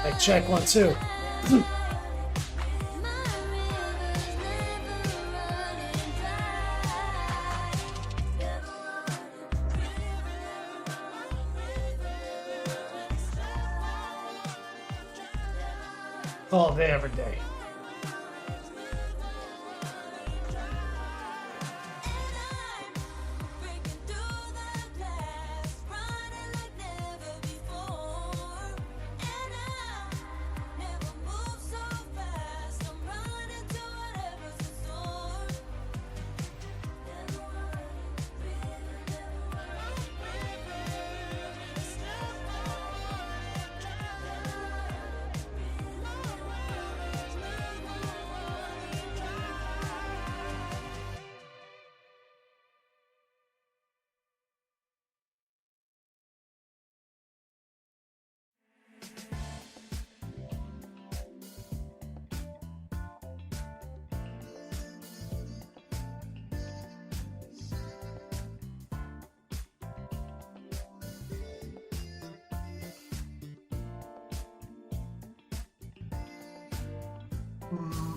Like check 1 2. All day, every day.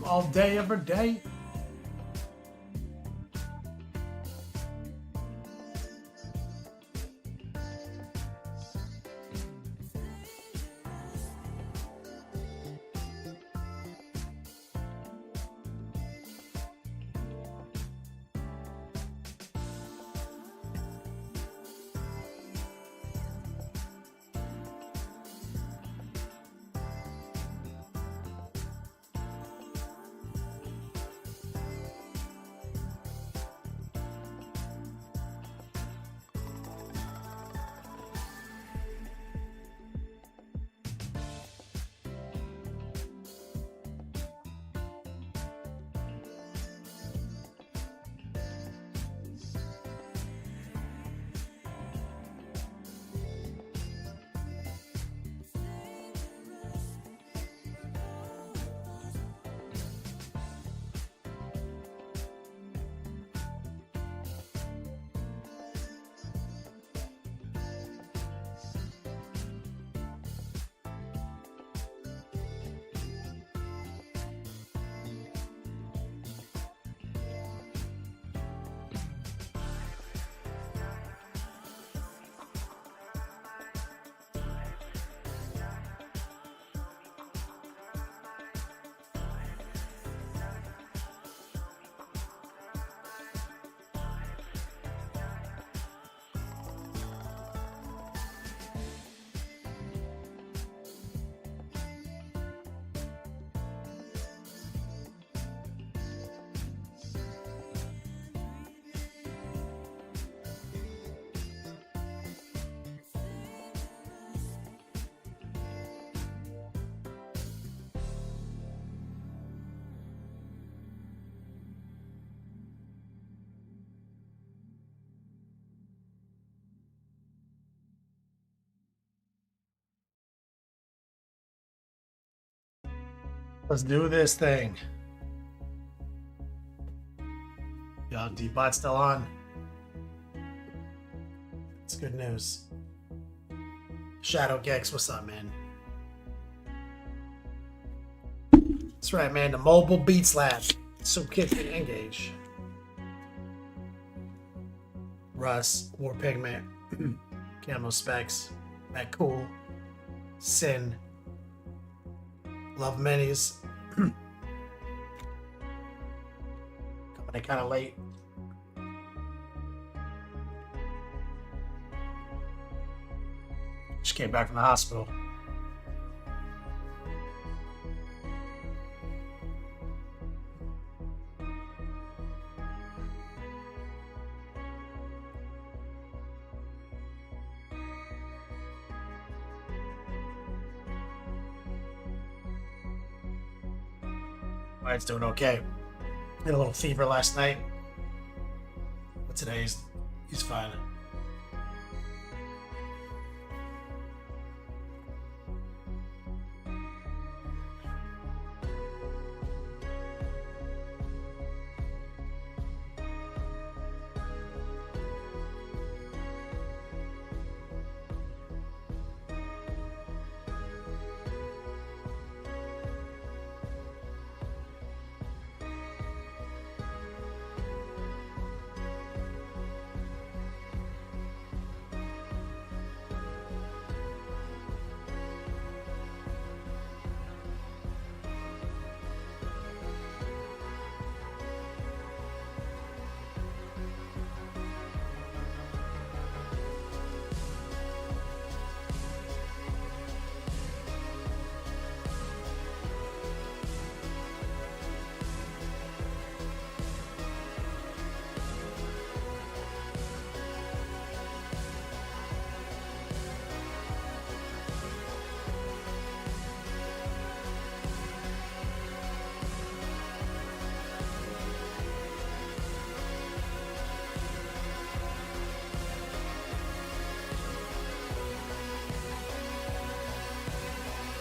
All day, every day. Let's do this thing. Yo, D-Bot's still on. It's good news. Shadow Gex, what's up, man? That's right, man. The Mobile Beats Lab. So kids can engage. Russ, War Pigment, Camo Specs, Matt Cool, Sin, Love Minis. Coming in kind of late. Just came back from the hospital. Mine's doing okay. Had a little fever last night. But today he's fine.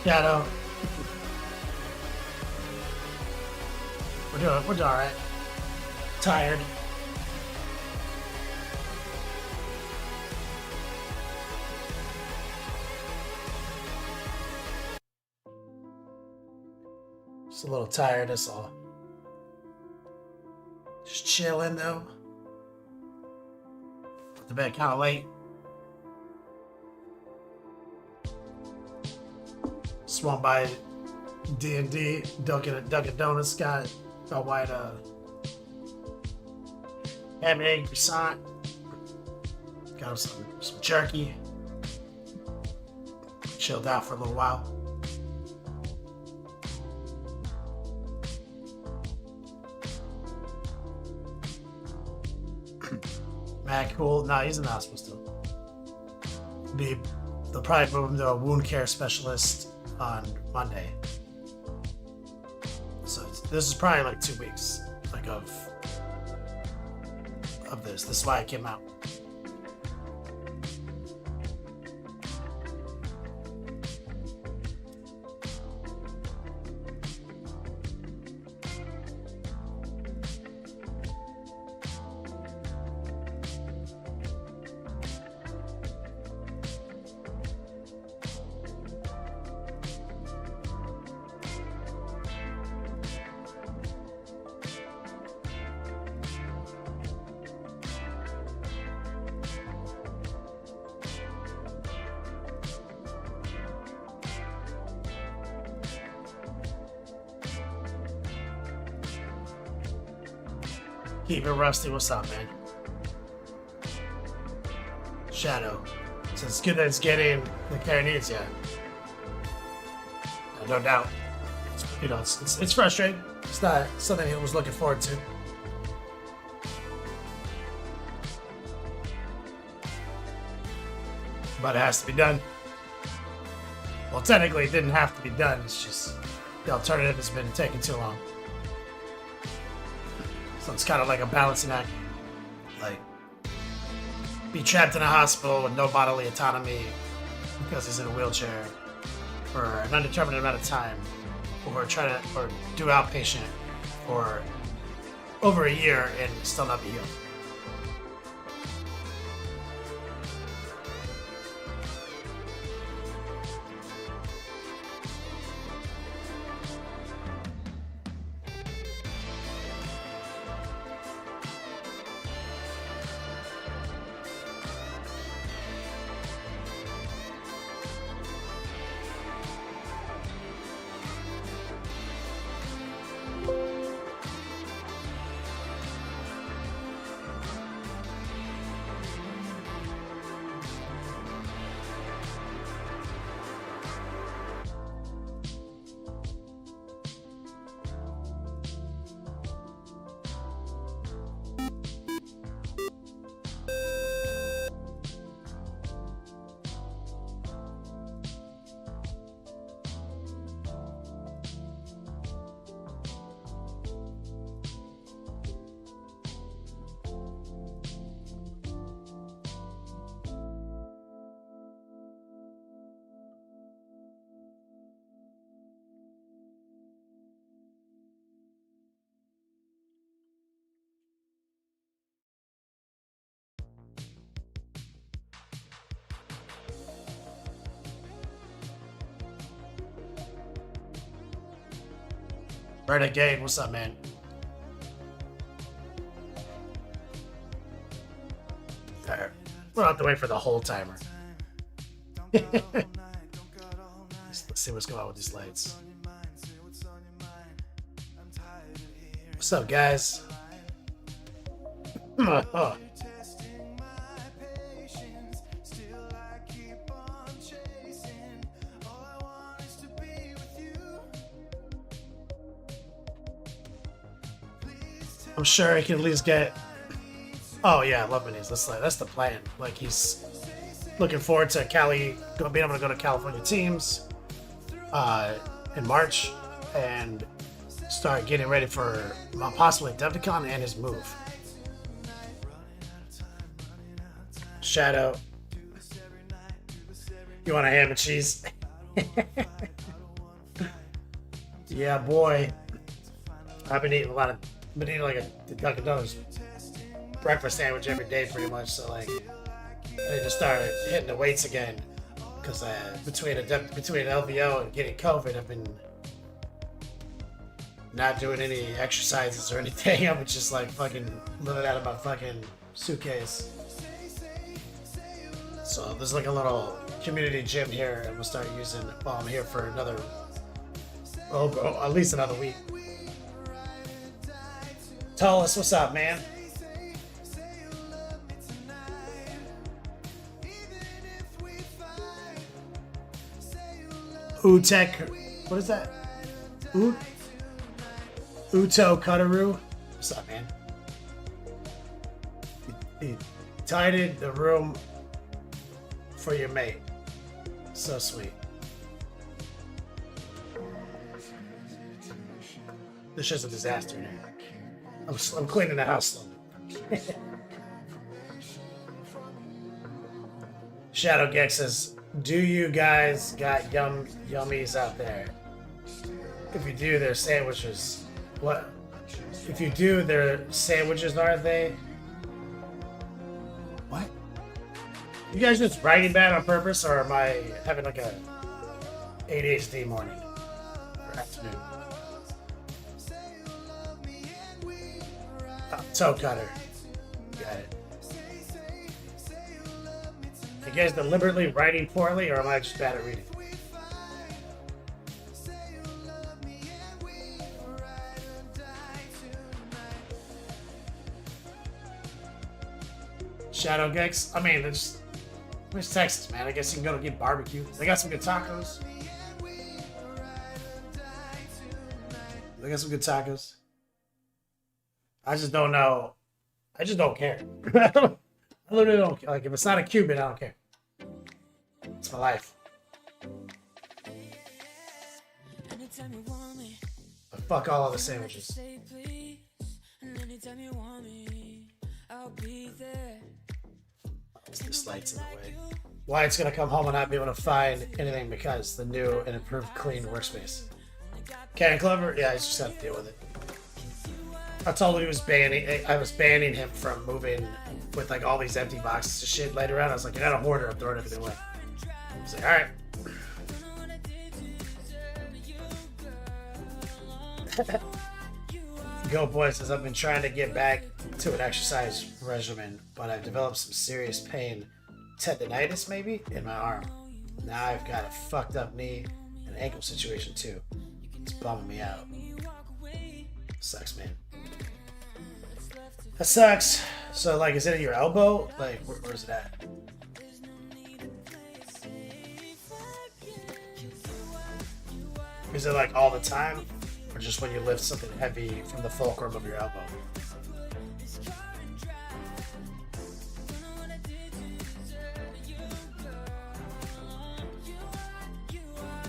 Yeah, I know. We're doing all right. Tired. Just a little tired, that's all. Just chilling though. Went to bed kind of late. Swung by D&D, Dunkin' Donuts, got a white ham and egg croissant. Got him some jerky. Chilled out for a little while. Matt, cool. Nah, he's in the hospital still. They'll probably move him to a wound care specialist on Monday. So this is probably like 2 weeks, like of this. This is why I came out. Keep it rusty. What's up, man? Shadow. So it's good that it's getting the care it needs, yeah. No doubt. It's frustrating. It's not something he was looking forward to. But it has to be done. Well, technically, it didn't have to be done. It's just the alternative has been taking too long. So it's kind of like a balancing act. Like, be trapped in a hospital with no bodily autonomy because he's in a wheelchair for an undetermined amount of time, or do outpatient for over a year and still not be healed. Renegade, what's up, man? Alright, we don't have to wait for the whole timer. Let's see what's going on with these lights. What's up, guys? Oh. I'm sure he can at least get. Oh yeah, I love minis. That's the plan. Like, he's looking forward to being able to go to California teams in March and start getting ready for possibly Devcon and his move. Shadow, you want a ham and cheese? Yeah, boy. I've been eating been eating like a Dunkin' Donuts breakfast sandwich every day pretty much. So like, I need to start hitting the weights again because between LVO and getting COVID, I've been not doing any exercises or anything. I'm just like fucking living out of my fucking suitcase. So there's like a little community gym here, and we'll start using while I'm here for another, at least another week. Tallest, what's up, man? Utek, what is that? Uto Kutaru, what's up, man? He tidied the room for your mate. So sweet. This shit's a disaster here. I'm cleaning the house slowly. Shadow Gex says, do you guys got yummies out there? If you do, their sandwiches. What? If you do, their sandwiches, aren't they? What? You guys just writing that on purpose, or am I having like a ADHD morning or afternoon? Toe cutter. Got it. You guys deliberately writing poorly, or am I just bad at reading? Shadow Gex? I mean, it's Texas, man. I guess you can go to get barbecue. They got some good tacos. They got some good tacos. I just don't know. I just don't care. I literally don't care. Like, if it's not a Cuban, I don't care. It's my life. But fuck all of the sandwiches. This light's in the way. Wyatt's gonna come home and not be able to find anything because the new and improved clean workspace. Ken Clever? Yeah, I just have to deal with it. I told him I was banning him from moving with like all these empty boxes of shit laid around. I was like, you're not a hoarder, I'm throwing everything away. He's like, alright. Go Boy says, I've been trying to get back to an exercise regimen, but I've developed some serious pain, tendonitis maybe, in my arm. Now I've got a fucked up knee and ankle situation too. It's bumming me out. Sucks, man. That sucks. So, like, is it at your elbow? Like, where's it at? Is it like all the time? Or just when you lift something heavy from the fulcrum of your elbow?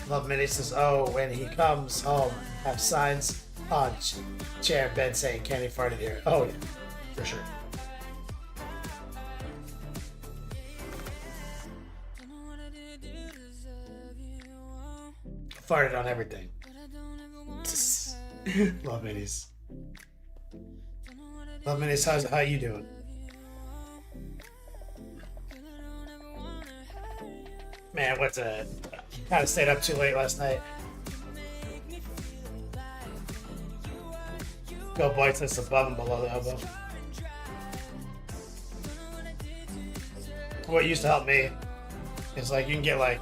Love Minnie says, oh, when he comes home, have signs on chair bed saying Kenny farted here. Oh, yeah. For sure. Farted on everything. Love Minis. Love Minis, how you doing? Man, kind of stayed up too late last night. Go Boy says above and below the elbow. What used to help me is like you can get like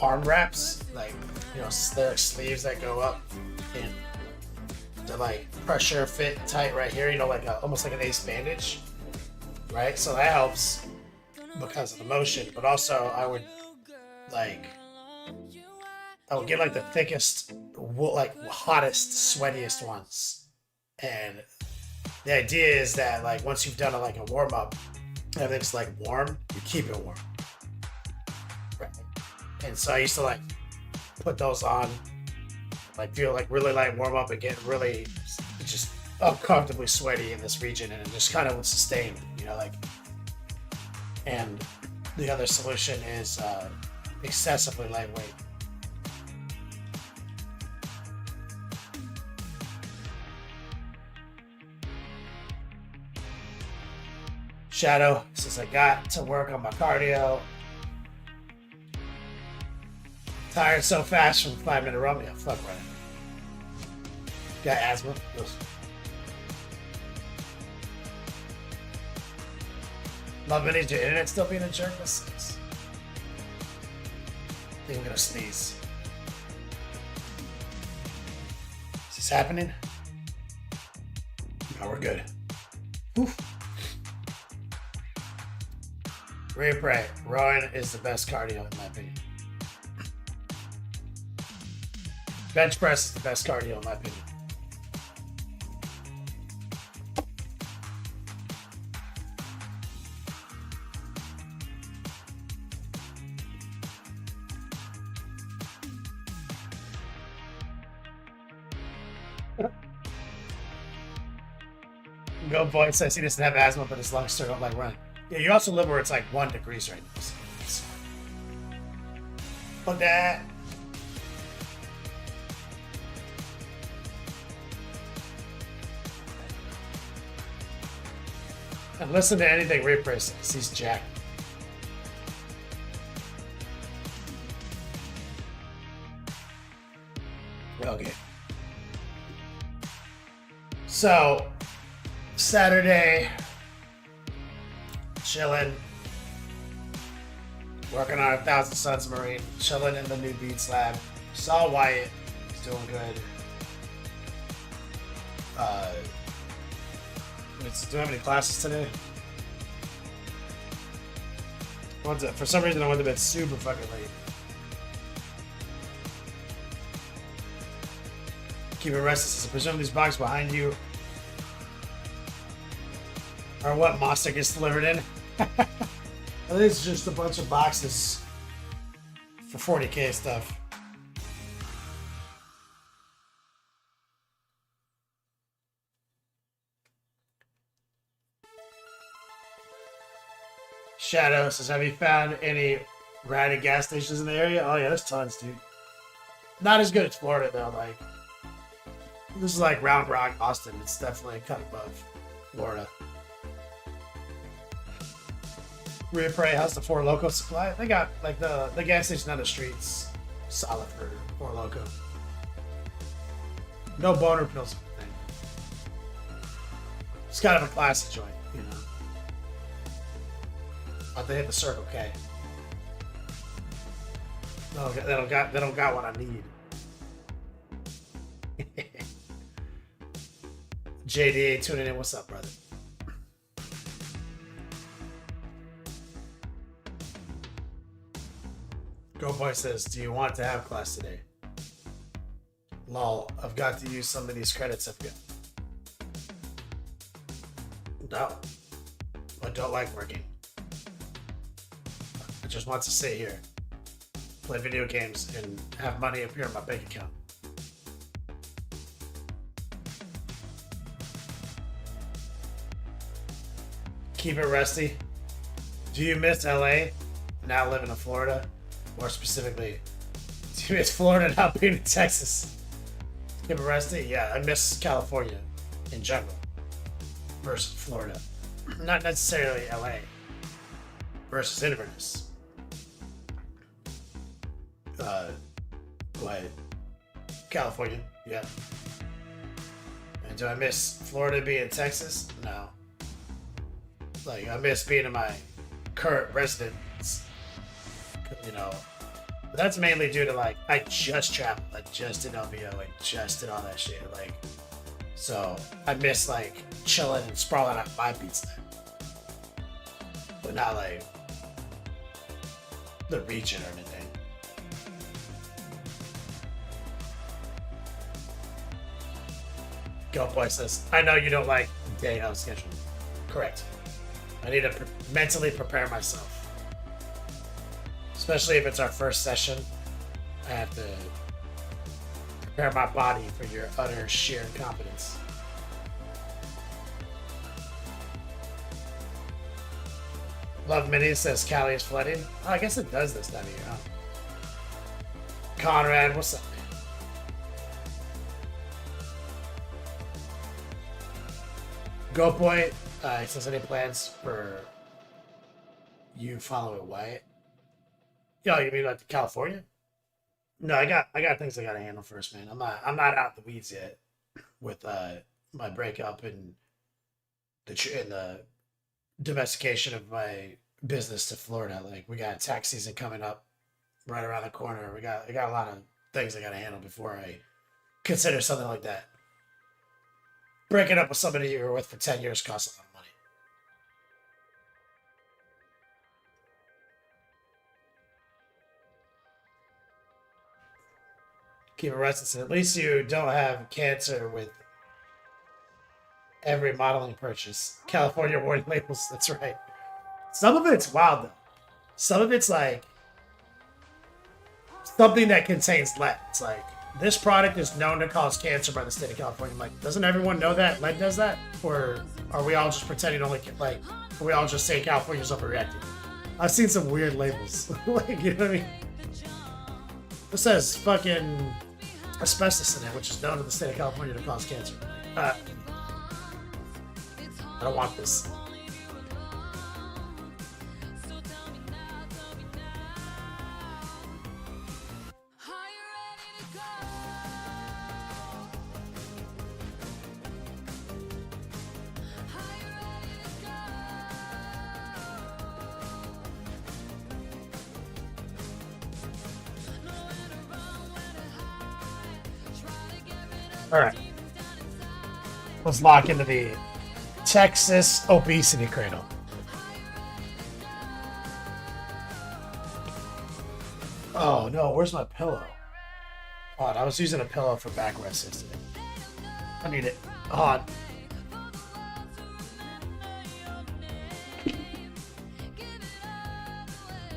arm wraps, like, you know, there are sleeves that go up and they're like pressure fit tight right here, you know, like almost like an ace bandage, right? So that helps because of the motion, but also I would get like the thickest, like hottest, sweatiest ones, and the idea is that like once you've done like a warm up, everything's like warm, you keep it warm, right? And so I used to like put those on, like feel like really like warm up and get really just uncomfortably sweaty in this region, and it just kind of would sustain, you know, like. And the other solution is excessively lightweight. Shadow says I got to work on my cardio. Tired so fast from 5-minute run. Yeah, fuck right. Got asthma. Ugh. Love it. Is your internet still being a jerk? That sucks. I think I'm gonna sneeze. Is this happening? No, we're good. Oof. Replay. Rowing is the best cardio in my opinion. Bench press is the best cardio in my opinion. Go boy says he doesn't have asthma, but his lungs start up like running. Yeah, you also live where it's like 1 degrees right now. So. Fuck that. And listen to anything Reaper says. He's jacked. Okay. So, Saturday, chilling, working on 1,000 Suns Marine, chilling in the new Beats lab. Saw Wyatt, he's doing good. Do I have any classes today? For some reason, I went to bed super fucking late. Keep it restless. I presume these boxes behind you are what Monster gets delivered in. I think it's just a bunch of boxes for 40K stuff. Shadow says, have you found any ratty gas stations in the area? Oh yeah, there's tons, dude. Not as good as Florida though. Like, this is like Round Rock, Austin. It's definitely a cut above Florida. Rio Prey, how's the Four Loko supply? They got like the gas station on the streets solid for Four Loko. No boner pills thing. It's kind of a classic joint, you know. But they hit the Circle K. No, they don't got what I need. JDA tuning in. What's up, brother? Go Boy says, do you want to have class today? Lol, I've got to use some of these credits I've got. No. I don't like working. I just want to sit here, play video games, and have money appear in my bank account. Keep it rusty. Do you miss LA now living in Florida? More specifically, do you miss Florida now being in Texas? Keep it rusty? Yeah, I miss California in general versus Florida. Not necessarily LA versus Inverness. But California, yeah. And do I miss Florida being in Texas? No. Like, I miss being in my current residence, you know. But that's mainly due to, like, I just traveled. I just did LVO. I just did all that shit. Like, so I miss, like, chilling and sprawling out my beats then. But not, like, the region or anything. Go Boy says, I know you don't like day house schedule. Correct. I need to mentally prepare myself. Especially if it's our first session. I have to prepare my body for your utter sheer incompetence. Love Mini says Cali is flooding. Oh, I guess it does this time of year, huh? Conrad, what's up, man? Go Point says any plans for you following Wyatt? Yo, you mean like California? No, I got things I gotta handle first, man. I'm not out the weeds yet with my breakup and the domestication of my business to Florida. Like we got tax season coming up right around the corner. I got a lot of things I gotta handle before I consider something like that. Breaking up with somebody you were with for 10 years costs a lot of money. Keep it restless. At least you don't have cancer with every modeling purchase. California warning labels. That's right. Some of it's wild though. Some of it's like something that contains lead. It's like this product is known to cause cancer by the state of California. I'm like, doesn't everyone know that lead does that? Or are we all just pretending only like? Are we all just saying California's overreacting? I've seen some weird labels. Like, you know what I mean? This says fucking asbestos in it, which is known in the state of California to cause cancer. I don't want this. All right. Let's lock into the Texas obesity cradle. Oh no, where's my pillow? Oh, I was using a pillow for backrest yesterday. I need it. Oh.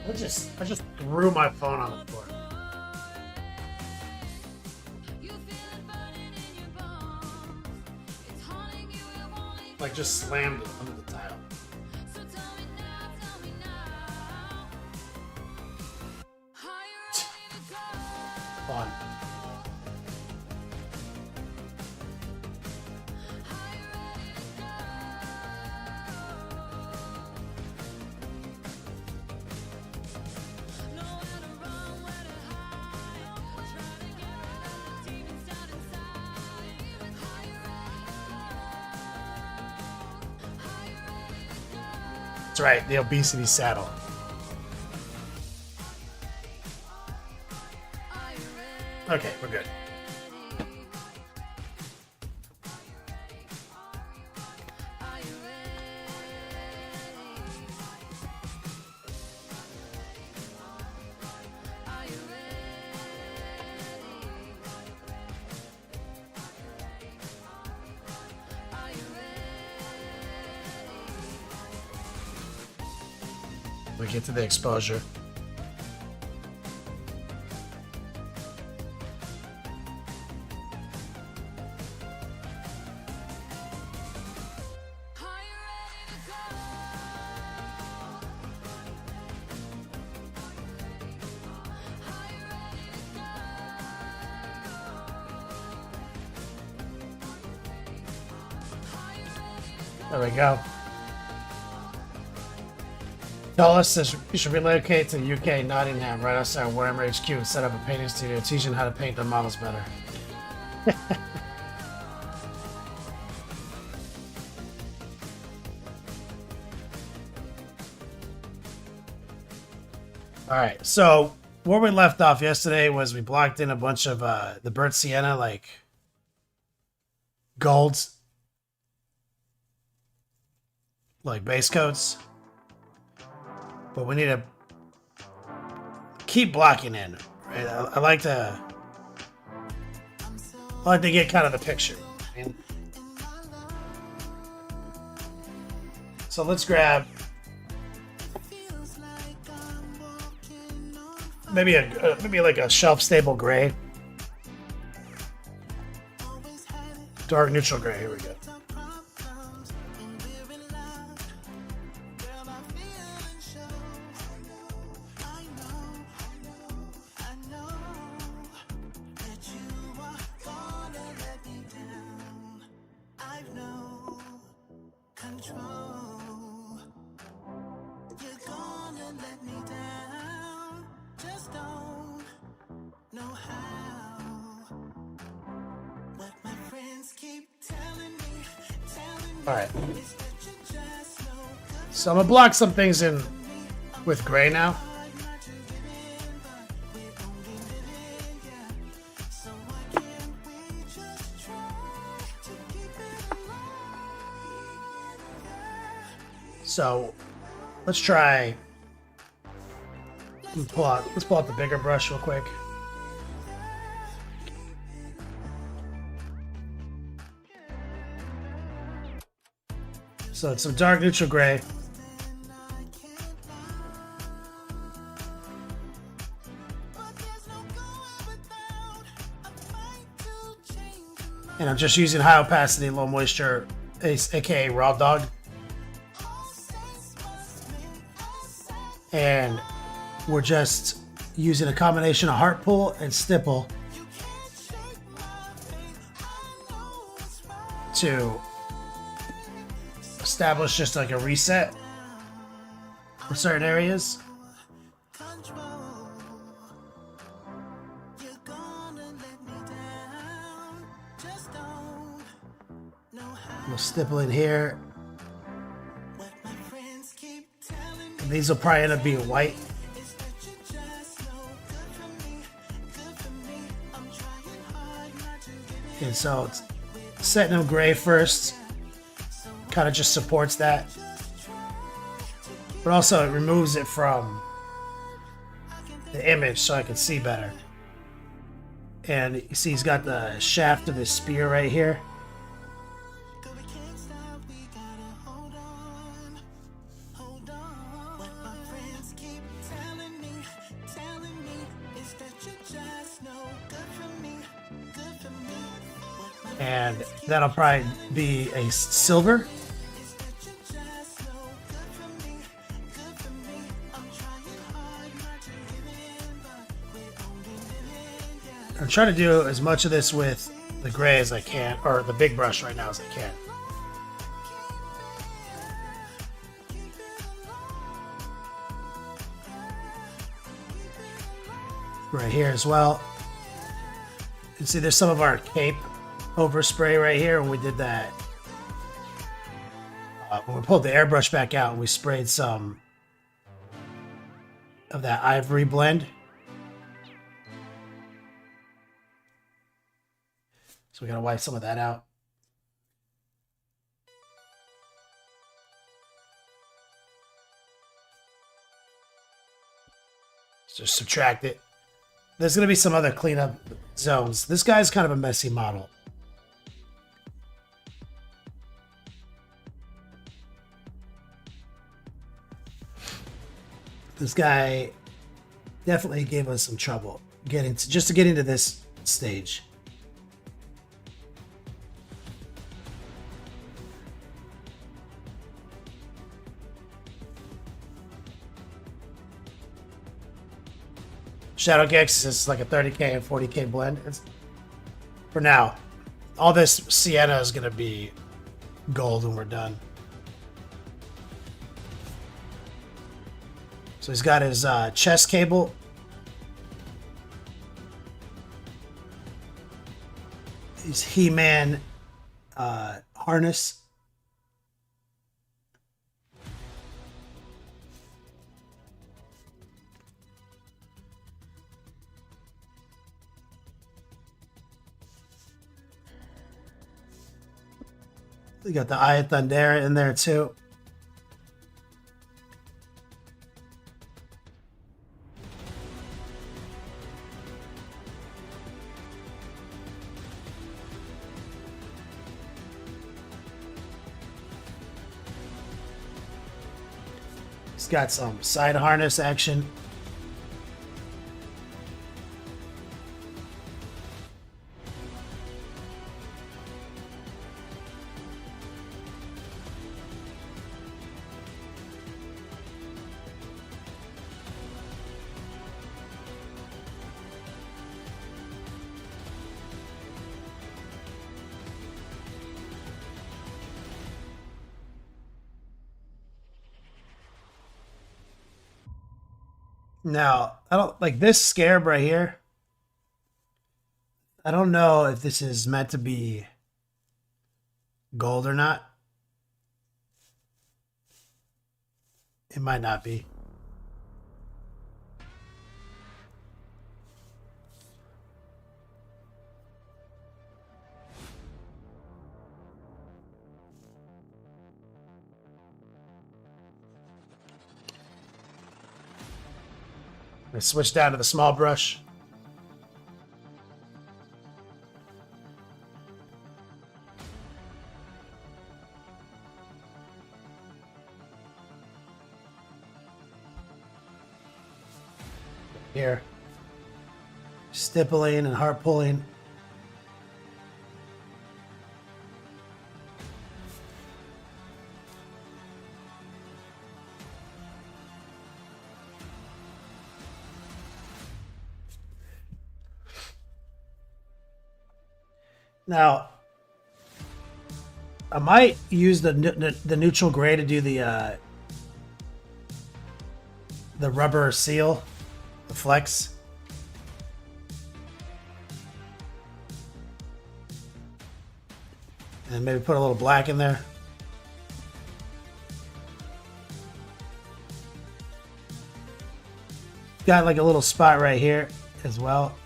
I just threw my phone on the floor. Like just slammed it under the tile. Fun. That's right, the obesity saddle. Okay, we're good. We get to the exposure. There we go. Dulles says you should relocate to the UK, Nottingham, right outside Warhammer HQ, and set up a painting studio teaching how to paint the models better. Alright, so where we left off yesterday was we blocked in a bunch of the Burnt Sienna, like, golds, like base coats. But we need to keep blocking in. Right? I like to get kind of the picture. I mean, so let's grab maybe like a shelf stable gray, dark neutral gray. Here we go. Alright. So I'm gonna block some things in with gray now. So let's try. Let's pull out the bigger brush real quick. So it's some dark neutral gray. And I'm just using high opacity, low moisture, aka raw dog. And we're just using a combination of heart pull and stipple to establish just like a reset for certain areas. We'll stipple in here. And these will probably end up being white. And so it's setting them gray first kind of just supports that. But also it removes it from the image so I can see better. And you see he's got the shaft of his spear right here. And that'll probably be a silver. I'm trying to do as much of this with the gray as I can, or the big brush right now as I can. Right here as well. You can see there's some of our cape overspray right here when we did that. When we pulled the airbrush back out, we sprayed some of that ivory blend. So we gotta wipe some of that out. Just subtract it. There's gonna be some other cleanup zones. This guy's kind of a messy model. This guy definitely gave us some trouble getting to this stage. Shadow Gex is like a 30k and 40k blend. For now, all this sienna is going to be gold when we're done. So he's got his chest cable. His He-Man harness. We got the Eye of Thunder in there too. He's got some side harness action. Now, I don't like this scarab right here. I don't know if this is meant to be gold or not. It might not be. I switch down to the small brush. Here. Stippling and heart pulling. Now, I might use the neutral gray to do the rubber seal, the flex. And maybe put a little black in there. Got like a little spot right here as well.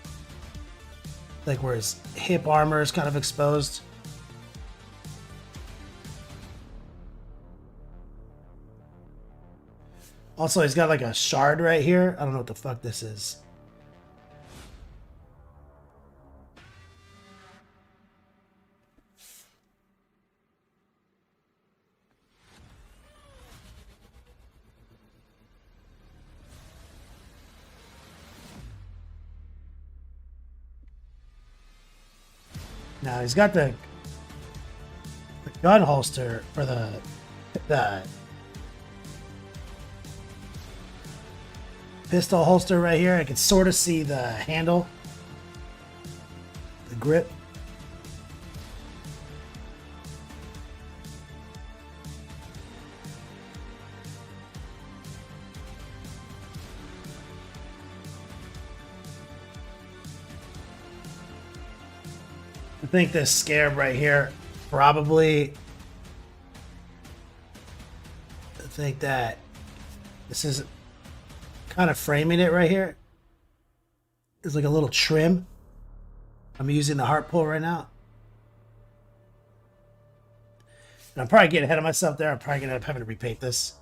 Like where his hip armor is kind of exposed. Also, he's got like a shard right here. I don't know what the fuck this is. Now he's got the gun holster for the pistol holster right here. I can sort of see the handle, the grip. I think this scarab right here probably. I think that this is kind of framing it right here. There's like a little trim. I'm using the heart pull right now. And I'm probably getting ahead of myself there. I'm probably going to end up having to repaint this.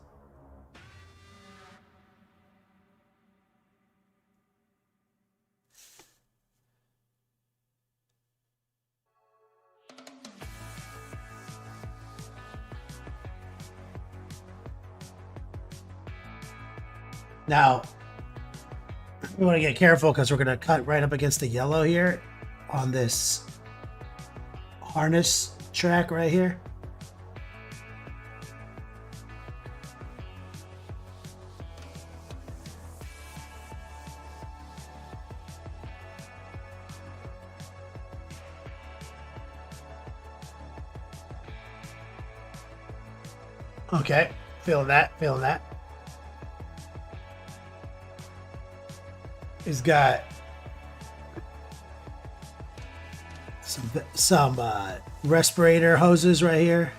Now, we want to get careful because we're going to cut right up against the yellow here on this harness track right here. Okay, feeling that, feeling that. He's got some respirator hoses right here.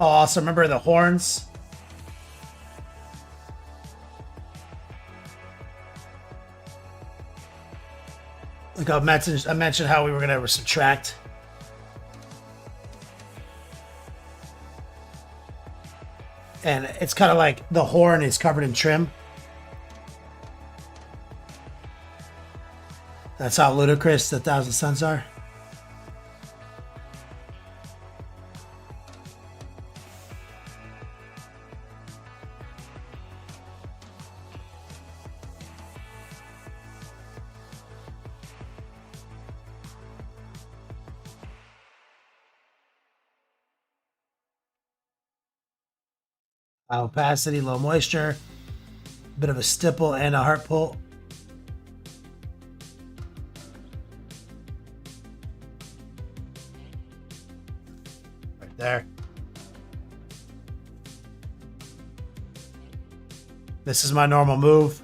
Oh, also remember the horns. Like I mentioned how we were gonna subtract. And it's kind of like the horn is covered in trim. That's how ludicrous the Thousand Suns are. High opacity, low moisture, bit of a stipple and a heart pull. Right there. This is my normal move.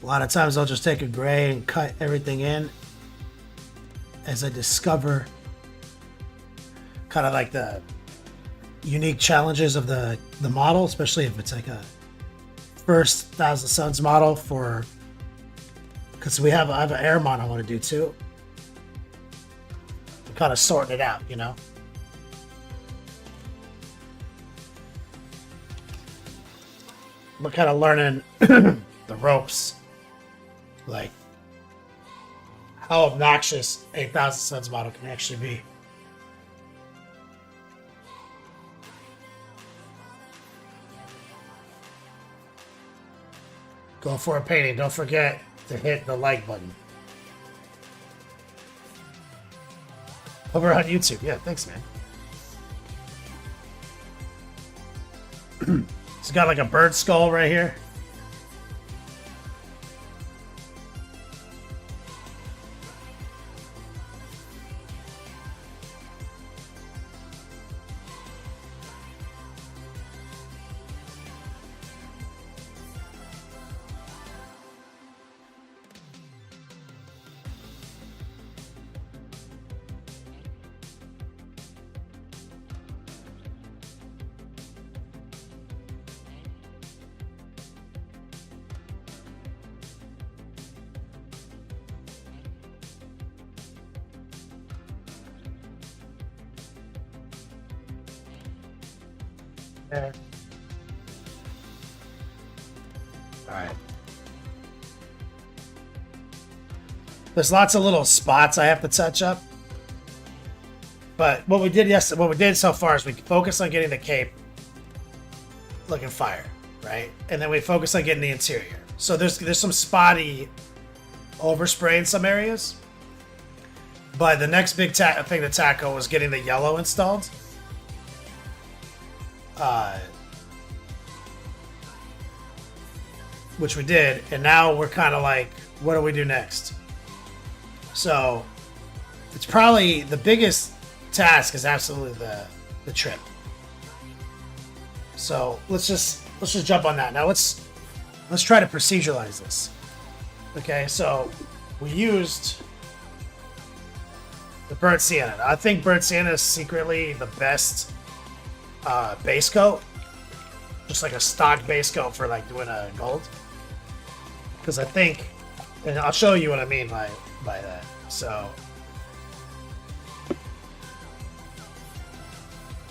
A lot of times I'll just take a gray and cut everything in as I discover kind of like the unique challenges of the model, especially if it's like a first Thousand Suns model for, because I have an air mod I want to do too. I'm kind of sorting it out, you know. We're kind of learning the ropes, like how obnoxious a Thousand Suns model can actually be. Go for a painting. Don't forget to hit the like button. Over on YouTube. Yeah, thanks, man. It's got like a bird skull right here. There. All right. There's lots of little spots I have to touch up. But what we did so far is we focused on getting the cape looking fire, right? And then we focused on getting the interior. So there's some spotty overspray in some areas. But the next big thing to tackle was getting the yellow installed. Which we did, and now we're kind of like, what do we do next? So it's probably the biggest task is absolutely the trip. So let's just jump on that. Now let's try to proceduralize this. Okay, so we used the burnt sienna. I think burnt sienna is secretly the best base coat, just like a stock base coat for like doing a gold. Because I think, and I'll show you what I mean by that. So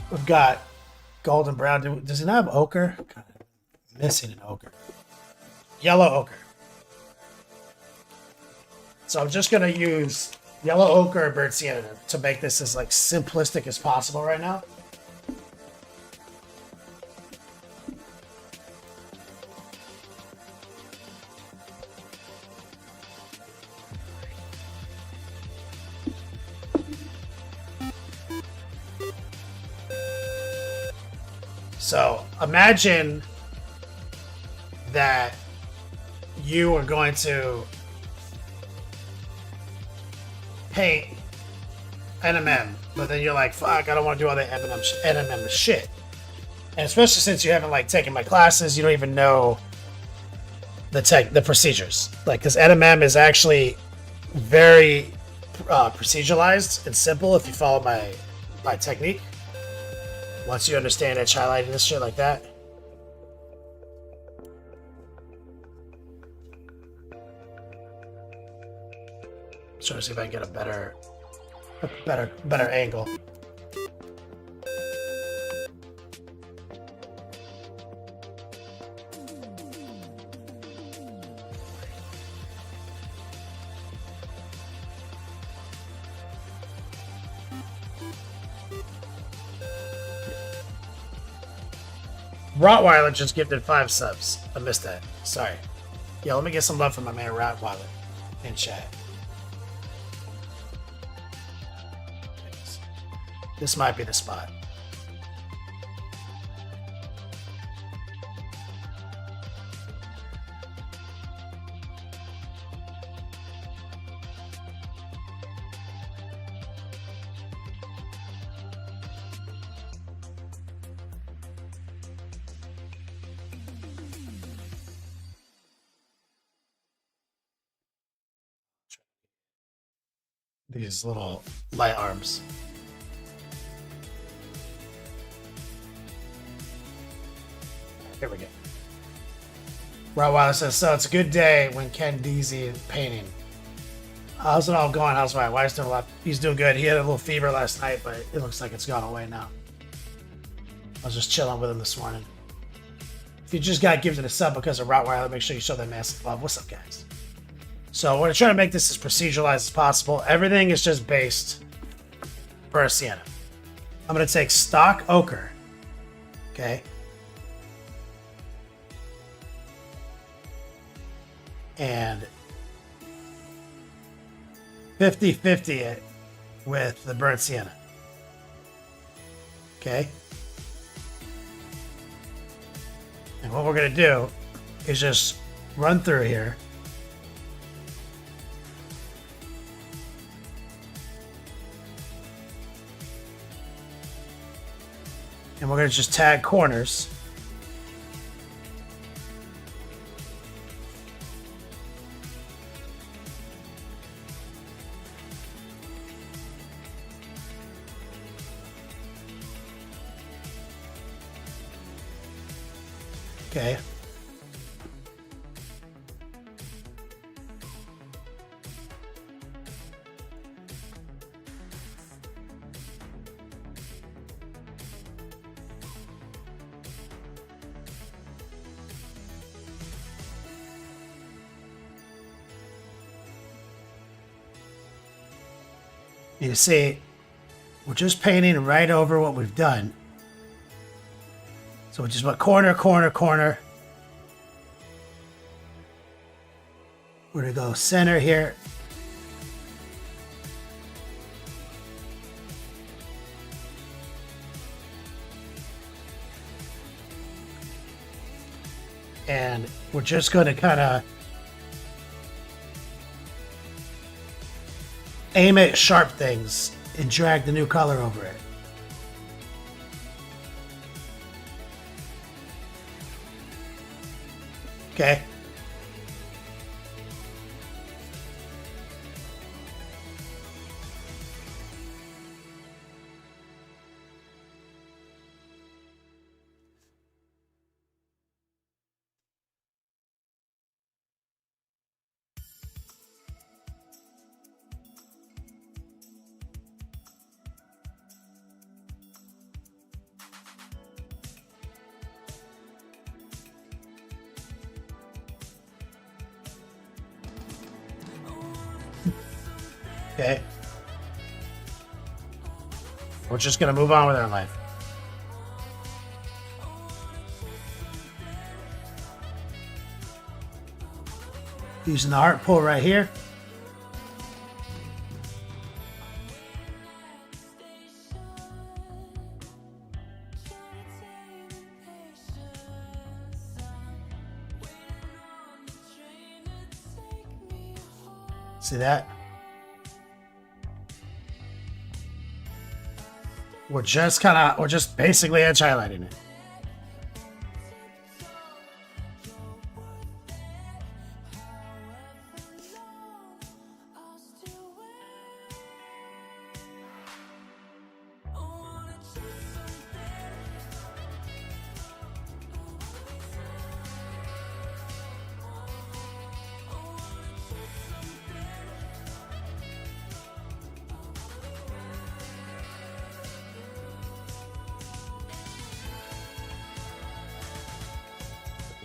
we've got gold and brown. Does it not have ochre? God, I'm missing an ochre. Yellow ochre. So I'm just gonna use yellow ochre and burnt sienna to make this as like simplistic as possible right now. So imagine that you are going to paint NMM, but then you're like, fuck, I don't want to do all the NMM shit. And especially since you haven't like taken my classes, you don't even know the procedures. Like, because NMM is actually very proceduralized and simple if you follow my technique. Once you understand edge highlighting this shit like that. Trying to see if I can get a better angle. Rottweiler just gifted 5 subs. I missed that. Sorry. Yeah, let me get some love from my man Rottweiler in chat. This might be the spot. These little light arms. Here we go. Rottweiler says, so it's a good day when Ken Deasy is painting. How's it all going? How's my wife's doing a lot? He's doing good. He had a little fever last night, but it looks like it's gone away now. I was just chilling with him this morning. If you just got gifted a sub because of Rottweiler, make sure you show them massive love. What's up, guys? So we're going to try to make this as proceduralized as possible. Everything is just based for a Sienna. I'm going to take stock ochre. Okay. And 50-50 it with the burnt sienna. Okay. And what we're going to do is just run through here. And we're going to just tag corners. Okay. You see, we're just painting right over what we've done. So we just went corner, corner, corner. We're going to go center here. And we're just going to kind of aim at sharp things and drag the new color over it. Okay. Okay. We're just going to move on with our life. Using the heart pull right here. See that? We're just basically edge highlighting it.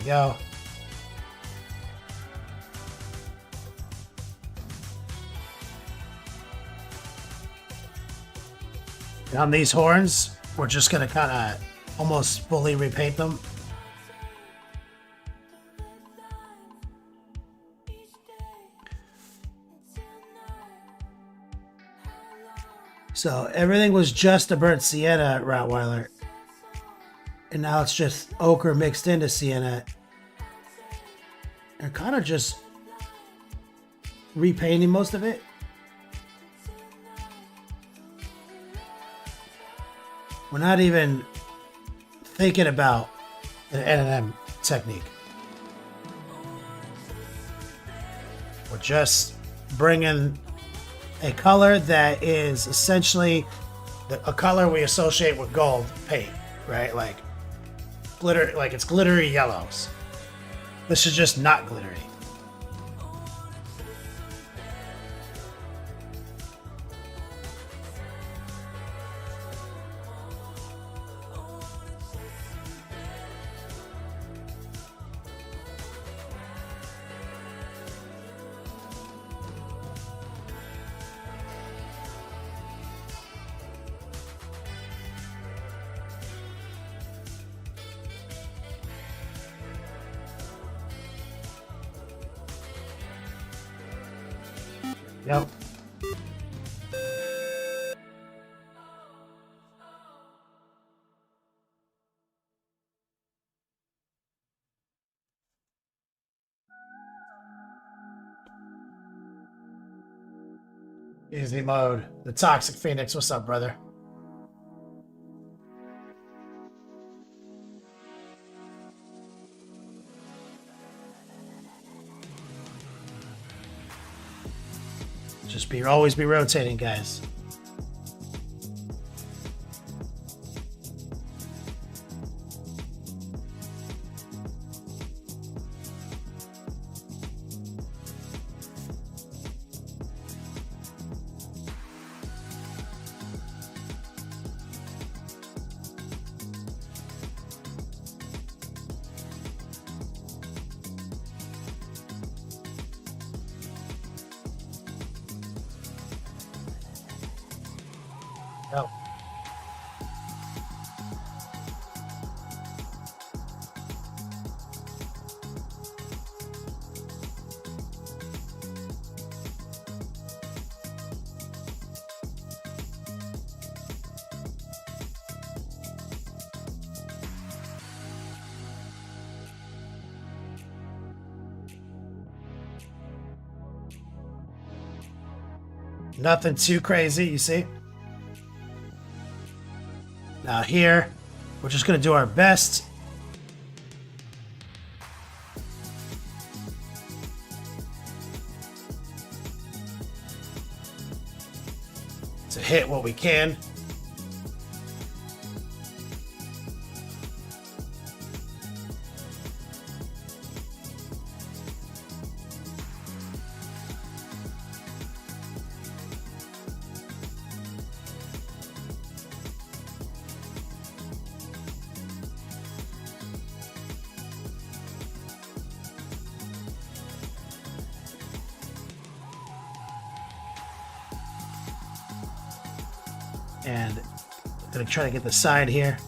Go. And on these horns, we're just going to kind of almost fully repaint them. So everything was just a burnt sienna at Rottweiler. And now it's just ochre mixed into sienna. And kind of just repainting most of it. We're not even thinking about an N&M technique. We're just bringing a color that is essentially a color we associate with gold paint, right? Like glitter, like it's glittery yellows. This is just not glittery. Yep. Easy mode. The Toxic Phoenix. What's up, brother? Just always be rotating, guys. Oh. Nothing too crazy, you see? Now here, we're just going to do our best to hit what we can. And I'm gonna try to get the side here.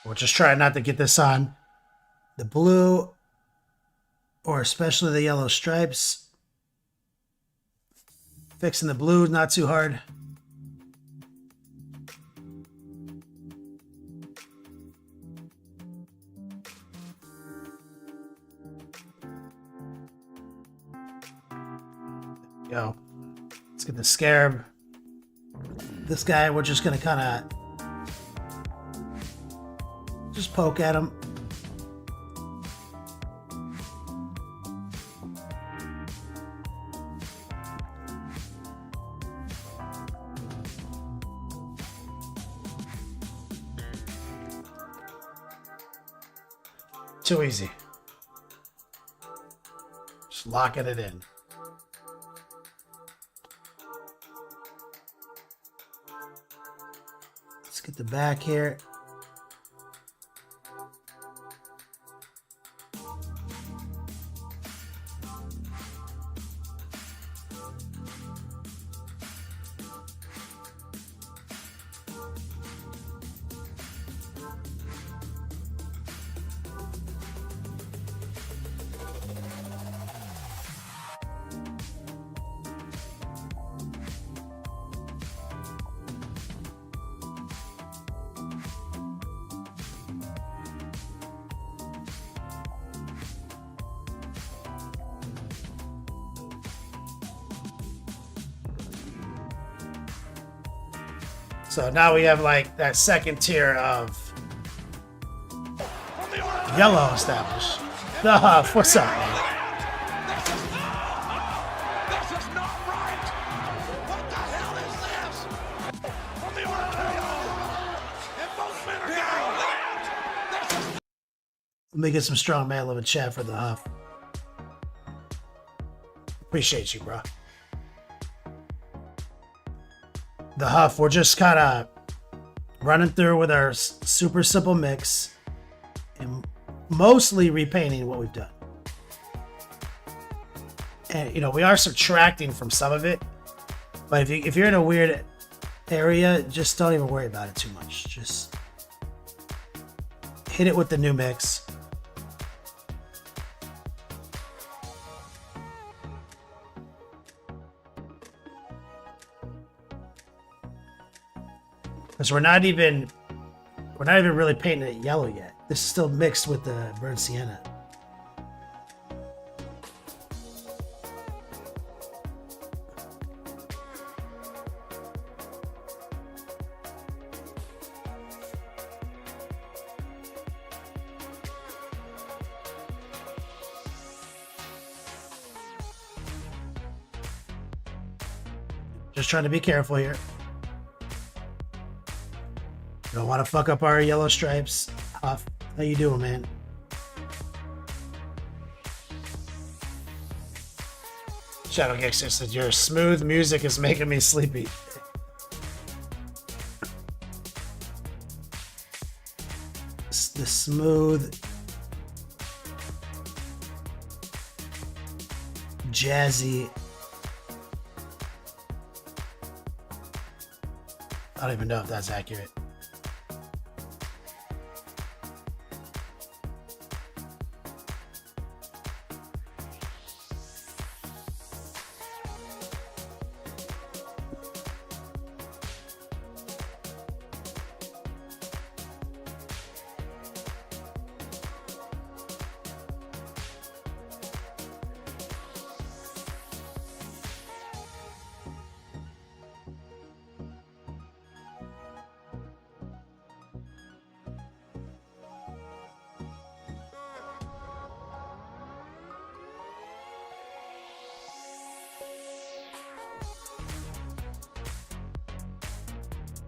We'll just try not to get this on the blue or especially the yellow stripes. Fixing the blue, not too hard. Go. Let's get the scarab. This guy, we're just gonna kind of just poke at him. Too easy. Just locking it in. Let's get the back here. So now we have like that second tier of yellow established. The Huff, what's up, man? Let me get some strong man love in chat for the Huff. Appreciate you, bro. The Huff, we're just kind of running through with our super simple mix and mostly repainting what we've done. And, you know, we are subtracting from some of it, but if you're in a weird area, just don't even worry about it too much. Just hit it with the new mix. Because we're not even really painting it yellow yet. This is still mixed with the burnt sienna. Just trying to be careful here. Don't want to fuck up our yellow stripes. Huff, how you doing, man? Shadow Gangster said, your smooth music is making me sleepy. The smooth, jazzy. I don't even know if that's accurate.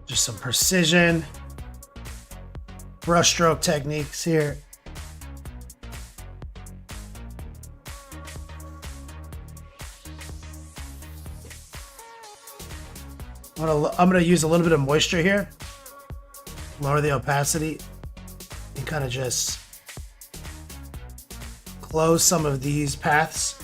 Just some precision brushstroke techniques here. I'm gonna use a little bit of moisture here, lower the opacity, and kind of just close some of these paths.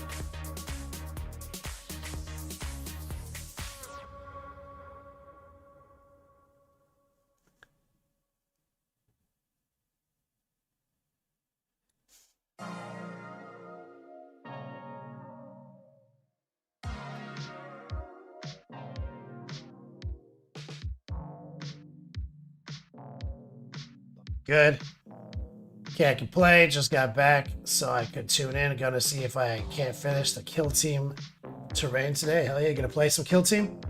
Good. Can't complain. Just got back so I could tune in. Gonna see if I can't finish the Kill Team terrain today. Hell yeah, gonna play some Kill Team?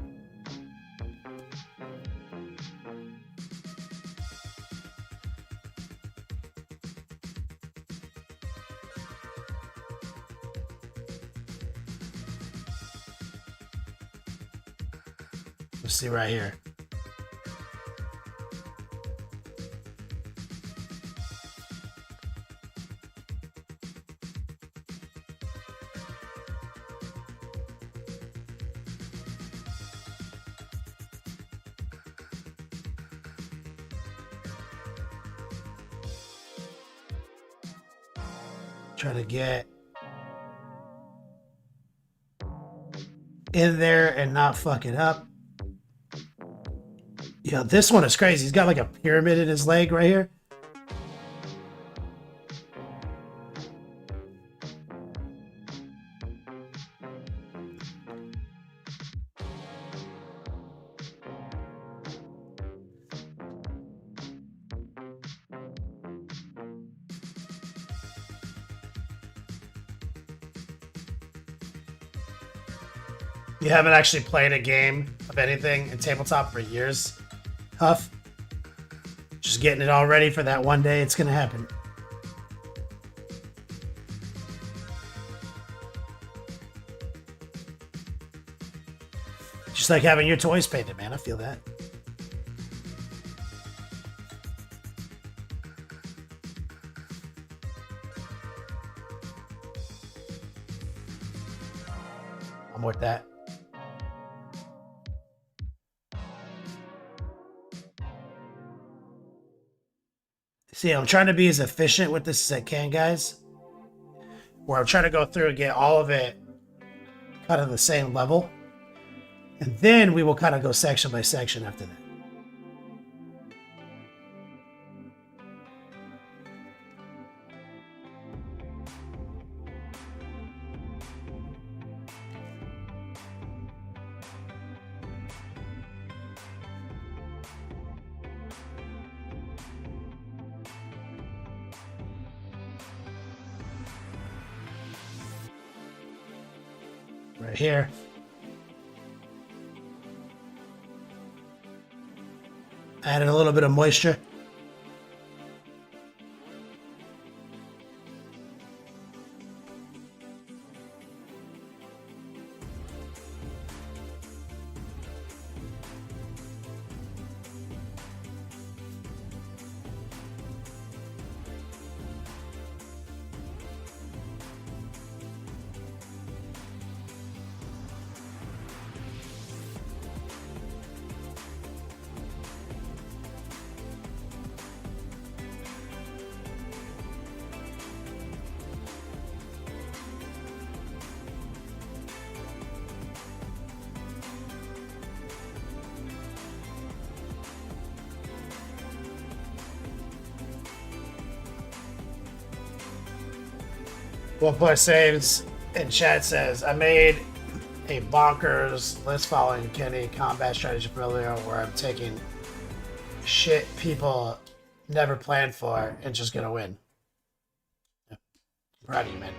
Let's see right here. Try to get in there and not fuck it up. Yeah, this one is crazy. He's got like a pyramid in his leg right here. You haven't actually played a game of anything in tabletop for years. huff. Just getting it all ready for that one day it's gonna happen. Just like having your toys painted, man. I feel that. I'm with that. See, I'm trying to be as efficient with this as I can, guys. Where I'm trying to go through and get all of it kind of the same level. And then we will kind of go section by section after that. Right here. Added a little bit of moisture. One Plus Saves in chat says, I made a bonkers list following Kenny combat strategy earlier where I'm taking shit people never planned for and just gonna win. Yeah. Proud of you, man.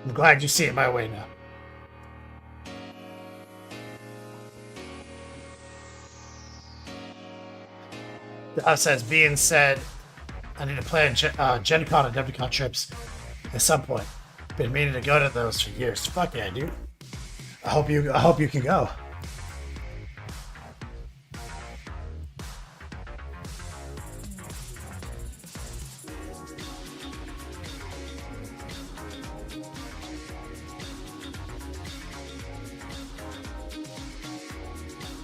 I'm glad you see it my way now. Says, being said, I need to plan Gen Con and WCon trips at some point. Been meaning to go to those for years. Fuck yeah, dude. I hope you can go.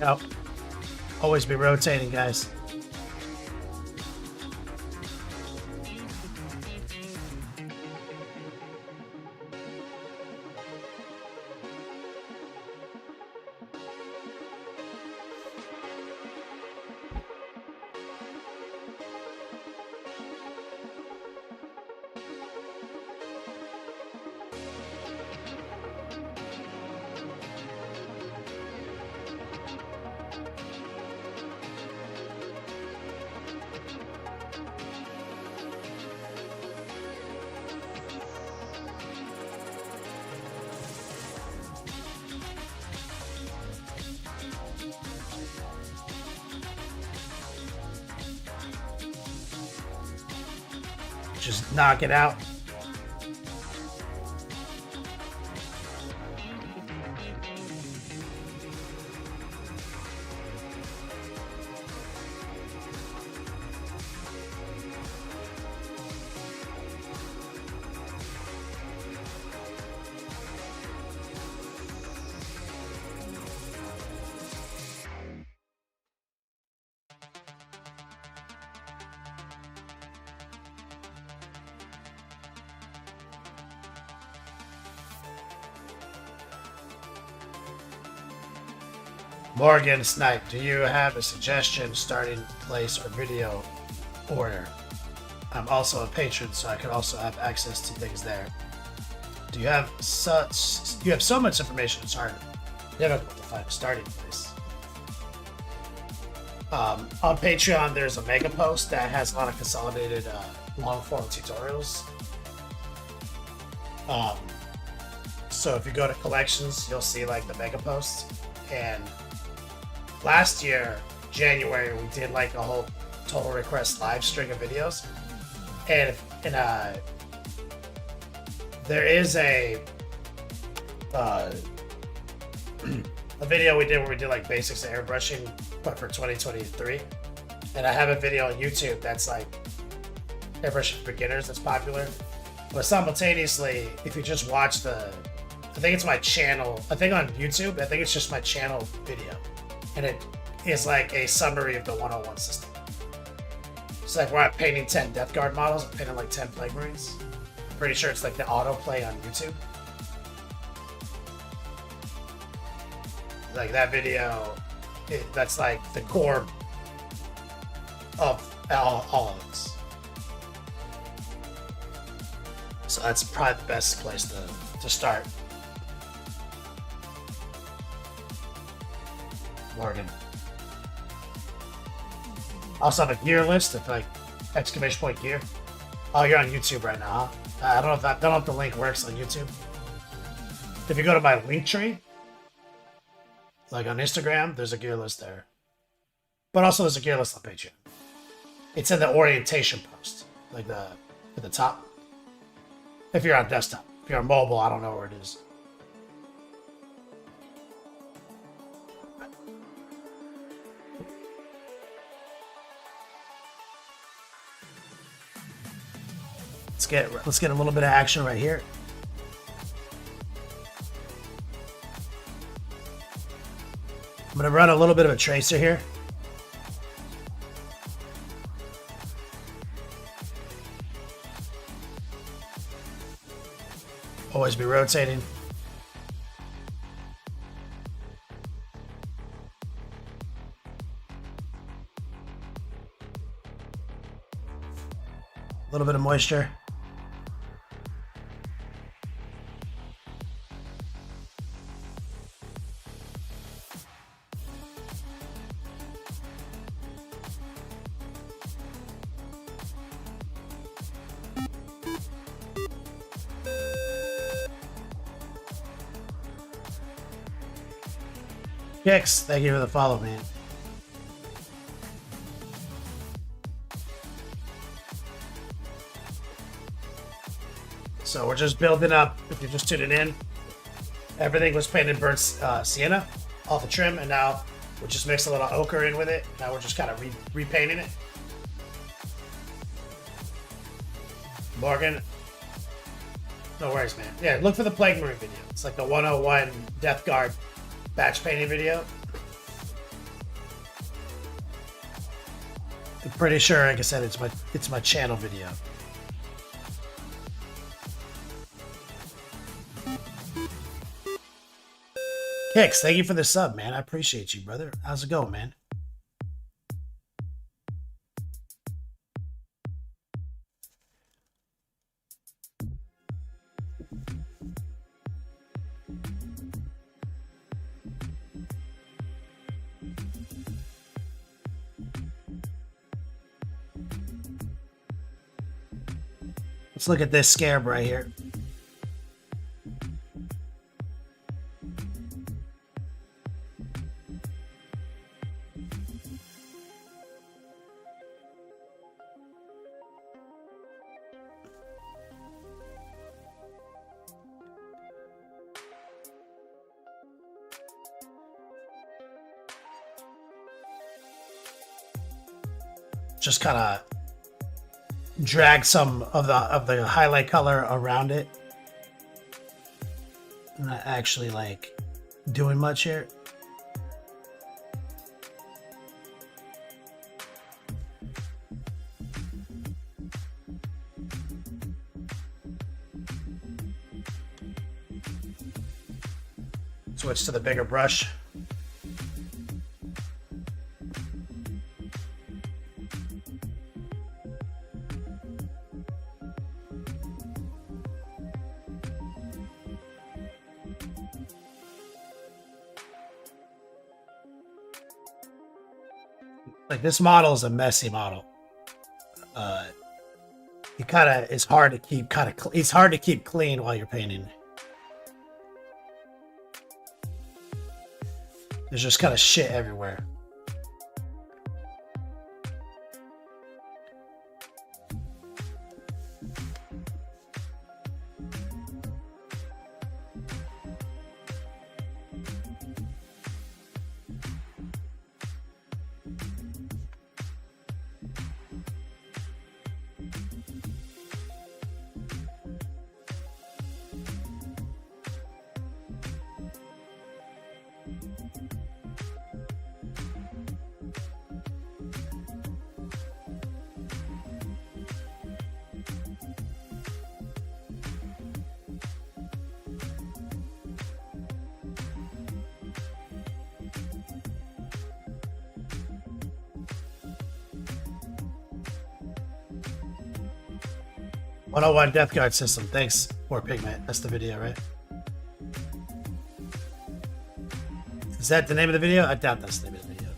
Yep. Always be rotating, guys. Just knock it out. Morgan Snipe, do you have a suggestion starting place or video order? I'm also a patron, so I could also have access to things there. You have so much information, it's hard, difficult to find a starting place. On Patreon, there's a mega post that has a lot of consolidated long form tutorials. So if you go to collections, you'll see like the mega posts. And last year, January, we did like a whole Total Request live string of videos. And there is a video we did where we did like basics of airbrushing, but for 2023. And I have a video on YouTube that's like airbrushing for beginners that's popular. But simultaneously, if you just watch I think it's my channel. I think on YouTube, I think it's just my channel video. And it is like a summary of the 101 system. It's like where I'm painting 10 Death Guard models. I'm painting like 10 Plague Marines. Pretty sure it's like the autoplay on YouTube. Like that video, that's like the core of all of this. So that's probably the best place to start. Morgan. Also have a gear list of like exclamation point gear. Oh, you're on YouTube right now, huh? I don't know if the link works on YouTube. If you go to my link tree, like on Instagram, there's a gear list there. But also there's a gear list on Patreon. It's in the orientation post, like at the top. If you're on desktop. If you're on mobile, I don't know where it is. Let's get a little bit of action right here. I'm gonna run a little bit of a tracer here. Always be rotating. A little bit of moisture. Kicks, thank you for the follow, man. So we're just building up. If you're just tuning in, everything was painted burnt sienna, all the trim, and now we just mixed a little ochre in with it. Now we're just kind of repainting it. Morgan, no worries, man. Yeah, look for the Plague Marine video. It's like the 101 Death Guard batch painting video. I'm pretty sure, like I said, it's my channel video. Kicks, thank you for the sub, man. I appreciate you, brother. How's it going, man? Let's look at this scarab right here. Just kind of drag some of the highlight color around it. I'm not actually like doing much here. Switch to the bigger brush. Like this model is a messy model. It's hard to keep it's hard to keep clean while you're painting. There's just kind of shit everywhere. "101 Death Guard System." Thanks, War Pigment. That's the video, right? Is that the name of the video? I doubt that's the name of the video.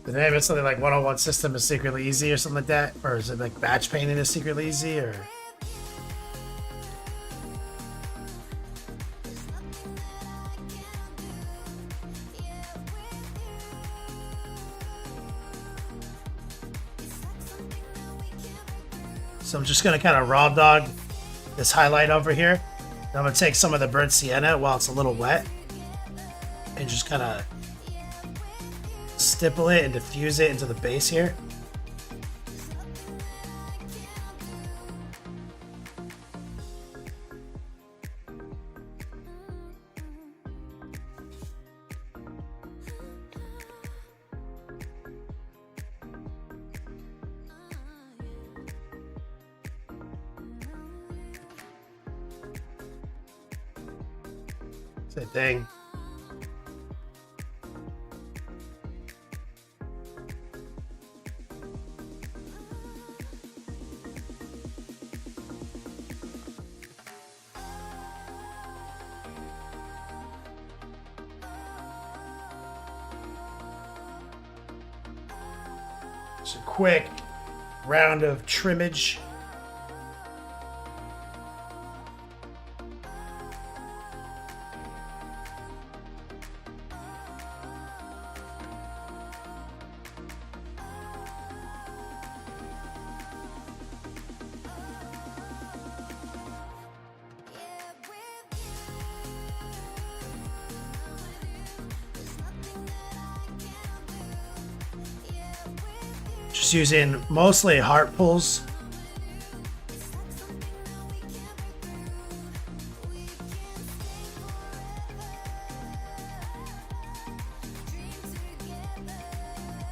The name is something like 101 System is secretly easy or something like that? Or is it like batch painting is secretly easy? Or so I'm just gonna kind of raw dog this highlight over here. And I'm gonna take some of the burnt sienna while it's a little wet and just kind of stipple it and diffuse it into the base here. Same thing. Just a quick round of trimmage. Just using mostly heart pulls.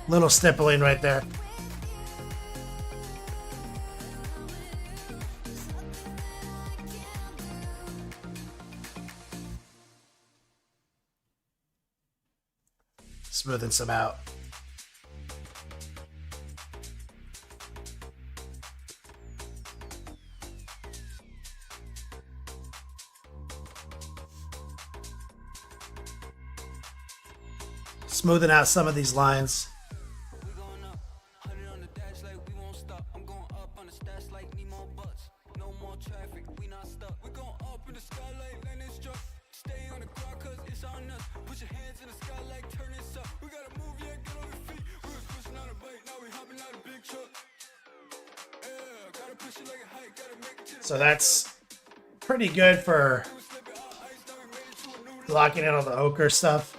Little stippling right there. Smoothing some out. Smoothing out some of these lines. So that's pretty good for locking in on the ochre stuff.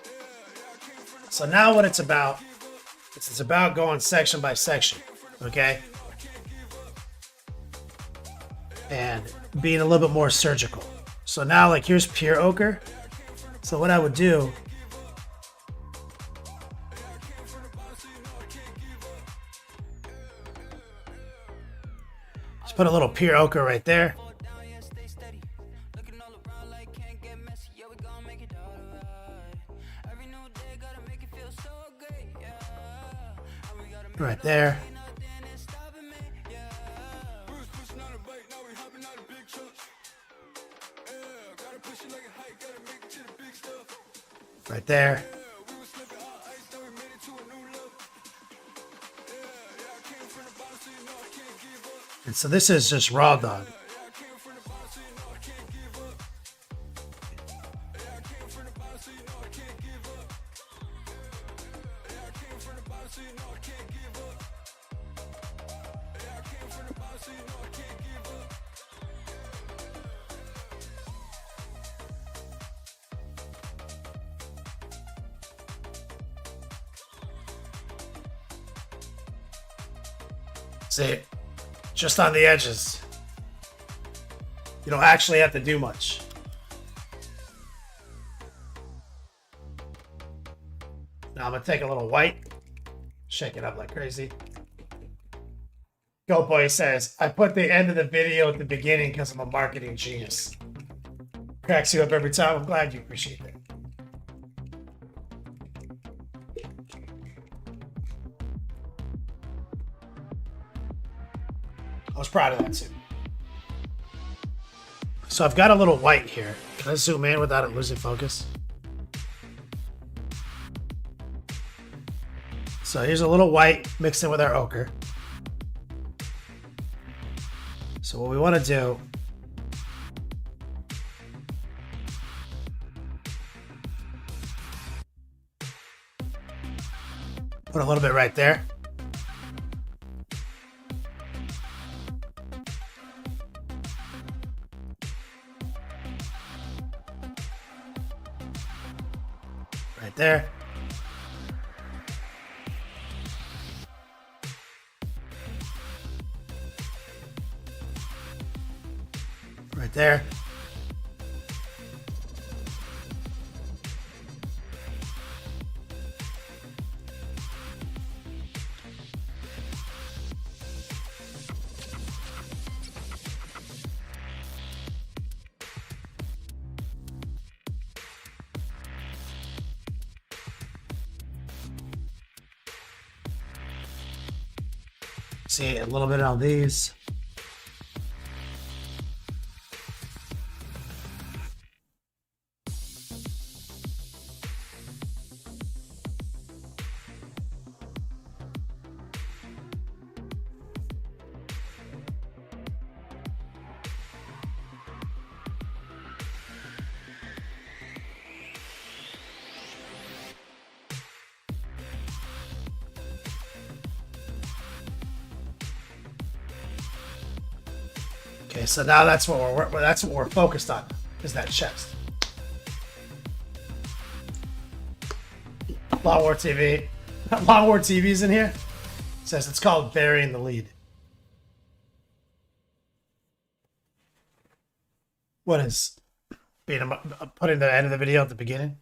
So now what it's about, it's about going section by section, okay? And being a little bit more surgical. So now, like, here's pure ochre. So what I would do Just put a little pure ochre right there. Right there. Right there. And so this is just raw dog. See, just on the edges. You don't actually have to do much. Now I'm gonna take a little white, shake it up like crazy. Goat Boy says, I put the end of the video at the beginning because I'm a marketing genius. Cracks you up every time. I'm glad you appreciate that. I was proud of that too. So I've got a little white here. Can I zoom in without it losing focus? So here's a little white mixed in with our ochre. So what we want to do put a little bit right there. Right there. Right there. See a little bit on these. Okay, so now that's what we're focused on, is that chest. Longwar TV. Longwar TV's in here. It says it's called burying the lead. What is putting the end of the video at the beginning?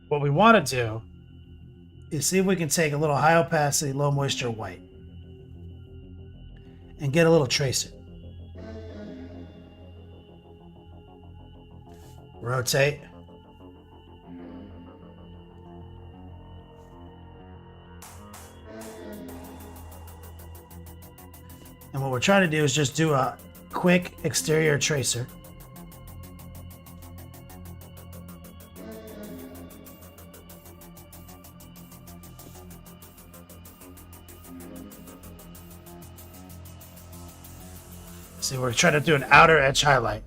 What we want to do is see if we can take a little high opacity, low moisture white and get a little tracer. Rotate. And what we're trying to do is just do a quick exterior tracer. See, we're trying to do an outer edge highlight.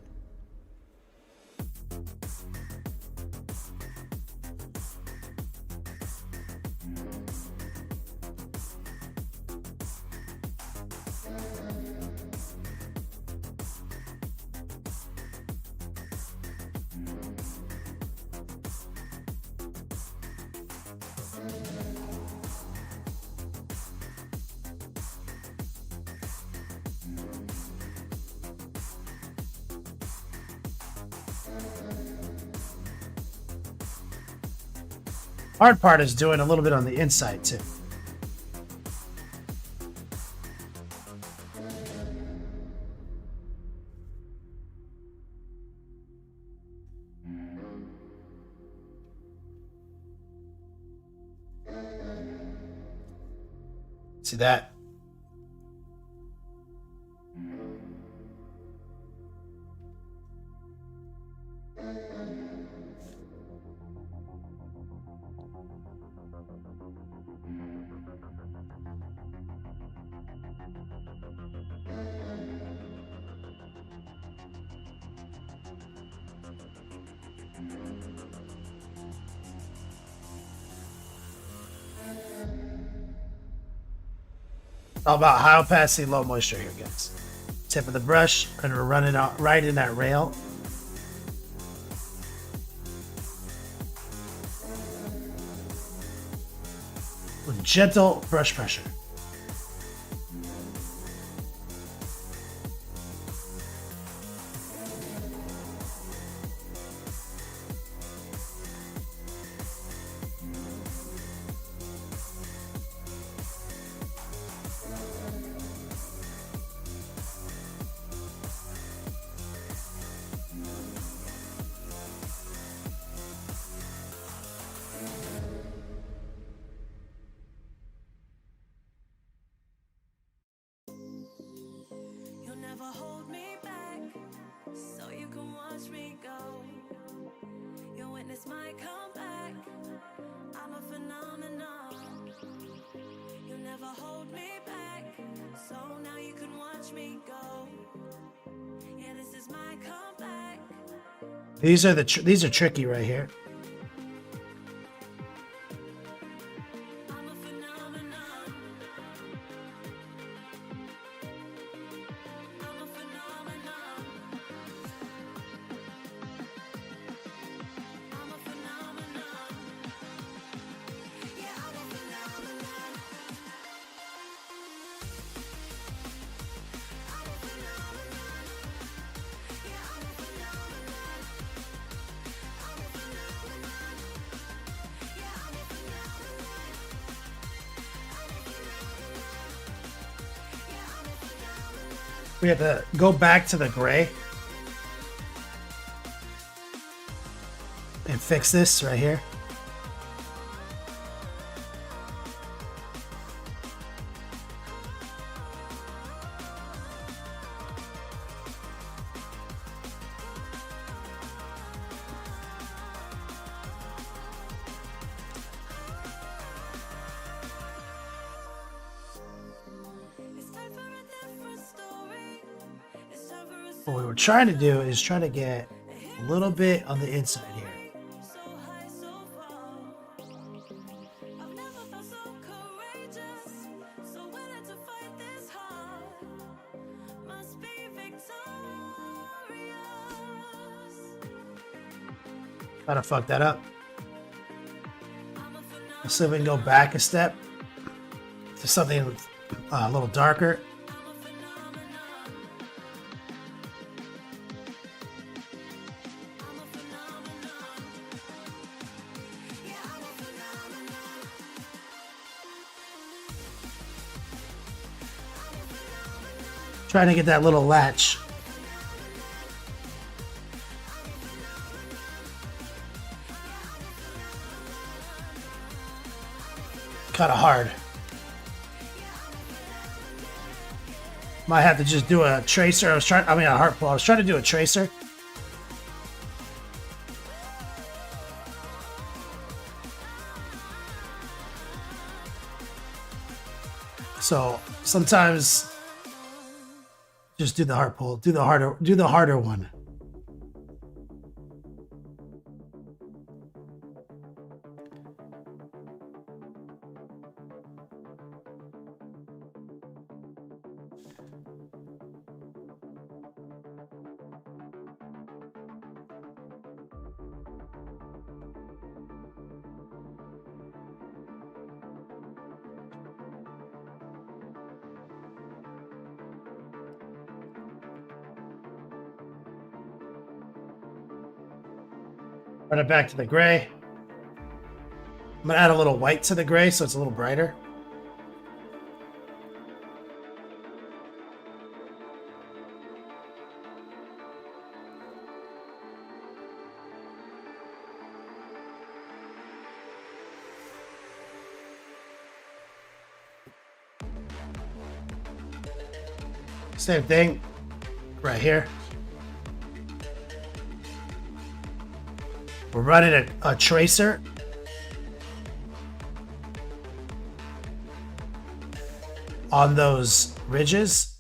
Hard part is doing a little bit on the inside too. See that? All about high opacity, low moisture here, guys. Tip of the brush, and we're running out right in that rail. With gentle brush pressure. These are tricky right here. We have to go back to the gray and fix this right here. What we were trying to do is try to get a little bit on the inside here. Kind of fuck that up. Let's see if we can go back a step to something a little darker. Trying to get that little latch. Kind of hard. Might have to just do a tracer. A heart pull. I was trying to do a tracer. So sometimes just do the heart pull. Do the harder one. Run it back to the gray. I'm gonna add a little white to the gray so it's a little brighter. Same thing right here. We're running a tracer. On those ridges,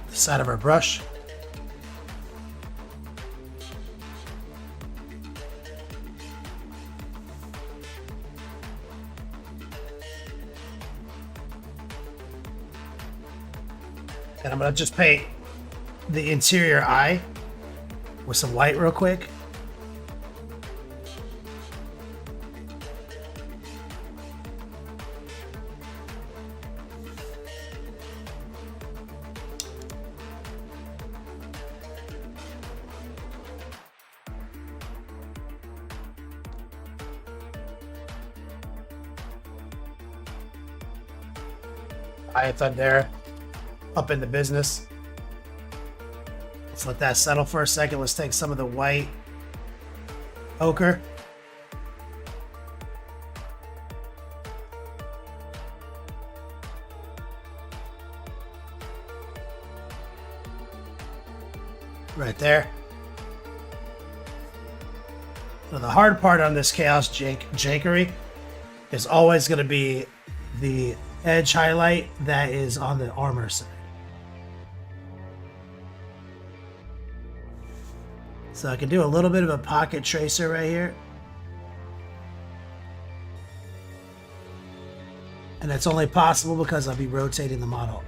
the side of our brush. And I'm gonna just paint the interior eye with some white real quick. Eye thunder up in the business. Let's let that settle for a second. Let's take some of the white ochre. Right there. So the hard part on this Chaos Jankery is always going to be the edge highlight that is on the armor side. So I can do a little bit of a pocket tracer right here. And it's only possible because I'll be rotating the model.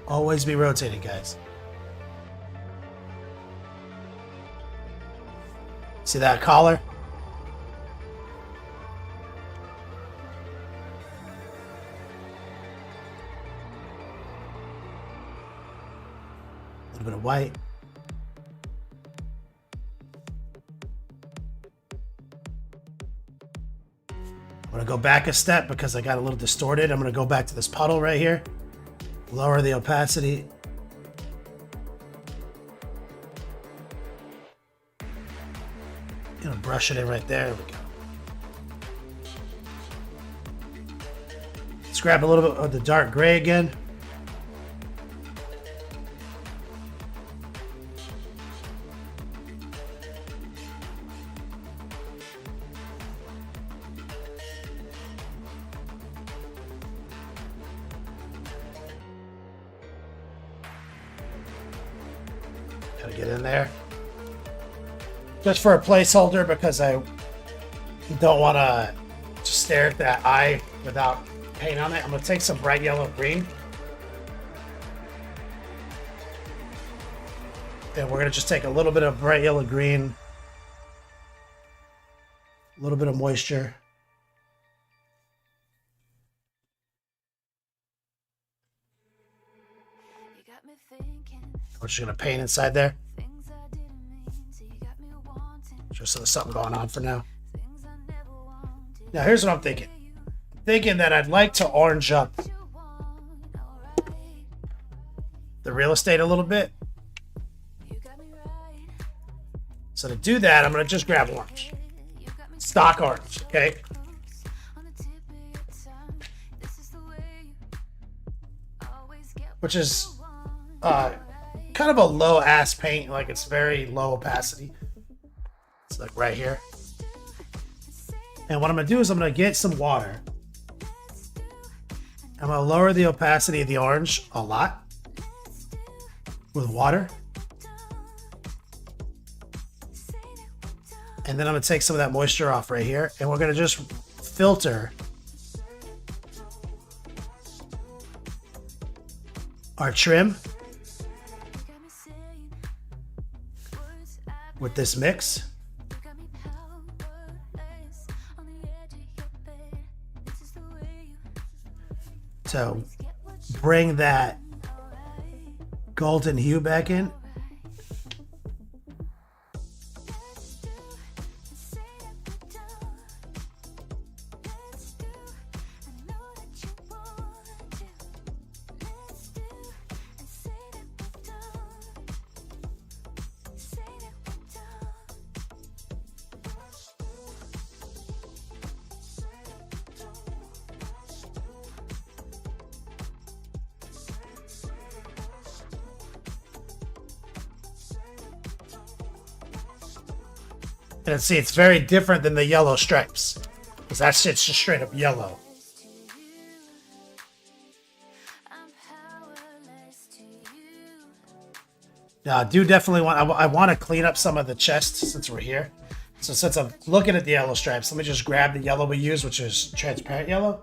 Always be rotating, guys. See that collar? A little bit of white. I'm gonna go back a step because I got a little distorted. I'm gonna go back to this puddle right here. Lower the opacity. Gonna brush it in right there. There we go. Let's grab a little bit of the dark gray again. Gotta get in there. Just for a placeholder because I don't want to just stare at that eye without paint on it. I'm going to take some bright yellow green. And we're going to just take a little bit of bright yellow green. A little bit of moisture. We're just going to paint inside there. Just so there's something going on for now. Now here's what I'm thinking. I'm thinking that I'd like to orange up the real estate a little bit. So to do that, I'm going to just grab orange. Stock orange, okay? Which is kind of a low ass paint, like it's very low opacity. It's like right here. And what I'm gonna do is I'm gonna get some water. I'm gonna lower the opacity of the orange a lot with water. And then I'm gonna take some of that moisture off right here, and we're gonna just filter our trim with this mix. So bring that golden hue back in. And see, it's very different than the yellow stripes. Because that shit's just straight up yellow. Now, I do definitely want... I want to clean up some of the chest since we're here. So since I'm looking at the yellow stripes, let me just grab the yellow we use, which is transparent yellow.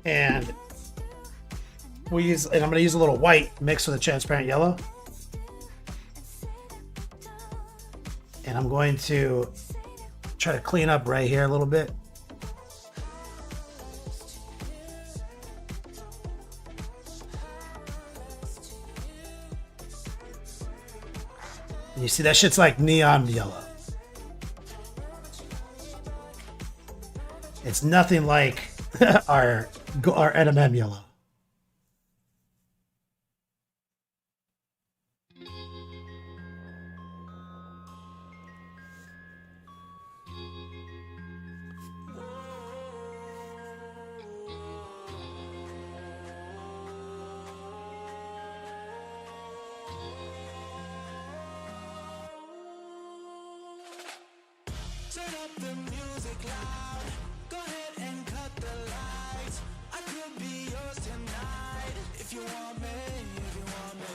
And I'm going to use a little white mixed with a transparent yellow. And I'm going to try to clean up right here a little bit. You see that shit's like neon yellow. It's nothing like our NMM yellow. Turn up the music loud. Go ahead and cut the lights. I could be yours tonight. If you want me, if you want me.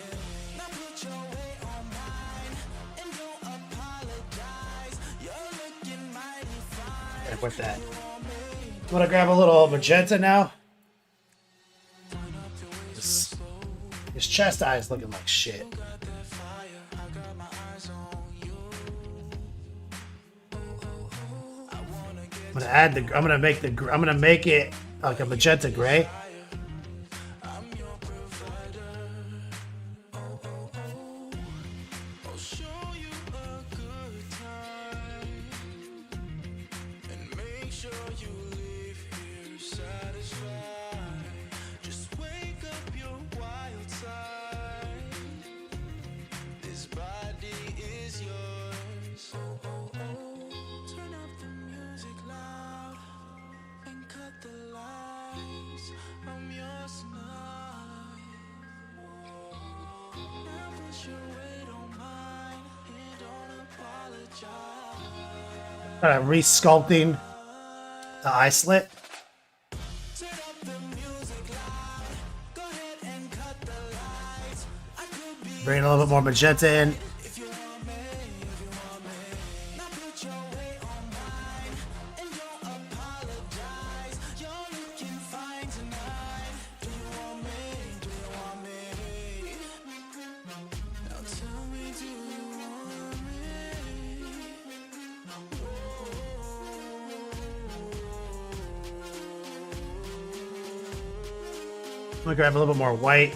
Now put your weight on mine. And don't apologize. You're looking mighty fine. And with that, I'm gonna grab a little magenta now. His chest eye is looking like shit. I'm gonna add the. I'm gonna make it like a magenta gray. Kind of re-sculpting the eye slit. Bringing a little bit more magenta in. I'm gonna grab a little bit more white.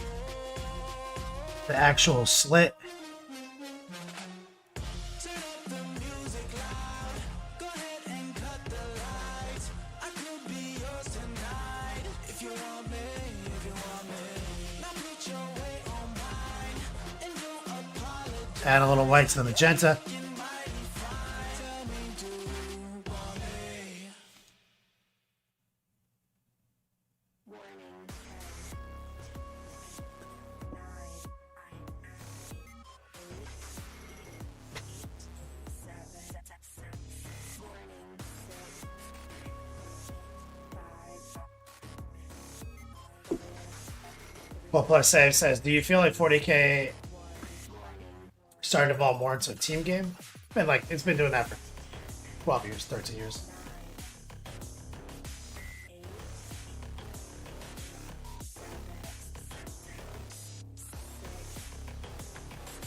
The actual slit. Add a little white to the magenta. Well, plus save says, do you feel like 40K starting to evolve more into a team game? It's been doing that for 12 years, 13 years.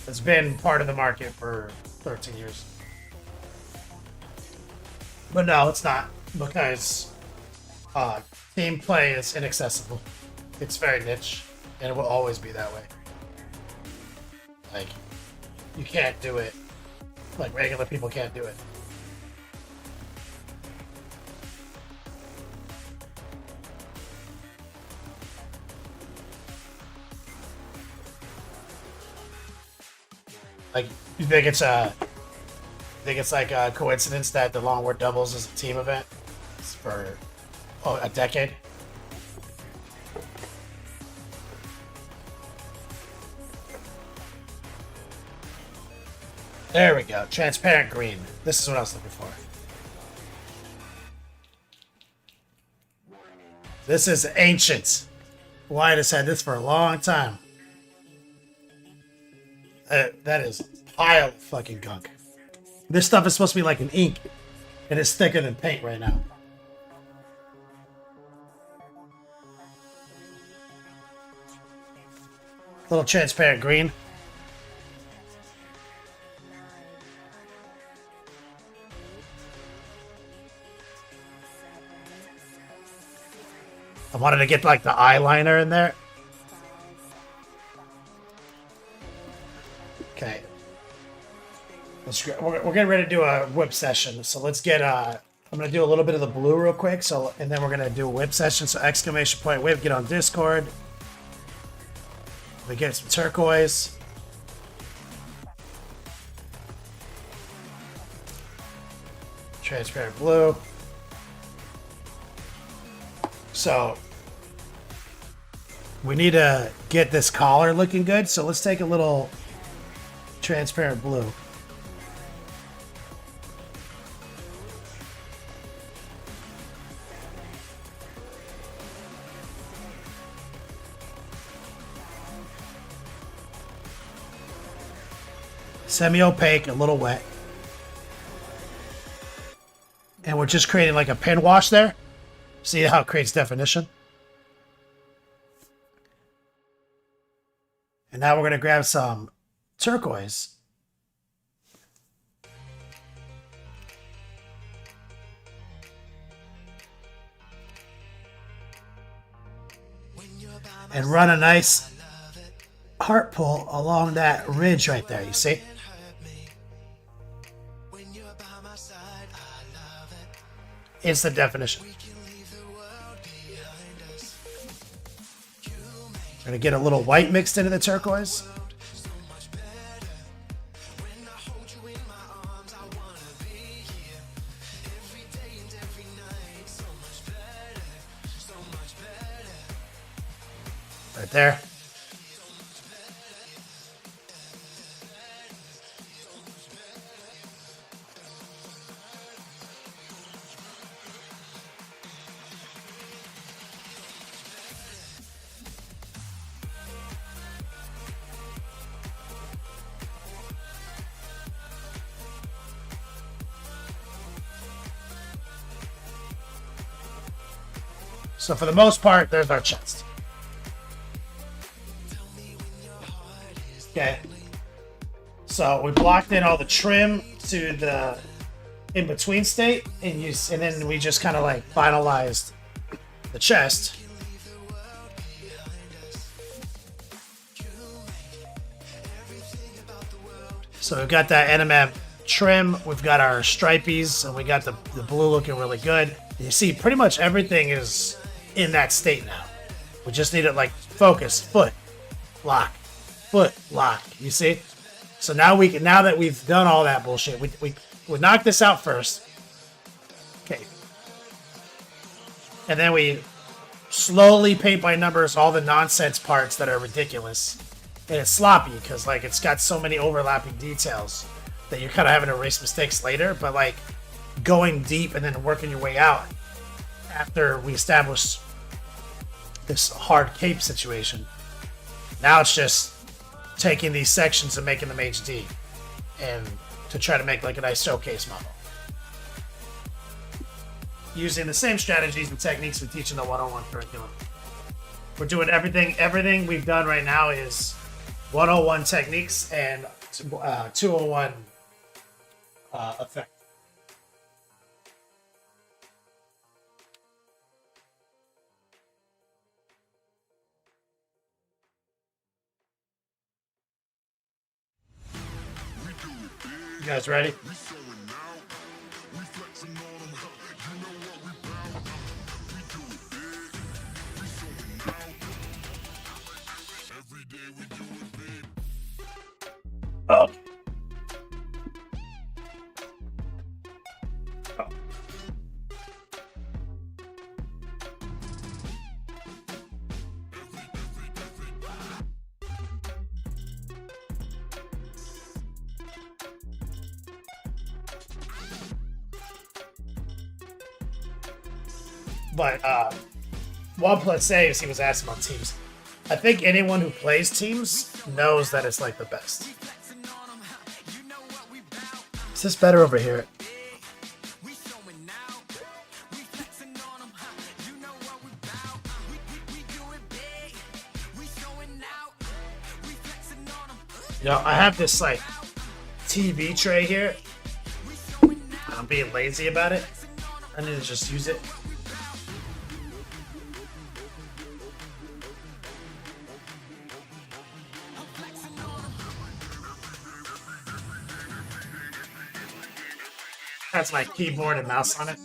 It's been part of the market for 13 years. But no, it's not, because team play is inaccessible. It's very niche, and it will always be that way. Like, you can't do it. Like, regular people can't do it. Like, you think it's like a coincidence that the Long War Doubles is a team event for a decade? There we go. Transparent green. This is what I was looking for. This is ancient. Wyatt has had this for a long time. That is a pile of fucking gunk. This stuff is supposed to be like an ink, and it's thicker than paint right now. Little transparent green. I wanted to get like the eyeliner in there. Okay. We're getting ready to do a whip session. So let's get I'm gonna do a little bit of the blue real quick. So and then we're gonna do a whip session. So exclamation point whip, get on Discord. We get some turquoise. Transparent blue. So we need to get this collar looking good. So let's take a little transparent blue. Semi-opaque, a little wet. And we're just creating like a pen wash there. See how it creates definition? And now we're going to grab some turquoise. And run a nice heart pull along that ridge right there, you see? Instant definition. We're gonna get a little white mixed into the turquoise. Right there. So for the most part, there's our chest. Okay. So we blocked in all the trim to the in-between state, and then we just kind of like finalized the chest. So we've got that NMM trim, we've got our stripies, and we got the blue looking really good. You see, pretty much everything is in that state now. We just need it like focus, foot, lock, foot, lock. You see? So now that we've done all that bullshit, we knock this out first. Okay. And then we slowly paint by numbers all the nonsense parts that are ridiculous. And it's sloppy because like it's got so many overlapping details that you're kind of having to erase mistakes later, but like going deep and then working your way out after we establish this hard cape situation. Now it's just taking these sections and making them HD and to try to make like a nice showcase model. Using the same strategies and techniques we teach in the 101 curriculum. We're doing everything we've done right now is 101 techniques and 201 effect. You guys ready? Oh. But OnePlus saves he was asking about teams. I think anyone who plays teams knows that it's like the best. Is this better over here? Yo, I have this like TV tray here. I'm being lazy about it. I need to just use it. That's my keyboard and mouse on it.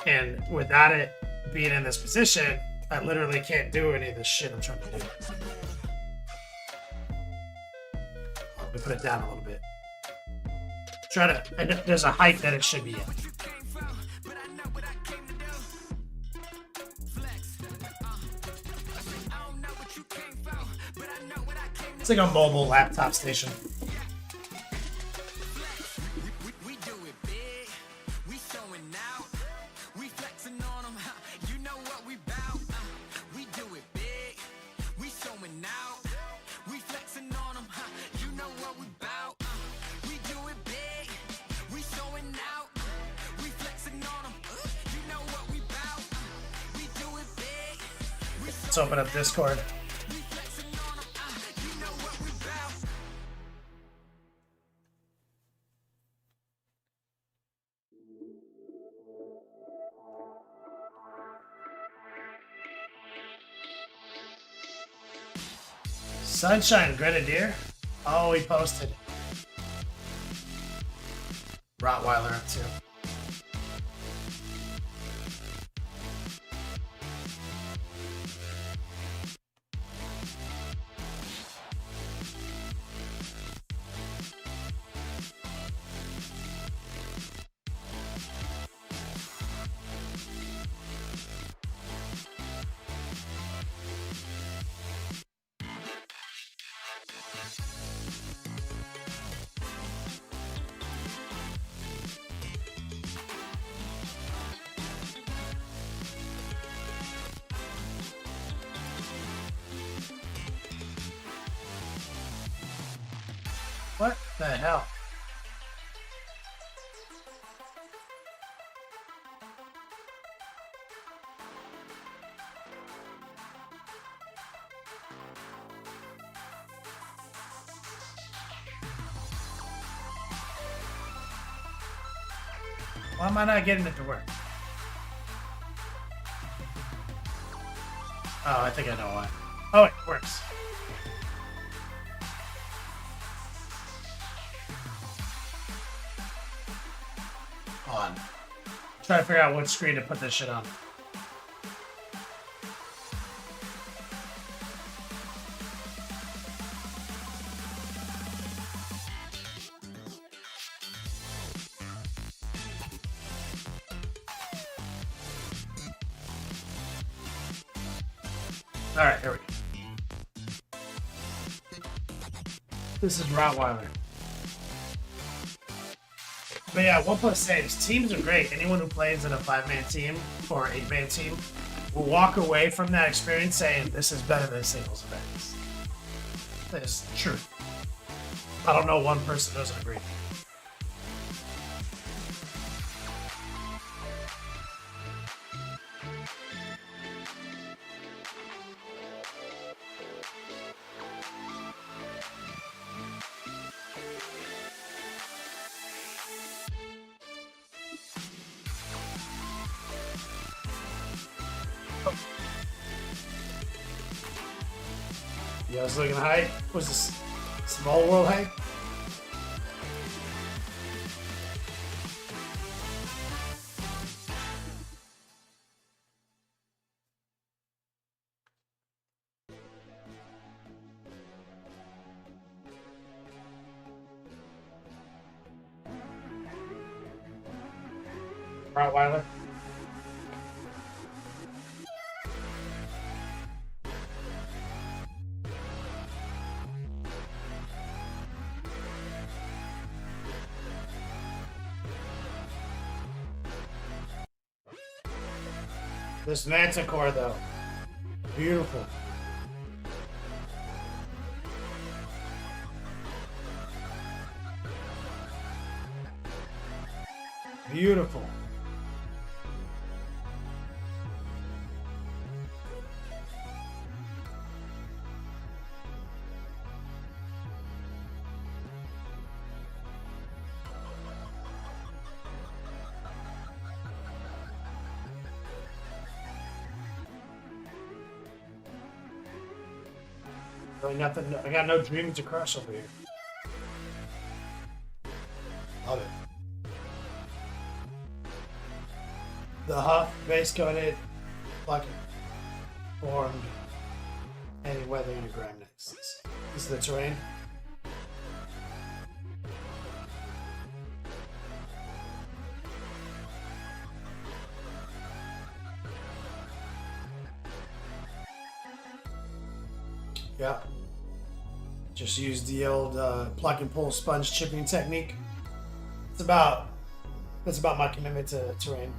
And without it being in this position, I literally can't do any of this shit I'm trying to do. Let me put it down a little bit. Try to, and there's a height that it should be at. It's like a mobile laptop station. Let's open up Discord. Sunshine Grenadier. Oh, he posted. Rottweiler up too. What the hell? Why am I not getting it to work? Oh, I think I know why. Oh, it works. On. Try to figure out what screen to put this shit on. All right, here we go. This is Rottweiler. But yeah, OnePlus saves. Teams are great. Anyone who plays in a 5-man team or 8-man team will walk away from that experience saying this is better than singles events. That is true. I don't know one person who doesn't agree. Yeah, I was looking high. Was this small world high? Rottweiler. This Manticore, though, beautiful. Beautiful. Really nothing. I got no dreams to crush over here. Love it. The Huff, base coated, plucking, formed, any weather in your gram next. This is the terrain. Yeah. Just use the old pluck and pull sponge chipping technique. That's about my commitment to terrain.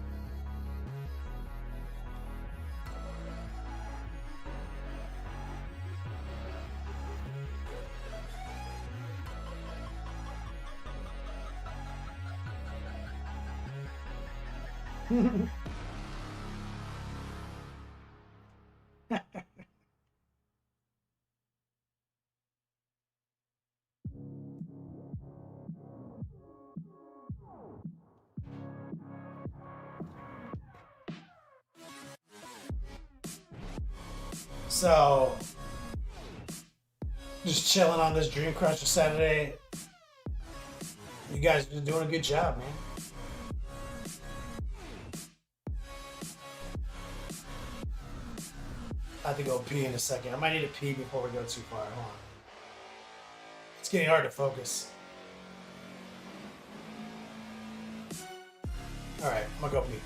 So, just chilling on this Dream Crusher Saturday. You guys are doing a good job, man. I have to go pee in a second. I might need to pee before we go too far. Hold on. It's getting hard to focus. Alright, I'm gonna go pee.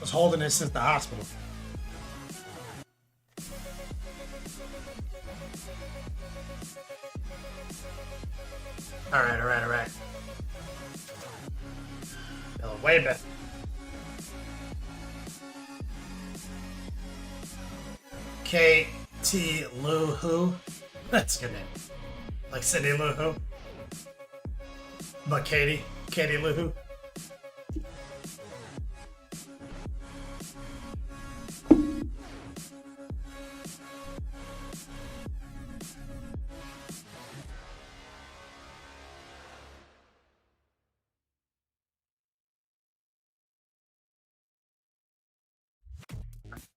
Was holding it since the hospital. All right. Feeling way better. K.T. Lou Who. That's a good name. Like Cindy Lou Who. But Katie Lou Who.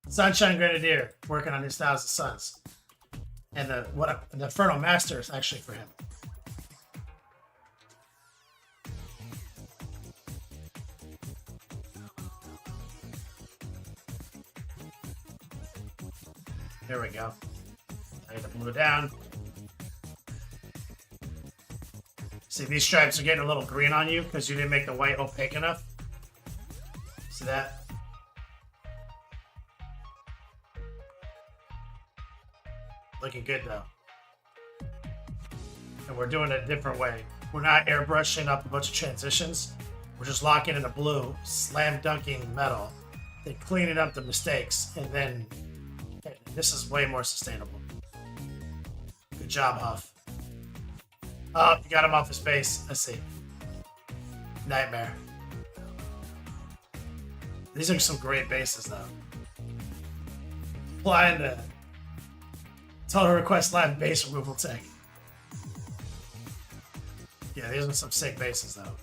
Sunshine Grenadier working on his Thousand Suns, and the Infernal Master is actually for him. There we go. Lay the blue down. See, these stripes are getting a little green on you because you didn't make the white opaque enough. See that? Looking good though. And we're doing it a different way. We're not airbrushing up a bunch of transitions. We're just locking in the blue, slam dunking metal, then cleaning up the mistakes, and then This is way more sustainable. Good job, Huff. Oh, you got him off his base. I see. Nightmare. These are some great bases, though. Applying the total request live base removal tech. Yeah, these are some sick bases, though.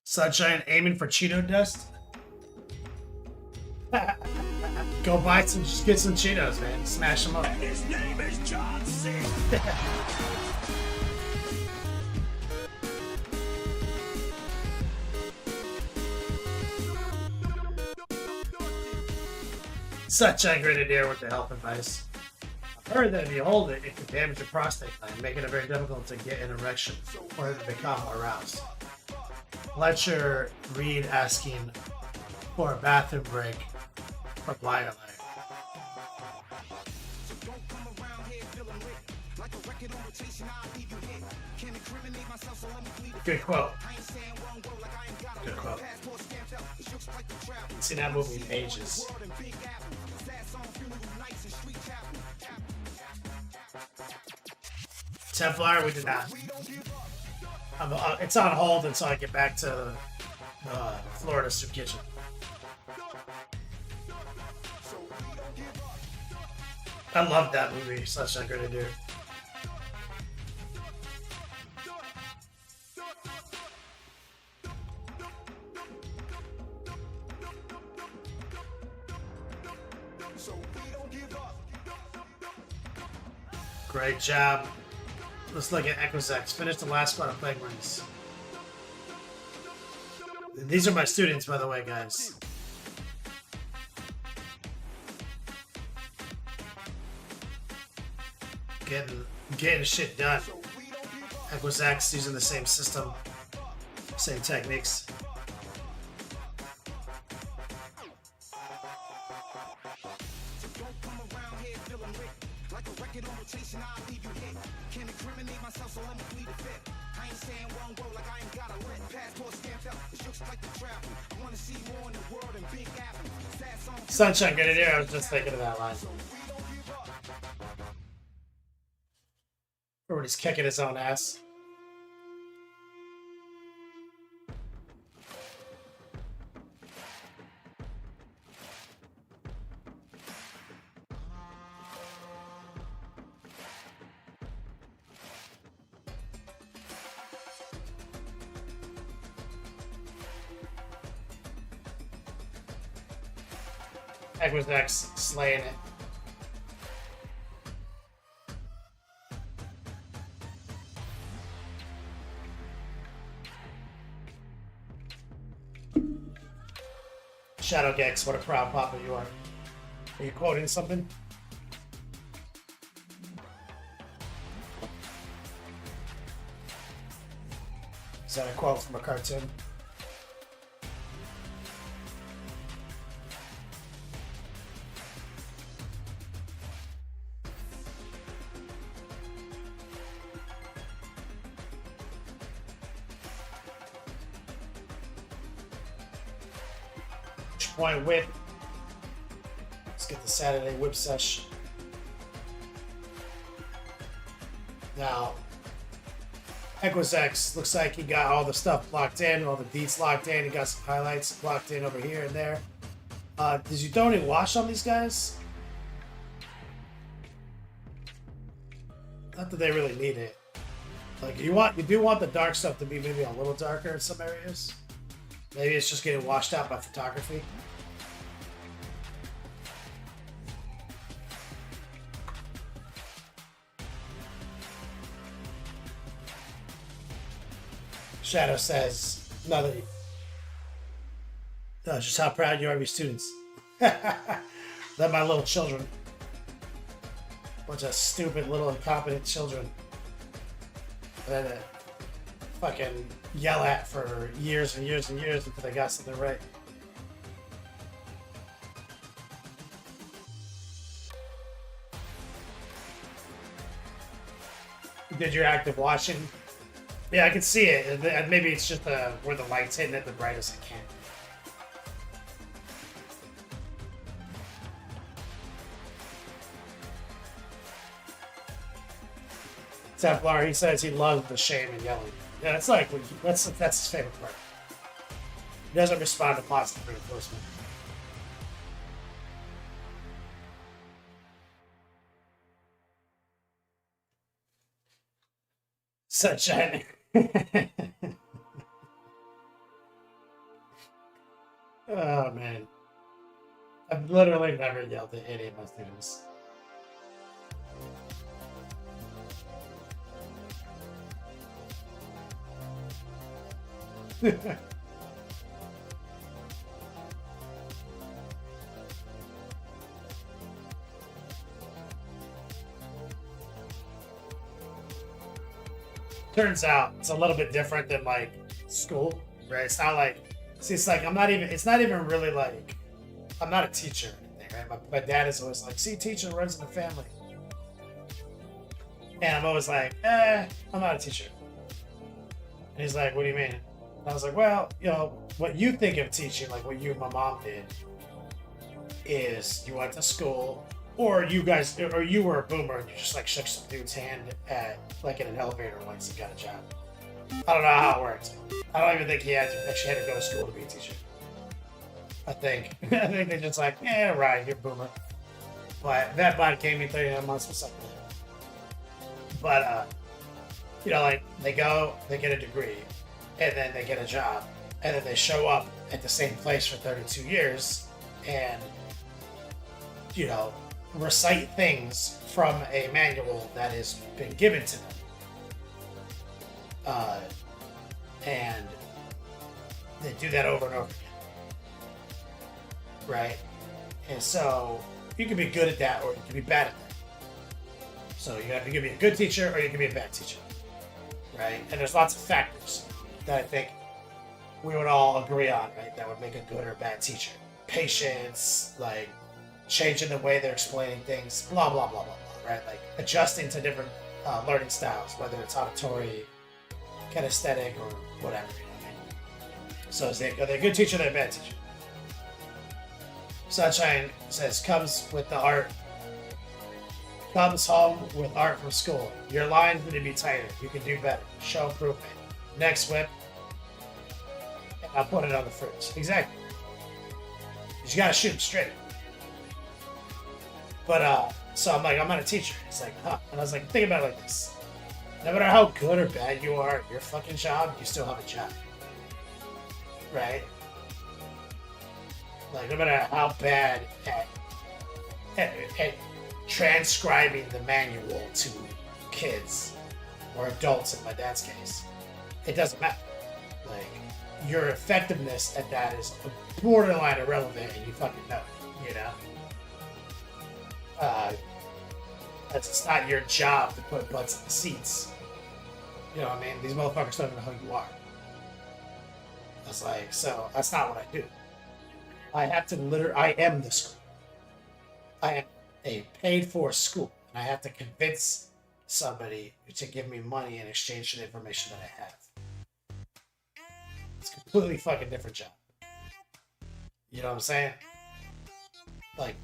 Sunshine aiming for Cheeto dust. Go buy some, just get some Cheetos, man. Smash them up. His name is John C. Sunshine Grenadier with the health advice. I've heard that if you hold it, it can damage your prostate gland, making it very difficult to get an erection or to become aroused. Fletcher Reed asking for a bathroom break from Liar Liar. Good quote. Good quote. Seen that movie in ages. Templar, we did not. It's on hold until I get back to Florida Soup Kitchen. I love that movie. Such a good idea. Great job. Let's look at Equisex. Finish the last squad of Plague Rings. These are my students, by the way, guys. Getting shit done. Equisex using the same system, same techniques. Sunshine Grenadier, I was just thinking of that line. Or when he's kicking his own ass. Equisex slaying it. Shadow Gex, what a proud papa you are. Are you quoting something? Is that a quote from a cartoon? Point whip. Let's get the Saturday whip sesh. Now, Equisex looks like he got all the stuff locked in, all the beats locked in. He got some highlights locked in over here and there. Did you throw any wash on these guys? Not that they really need it. Like you do want the dark stuff to be maybe a little darker in some areas. Maybe it's just getting washed out by photography. Shadow says, just how proud you are of your students. They're my little children. Bunch of stupid little incompetent children. And fucking yell at for years and years and years until they got something right. Did your active watching? Yeah, I can see it. Maybe it's just where the light's hitting it the brightest I can. Templar, he says he loves the shame and yelling. Yeah, it's like that's his favorite part. He doesn't respond to positive reinforcement. Sunshine. Oh man, I've literally never yelled at any of my students. Turns out it's a little bit different than like school, right? It's not like, see, it's like it's not even really like, I'm not a teacher or anything, right? My dad is always like, see, teacher runs in the family. And I'm always like, I'm not a teacher. And he's like, what do you mean? And I was like, well, you know, what you think of teaching, like what you and my mom did, is you went to school, or you were a boomer and you just like shook some dude's hand at like in an elevator once and got a job. I don't know how it worked. I don't even think he actually had to go to school to be a teacher. I think they're just like, yeah, right, you're a boomer. But that bot gave me 39 months or something. But you know, like they go, they get a degree, and then they get a job, and then they show up at the same place for 32 years, and you know, recite things from a manual that has been given to them. And they do that over and over again. Right? And so you can be good at that or you can be bad at that. So you can be a good teacher or you can be a bad teacher. Right? And there's lots of factors that I think we would all agree on, right? That would make a good or bad teacher. Patience, like changing the way they're explaining things, blah, blah, blah, blah, blah, right? Like adjusting to different learning styles, whether it's auditory, kinesthetic, or whatever. So are they a good teacher or they're a bad teacher? Sunshine says, comes home with art from school. Your lines need to be tighter. You can do better. Show improvement. Next whip. And I'll put it on the fridge. Exactly. You gotta shoot them straight. But so I'm like, I'm not a teacher. It's like, huh. And I was like, think about it like this. No matter how good or bad you are at your fucking job, you still have a job. Right? Like, no matter how bad at transcribing the manual to kids or adults in my dad's case, it doesn't matter. Like, your effectiveness at that is borderline irrelevant and you fucking know it, you know? It's not your job to put butts in the seats. You know what I mean? These motherfuckers don't even know who you are. I was like, so that's not what I do. I am the school. I am a paid for school. And I have to convince somebody to give me money in exchange for the information that I have. It's a completely fucking different job. You know what I'm saying? Like,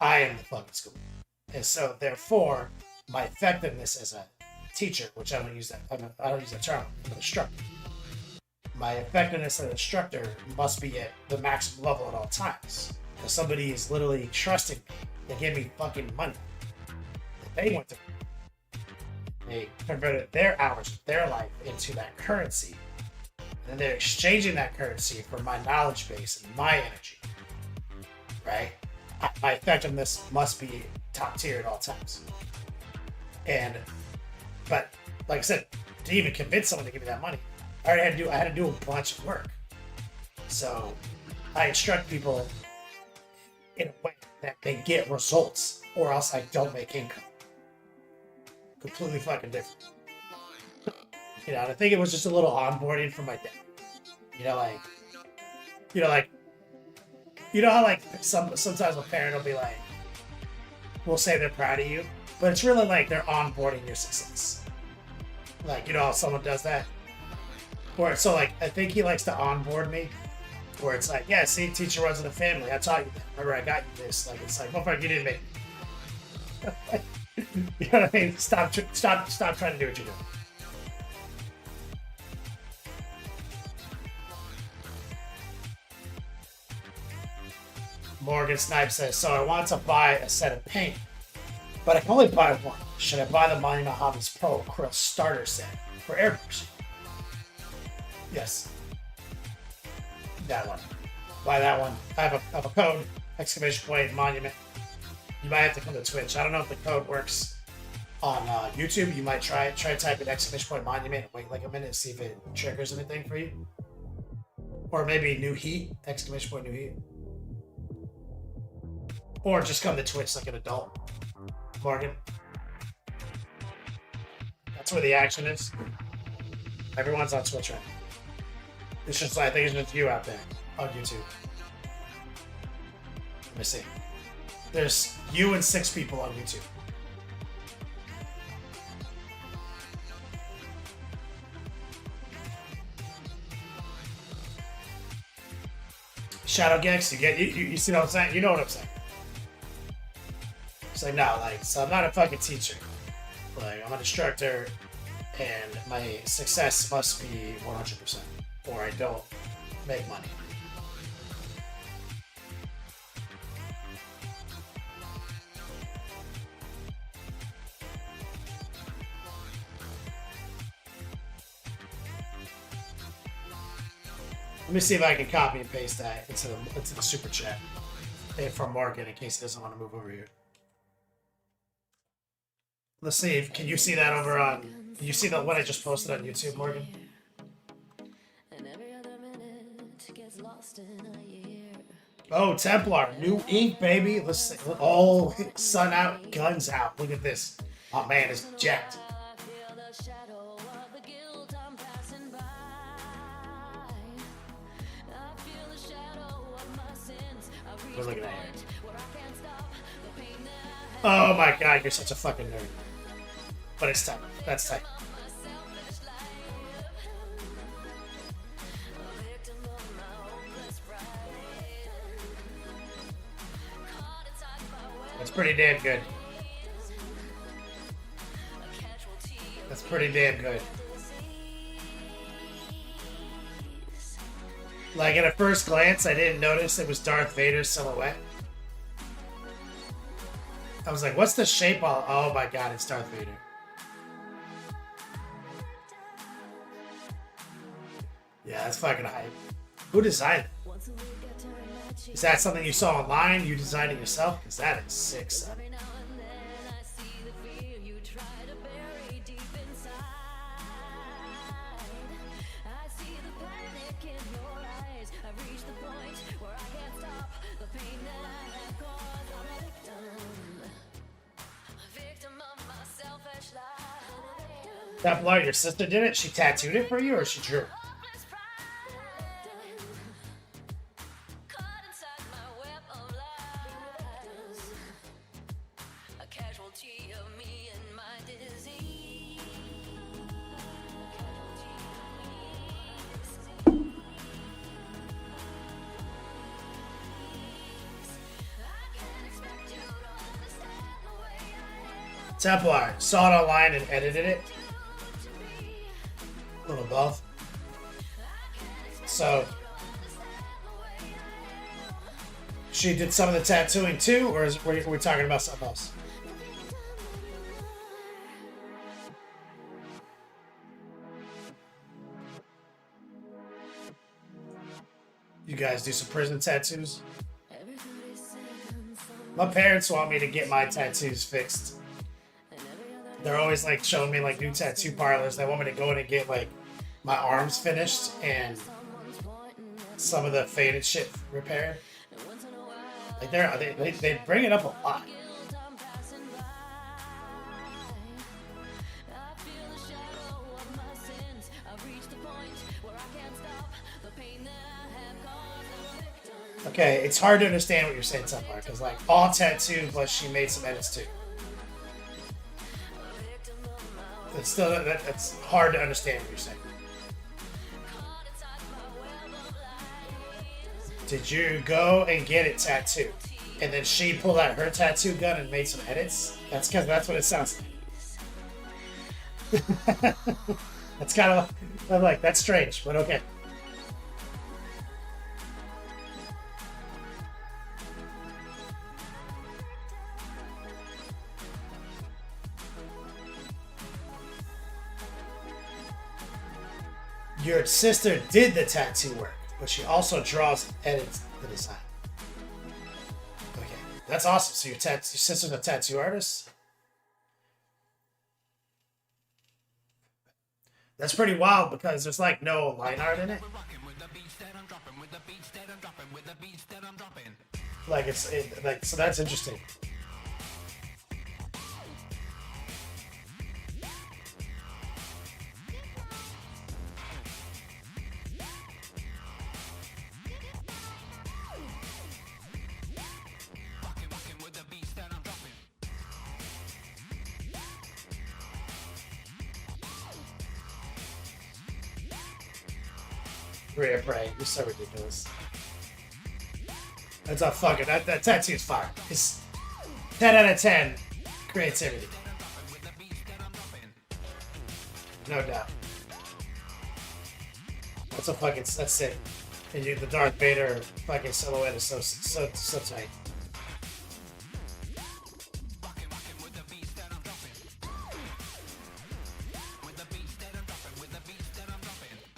I am the fucking school. And so, therefore, my effectiveness as a teacher, which I don't use that term, I'm an instructor. My effectiveness as an instructor must be at the maximum level at all times. Because somebody is literally trusting me. They give me fucking money that they want to. They converted their hours, their life into that currency. And they're exchanging that currency for my knowledge base and my energy. Right? My effectiveness must be top tier at all times. But like I said, to even convince someone to give me that money, I had to do a bunch of work. So I instruct people in a way that they get results, or else I don't make income. Completely fucking different. You know, and I think it was just a little onboarding for my dad. You know, like, you know, like, you know how like sometimes a parent will be like, will say they're proud of you, but it's really like they're onboarding your success. Like, you know how someone does that? Or so like, I think he likes to onboard me, where it's like, yeah, see, teacher runs in the family. I taught you that. Remember, I got you this. Like, it's like, motherfucker, you didn't make me. You know what I mean? Stop trying to do what you're doing. Morgan Snipe says, so I want to buy a set of paint, but I can only buy one. Should I buy the Monument Hobbies Pro Acrylic Starter Set for airbrushing? Yes. That one. Buy that one. I have a code, exclamation point, Monument. You might have to come to Twitch. I don't know if the code works on YouTube. You might try type in exclamation point Monument and wait like a minute to see if it triggers anything for you. Or maybe New Heat, exclamation point New Heat. Or just come to Twitch like an adult. Morgan. That's where the action is. Everyone's on Twitch right now. It's just, I think it's just you out there on YouTube. Let me see. There's you and 6 people on YouTube. Shadow Gex, you see what I'm saying? You know what I'm saying. It's like, no, like, so I'm not a fucking teacher. Like, I'm an instructor, and my success must be 100%, or I don't make money. Let me see if I can copy and paste that into the super chat from Morgan in case he doesn't want to move over here. Let's see if can you see that over on? Can you see the what I just posted on YouTube, Morgan? Oh, Templar, new ink, baby. Let's see. Oh, sun out, guns out. Look at this. Oh man, it's jacked. We're looking at here. Oh my god, you're such a fucking nerd. But it's tight. That's tight. That's pretty damn good. That's pretty damn good. Like, at a first glance, I didn't notice it was Darth Vader's silhouette. I was like, what's the shape of... Oh my god, it's Darth Vader. Yeah, that's fucking hype. Who designed it? Is that something you saw online? You designed it yourself? Because that is sick, son. That blood, your sister did it? She tattooed it for you or she drew it? Templar, saw it online and edited it. A little above. So, she did some of the tattooing too, or is we talking about something else? You guys do some prison tattoos? My parents want me to get my tattoos fixed. They're always like showing me like new tattoo parlors. They want me to go in and get like my arms finished and some of the faded shit repaired. Like they bring it up a lot. Okay, it's hard to understand what you're saying so far, because like all tattoo plus she made some edits too. It's still that's hard to understand what you're saying. Did you go and get it tattooed, and then she pulled out her tattoo gun and made some edits? That's what it sounds like. That's kind of I'm like that's strange, but okay. Your sister did the tattoo work, but she also draws and edits the design. Okay, that's awesome. So your sister's a tattoo artist? That's pretty wild because there's like no line art in it. Like like so that's interesting. Rhea Bray, you're so ridiculous. That's a fucking that tattoo is fire. It's 10 out of 10 creativity. No doubt. That's sick. And the Darth Vader fucking silhouette is so tight.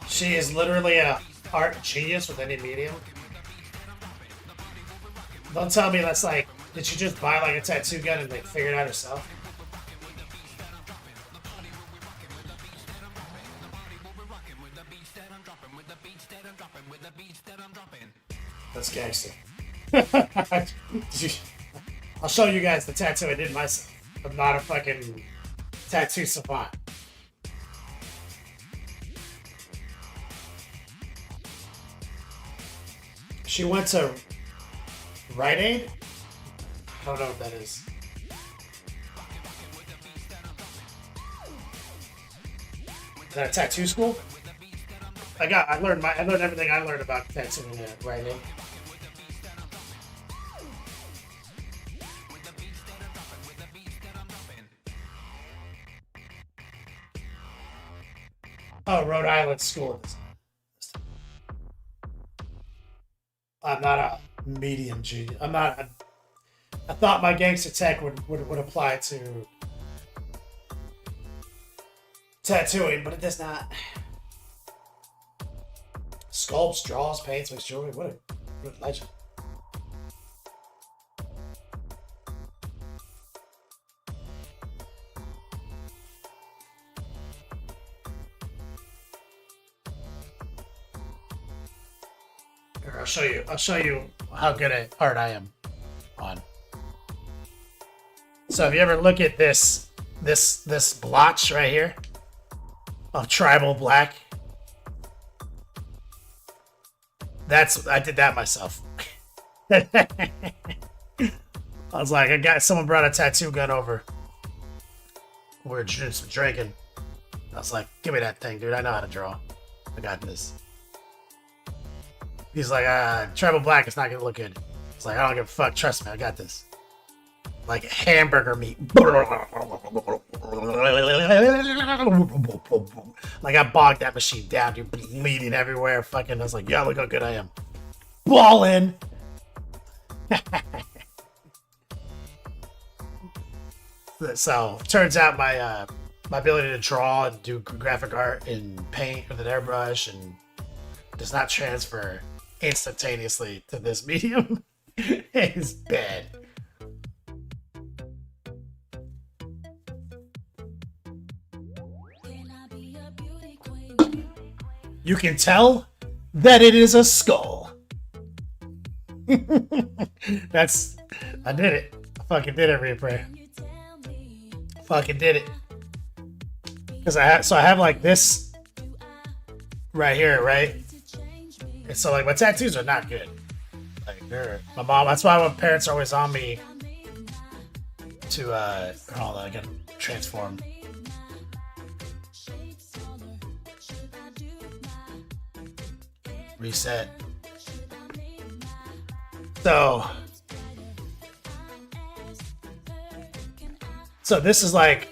She is literally a art genius with any medium. Don't tell me that's like, did she just buy like a tattoo gun and like figure it out herself? That's gangster. I'll show you guys the tattoo I did myself. I'm not a fucking tattoo savant. She went to Rite Aid? I don't know what that is. Is that a tattoo school? I learned everything I learned about tattooing at Rite Aid. Oh, Rhode Island School. I'm not a medium genius. I thought my gangster tech would apply to tattooing, but it does not. Sculpts, draws, paints, makes jewelry. What a legend. I'll show you how good at art I am on. So if you ever look at this blotch right here of tribal black, I did that myself. I was like, someone brought a tattoo gun over. We were just drinking. I was like, give me that thing, dude. I know how to draw. I got this. He's like, tribal black is not gonna look good. It's like, I don't give a fuck. Trust me, I got this. Like hamburger meat. Like I bogged that machine down, dude, bleeding everywhere. Fucking, I was like, yeah, look how good I am. Ballin'. So turns out my ability to draw and do graphic art in paint with an airbrush and does not transfer instantaneously to this medium. Is bad. You can tell that it is a skull. I did it. I fucking did it, Reaper. Fucking did it. Because I have like this right here, right? And so like my tattoos are not good. Like Sure. My mom. That's why my parents are always on me to hold on, I gotta transform. Reset. So this is like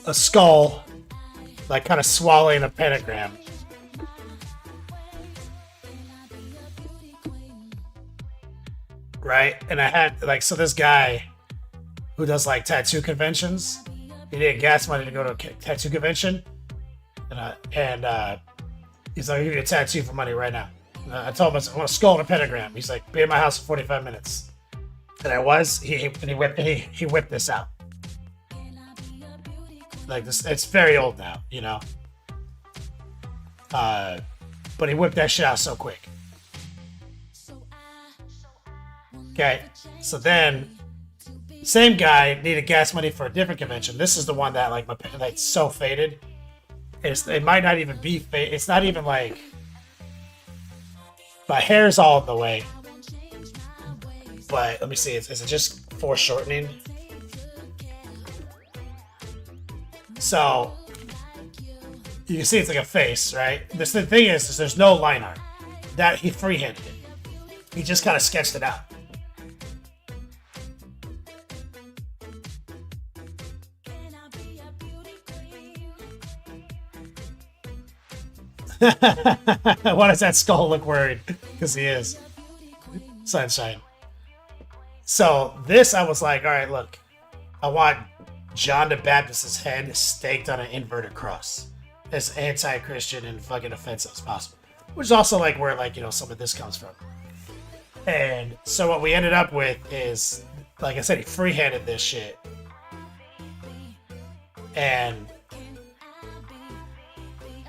a skull, like kind of swallowing a pentagram. Right? And I had like, so this guy who does like tattoo conventions, he didn't gas money to go to a tattoo convention. And he's like, I'll give you a tattoo for money right now. I told him, I want a skull and a pentagram. He's like, be in my house for 45 minutes. And I was, he whipped this out. Like this, it's very old now, you know? But he whipped that shit out so quick. Okay, so then same guy needed gas money for a different convention. This is the one that like it's so faded. It might not even be faded. It's not even like my hair's all in the way. But let me see, is it just foreshortening? So you can see it's like a face, right? The thing is there's no line art. That he freehanded it. He just kind of sketched it out. Why does that skull look worried? Because he is. Sunshine. So this, I was like, all right, look, I want John the Baptist's head staked on an inverted cross, as anti-Christian and fucking offensive as possible. Which is also like where like, you know, some of this comes from. And so what we ended up with is, like I said, he freehanded this shit. And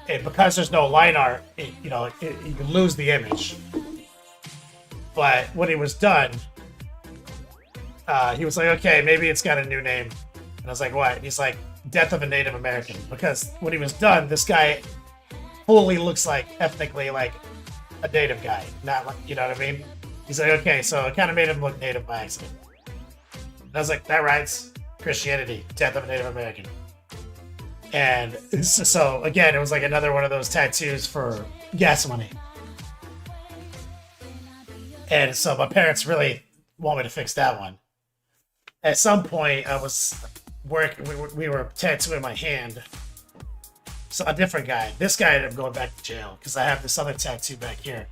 because there's no line art, you lose the image. But when it was done, he was like, okay, maybe it's got a new name. And I was like, what? And he's like, Death of a Native American. Because when he was done, this guy fully looks like, ethnically, like a native guy. Not like, you know what I mean? He's like, okay, so it kind of made him look native by accident. And I was like, that writes Christianity, Death of a Native American. And so, again, it was like another one of those tattoos for gas money. And so my parents really want me to fix that one. At some point, I was working, we were tattooing my hand. So a different guy. This guy ended up going back to jail because I have this other tattoo back here,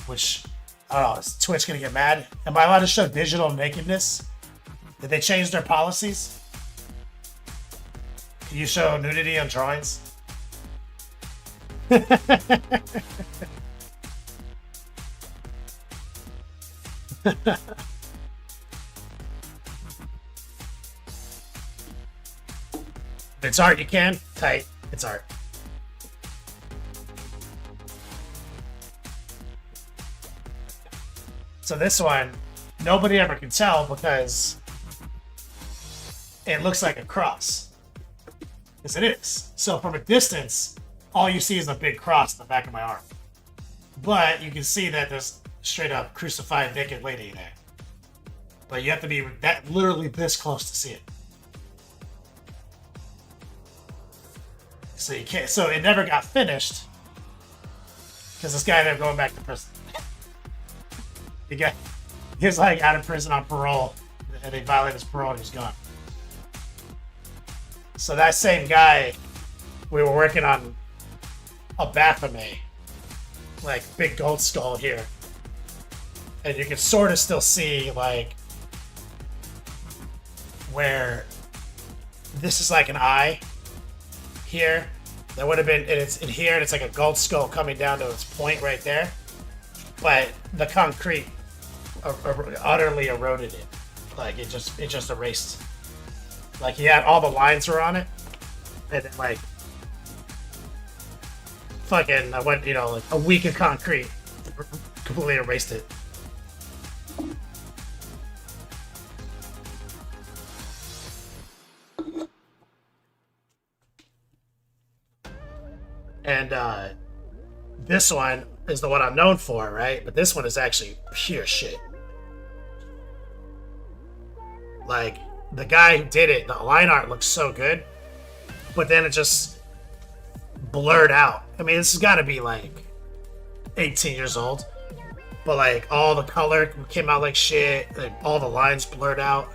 which, I don't know, is Twitch going to get mad? Am I allowed to show digital nakedness? Did they change their policies? Can you show nudity on drawings? If it's art, you can. Tight. It's art. So this one, nobody ever can tell because it looks like a cross. Yes, it is. So from a distance, all you see is a big cross in the back of my arm. But you can see that there's straight up crucified naked lady there. But you have to be that literally this close to see it. So you can't. So it never got finished because this guy ended up going back to prison. He was like out of prison on parole, and they violated his parole and he was gone. So that same guy, we were working on a Baphomet, like big gold skull here, and you can sort of still see like where this is like an eye here. That would have been, and it's in here, and it's like a gold skull coming down to its point right there. But the concrete utterly eroded it. Like it just erased. Like he had all the lines were on it, and then like fucking I went, like a week of concrete completely erased it. And this one, is the one I'm known for, right? But this one is actually pure shit. Like, the guy who did it, the line art looks so good, but then it just blurred out. I mean, this has got to be like 18 years old, but like all the color came out like shit, like all the lines blurred out.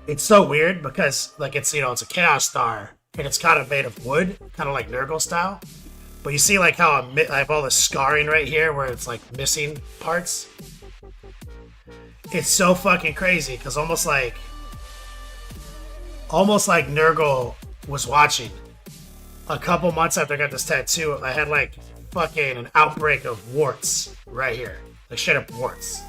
It's so weird because like it's, you know, it's a Chaos Star and it's kind of made of wood, kind of like Nurgle style. But you see like how I have all the scarring right here where it's like missing parts. It's so fucking crazy because almost like Nurgle was watching. A couple months after I got this tattoo, I had like fucking an outbreak of warts right here. Like straight up warts.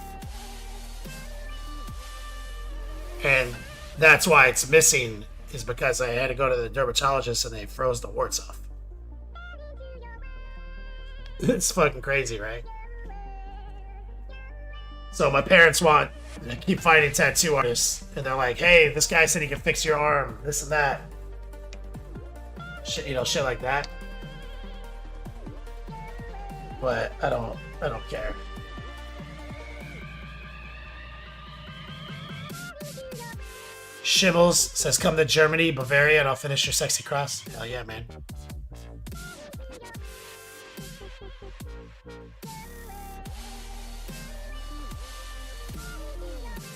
And that's why it's missing, is because I had to go to the dermatologist and they froze the warts off. It's fucking crazy, right? So my parents I keep finding tattoo artists, and they're like, "Hey, this guy said he can fix your arm, this and that." Shit, you know, shit like that. But I don't care. Shimmels says, "Come to Germany, Bavaria, and I'll finish your sexy cross." Hell yeah, man.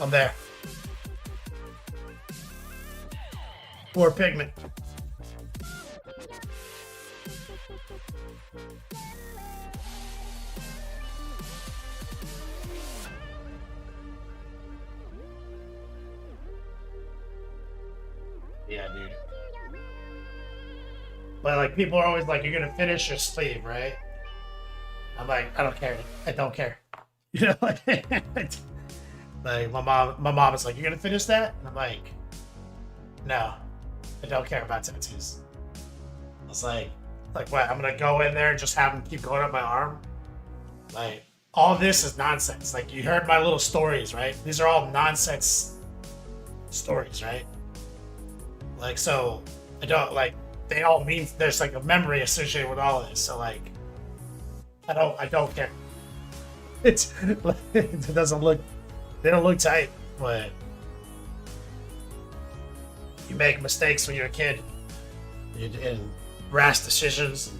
I'm there. Poor Pigment. Yeah, dude. But like, people are always like, "You're gonna finish your sleeve, right?" I'm like, I don't care. I don't care. You know, like, like my mom is like, "You're gonna finish that?" And I'm like, no, I don't care about tattoos. I was like what? I'm gonna go in there and just have them keep going up my arm? Like, all this is nonsense. Like, you heard my little stories, right? These are all nonsense stories, right? Like, so I don't like, they all mean, there's like a memory associated with all of this. So like, I don't care. It doesn't look, they don't look tight, but you make mistakes when you're a kid and rash decisions.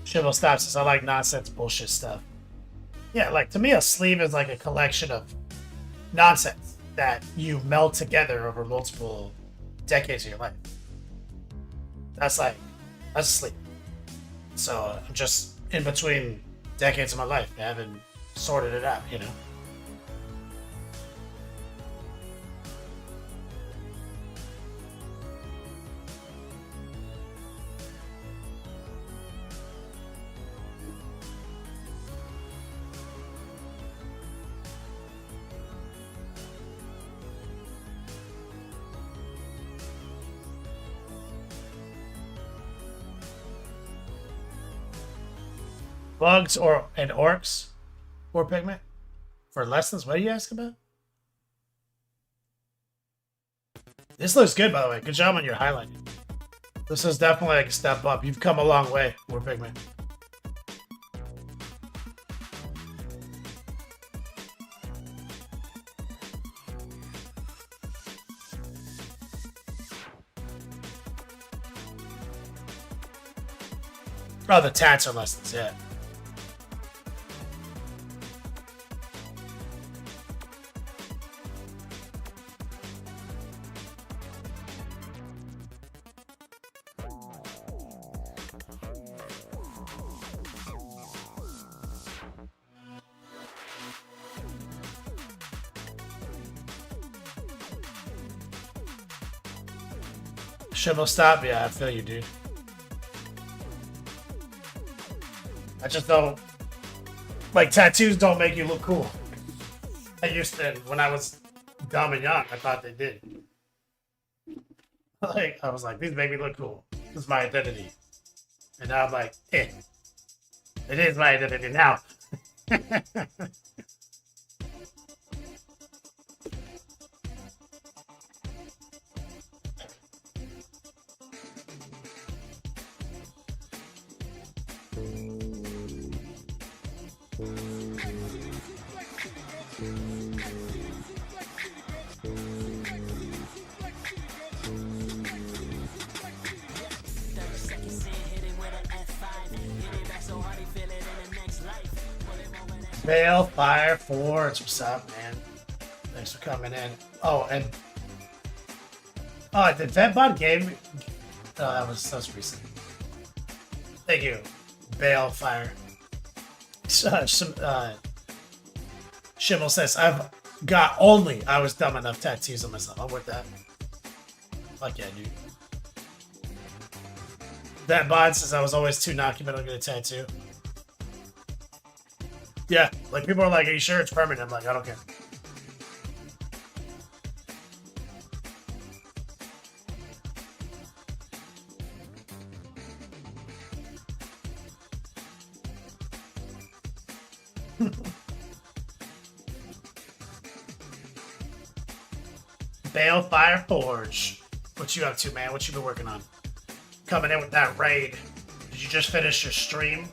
Shivo Stop says, "I like nonsense bullshit stuff." Yeah, like, to me, a sleeve is like a collection of nonsense that you meld together over multiple decades of your life. That's a sleeve. So I'm just in between decades of my life. I haven't sorted it out, you know? Bugs and orcs or Pigment for lessons? What are you asking about? This looks good, by the way. Good job on your highlighting. This is definitely like a step up. You've come a long way, War Pigment. Oh, the tats are lessons, yeah. Shivo Stop? Yeah, I feel you, dude. I just don't, like, tattoos don't make you look cool. I used to, when I was dumb and young, I thought they did. Like, I was like, these make me look cool. This is my identity. And now I'm like, it is my identity now. Balefire Forge, what's up, man? Thanks for coming in. Oh, and did Vetbot gave me? Oh, that was recent. Thank you, Balefire. Shimmel says I was dumb enough tattoos on myself. I'm with that. Fuck yeah, dude. That bot says I was always too documented to get a tattoo. Yeah, like people are like, "Are you sure it's permanent?" I'm like, I don't care. Balefire Forge. What you up to, man? What you been working on? Coming in with that raid. Did you just finish your stream?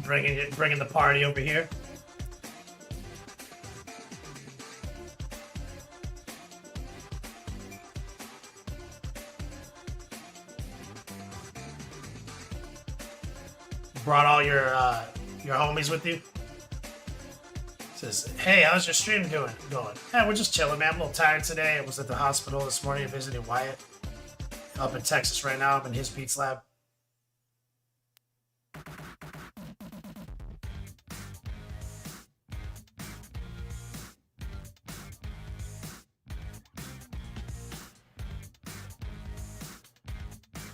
Bringing the party over here. Brought all your homies with you. Says, hey, how's your stream going? Yeah, we're just chilling, man. I'm a little tired today. I was at the hospital this morning visiting Wyatt. Up in Texas right now. I'm in his Beats lab.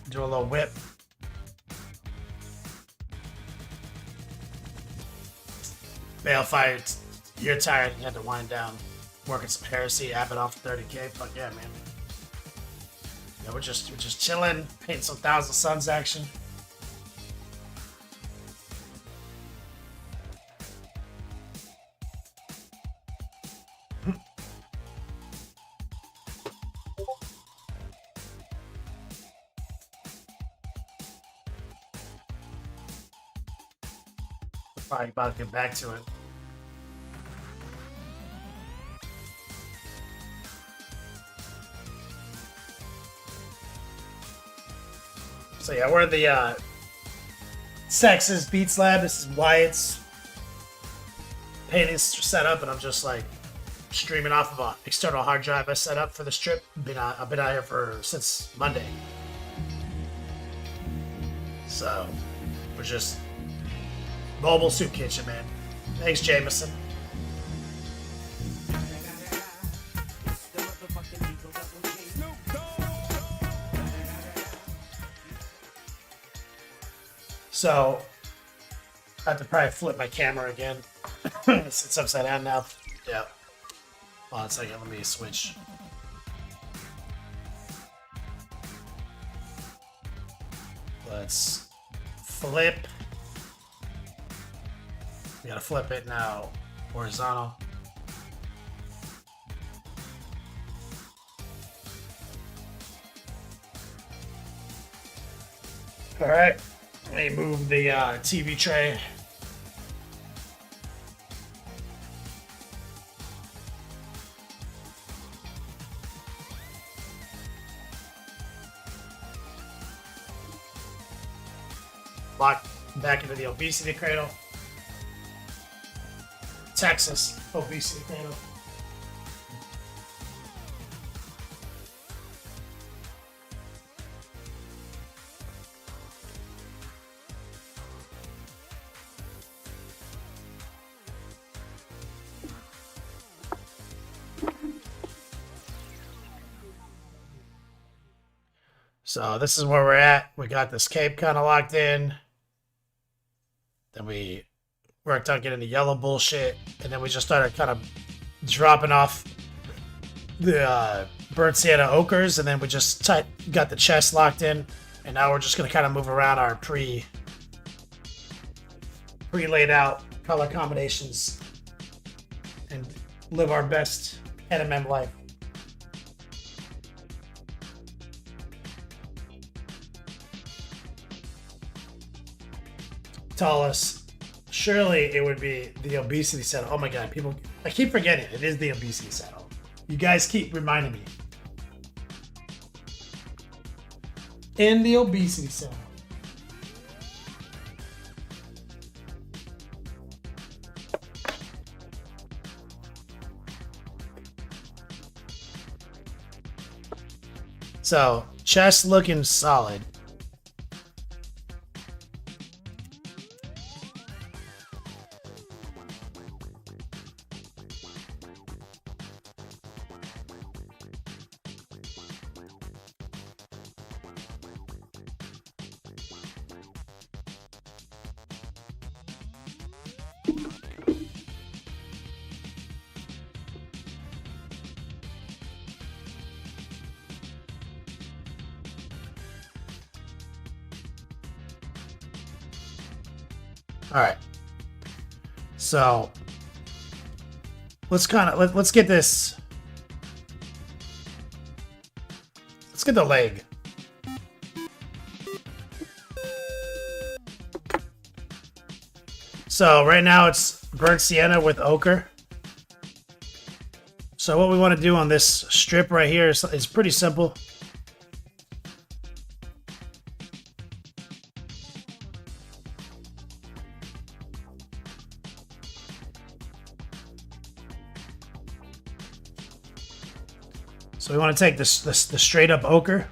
Do a little whip. Balefire, you're tired. You had to wind down. Working some heresy. Abbott off 30K. Fuck yeah, man. Yeah, we're just chilling, painting some Thousand Suns action. Probably about to get back to it. So yeah, we're in the Texas Beats lab. This is Wyatt's painting set up, and I'm just like streaming off of an external hard drive I set up for this trip. I've been out here since Monday. So we're just mobile soup kitchen, man. Thanks, Jameson. So I have to probably flip my camera again. It's upside down now. Yeah. Hold on a second. Let me switch. Let's flip. We gotta flip it now. Horizontal. All right. Let me move the TV tray. Lock back into the obesity cradle. Texas obesity cradle. So this is where we're at. We got this cape kind of locked in. Then we worked on getting the yellow bullshit. And then we just started kind of dropping off the Burnt Sienna Ochres, and then we just got the chest locked in, and now we're just going to kind of move around our pre-laid out color combinations and live our best NMM life. Tallest. Surely it would be the obesity saddle. Oh my god, people, I keep forgetting it is the obesity saddle. You guys keep reminding me. In the obesity saddle. So, chest looking solid. All right. So let's get this. Let's get the leg. So right now it's Burnt Sienna with ochre. So what we want to do on this strip right here is pretty simple. So we want to take the straight up ochre.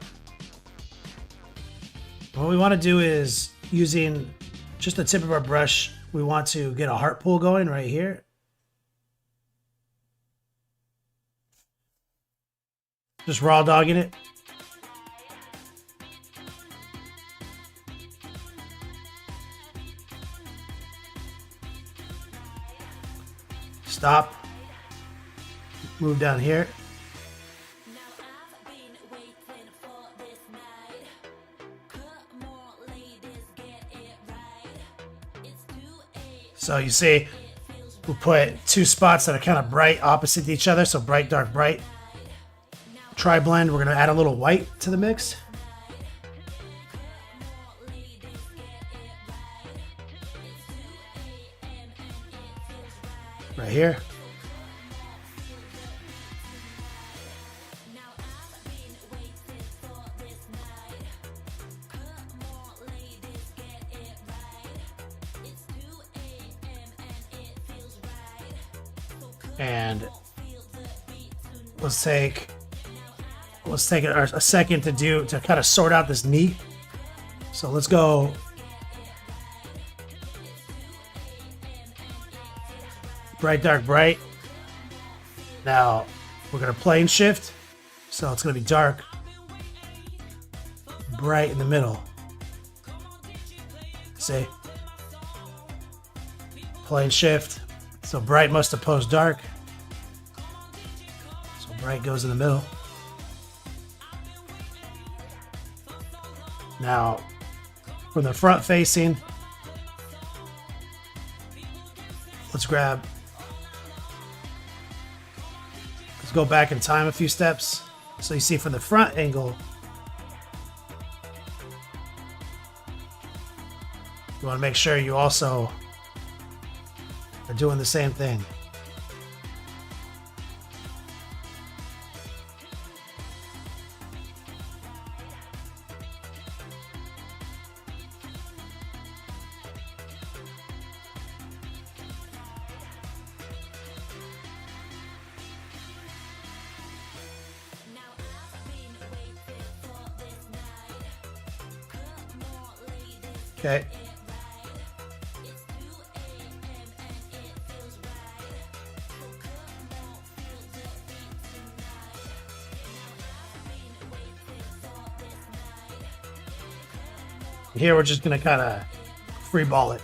What we want to do is, using just the tip of our brush, we want to get a heart pull going right here. Just raw dogging it. Stop. Move down here. So you see, we put two spots that are kind of bright opposite each other. So bright, dark, bright. Tri-blend, we're going to add a little white to the mix. Right here. And let's take a second to kind of sort out this knee. So let's go bright, dark, bright. Now we're gonna plane shift, so it's gonna be dark, bright in the middle. See, plane shift. So bright must oppose dark. So bright goes in the middle. Now, from the front facing, let's go back in time a few steps. So you see from the front angle, you want to make sure you also are doing the same thing. Okay. Here we're just gonna kind of free ball it.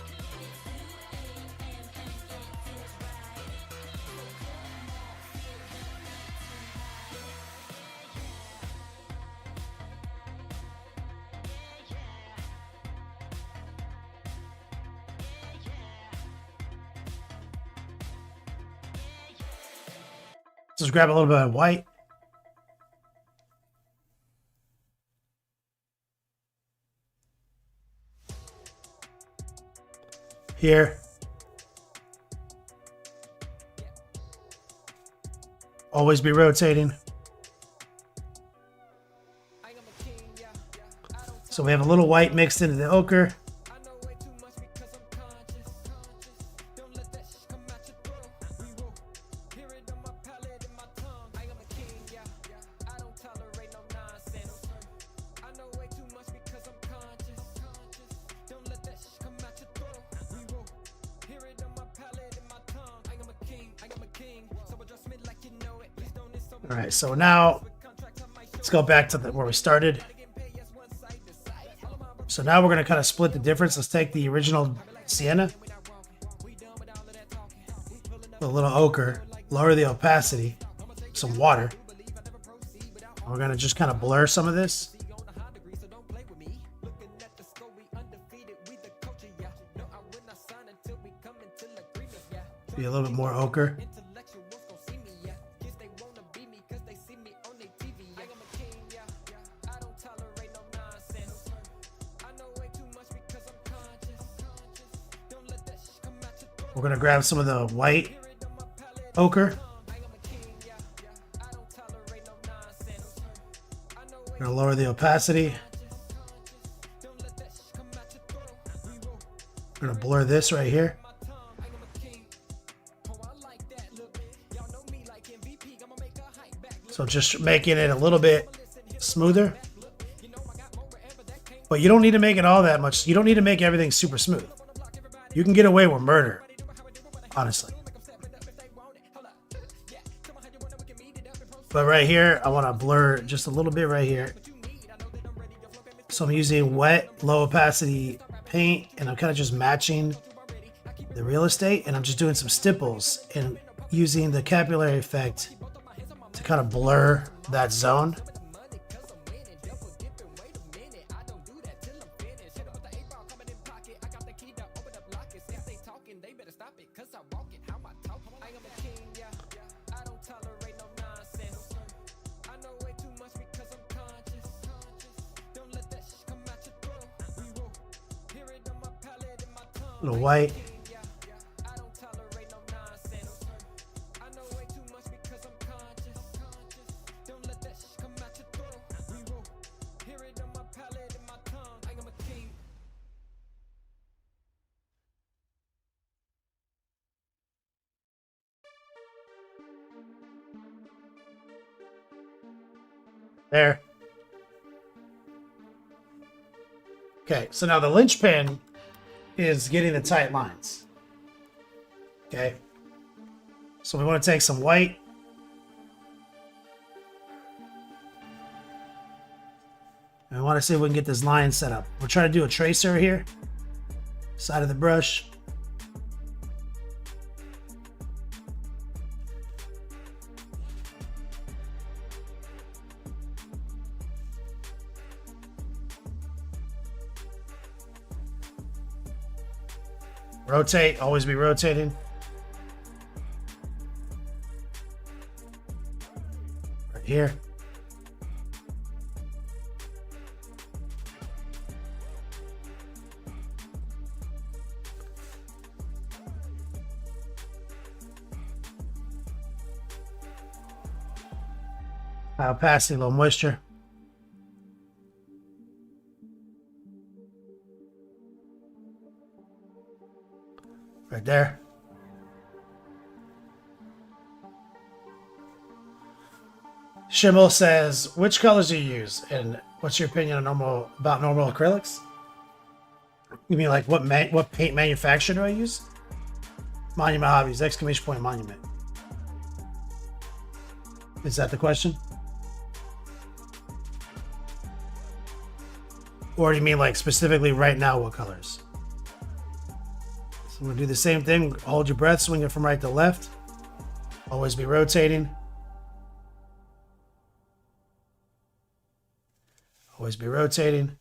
Let's grab a little bit of white. Here. Always be rotating. So we have a little white mixed into the ochre. All right, so now let's go back to where we started. So now we're going to kind of split the difference. Let's take the original sienna, a little ochre, lower the opacity, some water. We're going to just kind of blur some of this. Be a little bit more ochre. We're going to grab some of the white ochre. We're going to lower the opacity. We're going to blur this right here. So just making it a little bit smoother. But you don't need to make it all that much. You don't need to make everything super smooth. You can get away with murder, honestly. But right here, I want to blur just a little bit right here. So I'm using wet, low opacity paint, and I'm kind of just matching the real estate, and I'm just doing some stipples and using the capillary effect to kind of blur that zone. A little white. There. Okay, so now the linchpin is getting the tight lines. Okay. So we want to take some white. And I want to see if we can get this line set up. We're trying to do a tracer here. Side of the brush. Rotate, always be rotating. Right here. High opacity, low moisture. Right there. Shimmel says, which colors do you use? And what's your opinion on about normal acrylics? You mean like what paint manufacturer do I use? Monument Hobbies, exclamation point Monument. Is that the question? Or do you mean like specifically right now what colors? So we'll do the same thing. Hold your breath, swing it from right to left. Always be rotating. Always be rotating.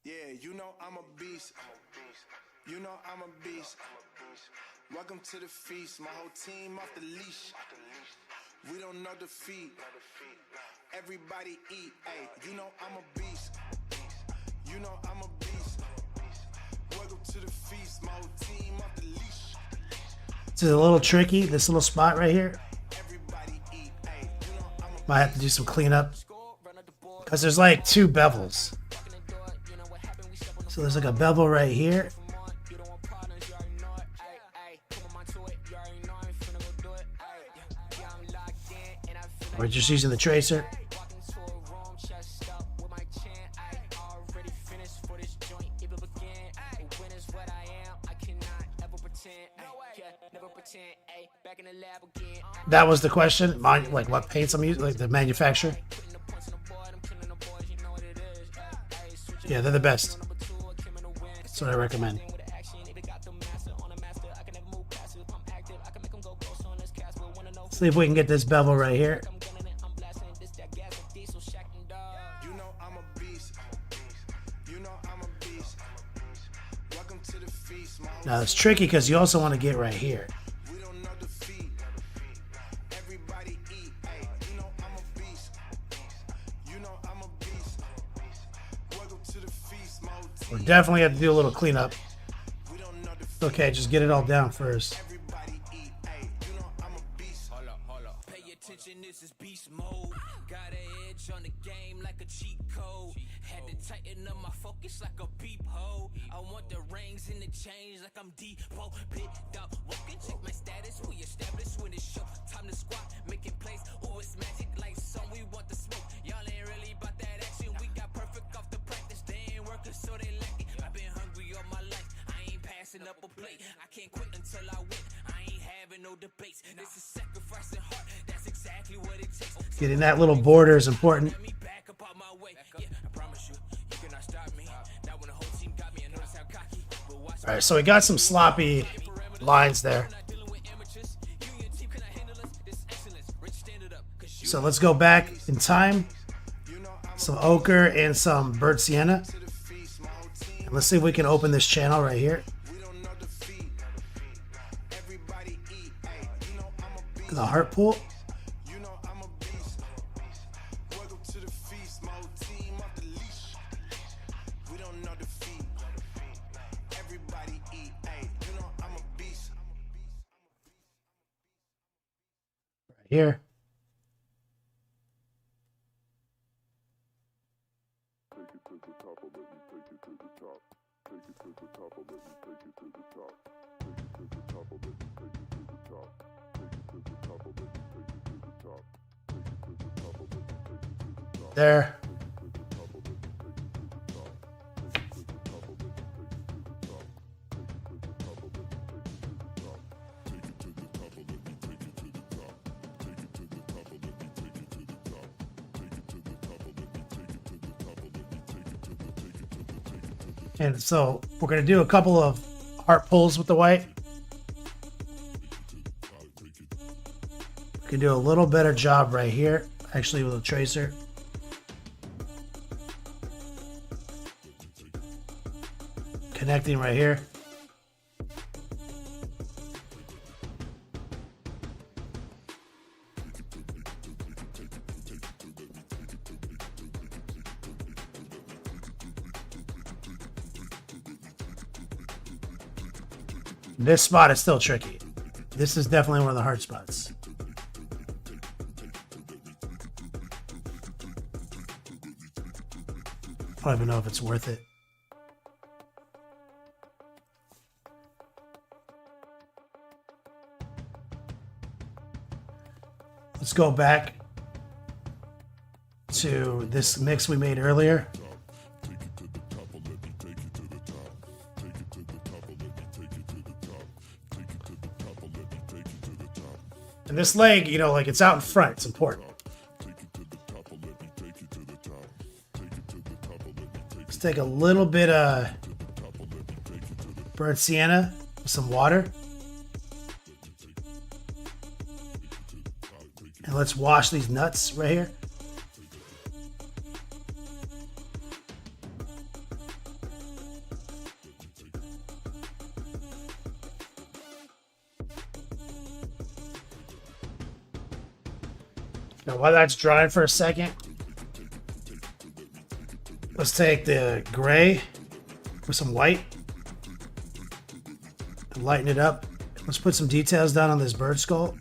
Yeah, you know I'm a beast. You know I'm a beast. Welcome to the feast, my whole team off the leash. We don't know defeat. Everybody eat, hey, you know I'm a beast. You know I'm a beast. Welcome to the feast, my whole team off the leash. It's a little tricky, this little spot right here. Everybody eat, hey, you know I'm a Might have to do some cleanup. Because there's like two bevels. So there's like a bevel right here. We're just using the tracer. That was the question. Like what paints I'm using, like the manufacturer. Yeah, they're the best. That's what I recommend. See if we can get this bevel right here. You know I'm a beast. You know I'm a beast. Welcome to the feast, my Now it's tricky because you also want to get right here. we don't know defeat. Everybody eat, hey, you know I'm a beast. You know I'm a beast. Welcome to the feast, my We definitely have to do a little cleanup. we don't know defeat. Okay, just get it all down first. Everybody eat, hey, you know I'm a beast. Hold up. Pay attention, this is beast mode. Got an edge on the game like a cheat code. Had to tighten up my focus like a peephole. I want the rings and the chains like I'm Depot. Picked up, walking, check my status. We established when it's show. Time to squat, making plays. Ooh, it's magic like some. We want the smoke. Y'all ain't really about that action. We got perfect off the practice. They ain't working, so they lack it. I've been hungry all my life. I ain't passing up a plate. I can't quit until I win. I ain't having no debates. This is sacrificing heart. That's exactly what it takes. Getting that little border is important. Let me back up out my way. Yeah, I promise you, you cannot stop me. Now when the whole team got me, I notice how cocky. But watch All right, so we got some sloppy lines there. not dealing with amateurs. You and your team cannot handle us. This excellence. Rich, stand it up. Cause you So let's go back in time. know I'm Some ochre and some burnt sienna. to the feast, my whole team. And let's see if we can open this channel right here. We don't know defeat. Everybody eat. Hey, you know I'm a beast. The heart pool. You know I'm a beast. Welcome to the feast, my whole team off the leash. We don't know defeat. Everybody eat. Hey, you know I'm a beast. Right here. There. And so we're going to do a couple of heart pulls with the white. We can do a little better job right here, actually, with a tracer. Connecting right here. This spot is still tricky. This is definitely one of the hard spots. I don't even know if it's worth it. Let's go back to this mix we made earlier. And this leg, you know, like it's out in front. It's important. Let's take a little bit of burnt sienna with some water. And let's wash these nuts right here. So while that's drying for a second, let's take the gray with some white and lighten it up. Let's put some details down on this bird skull.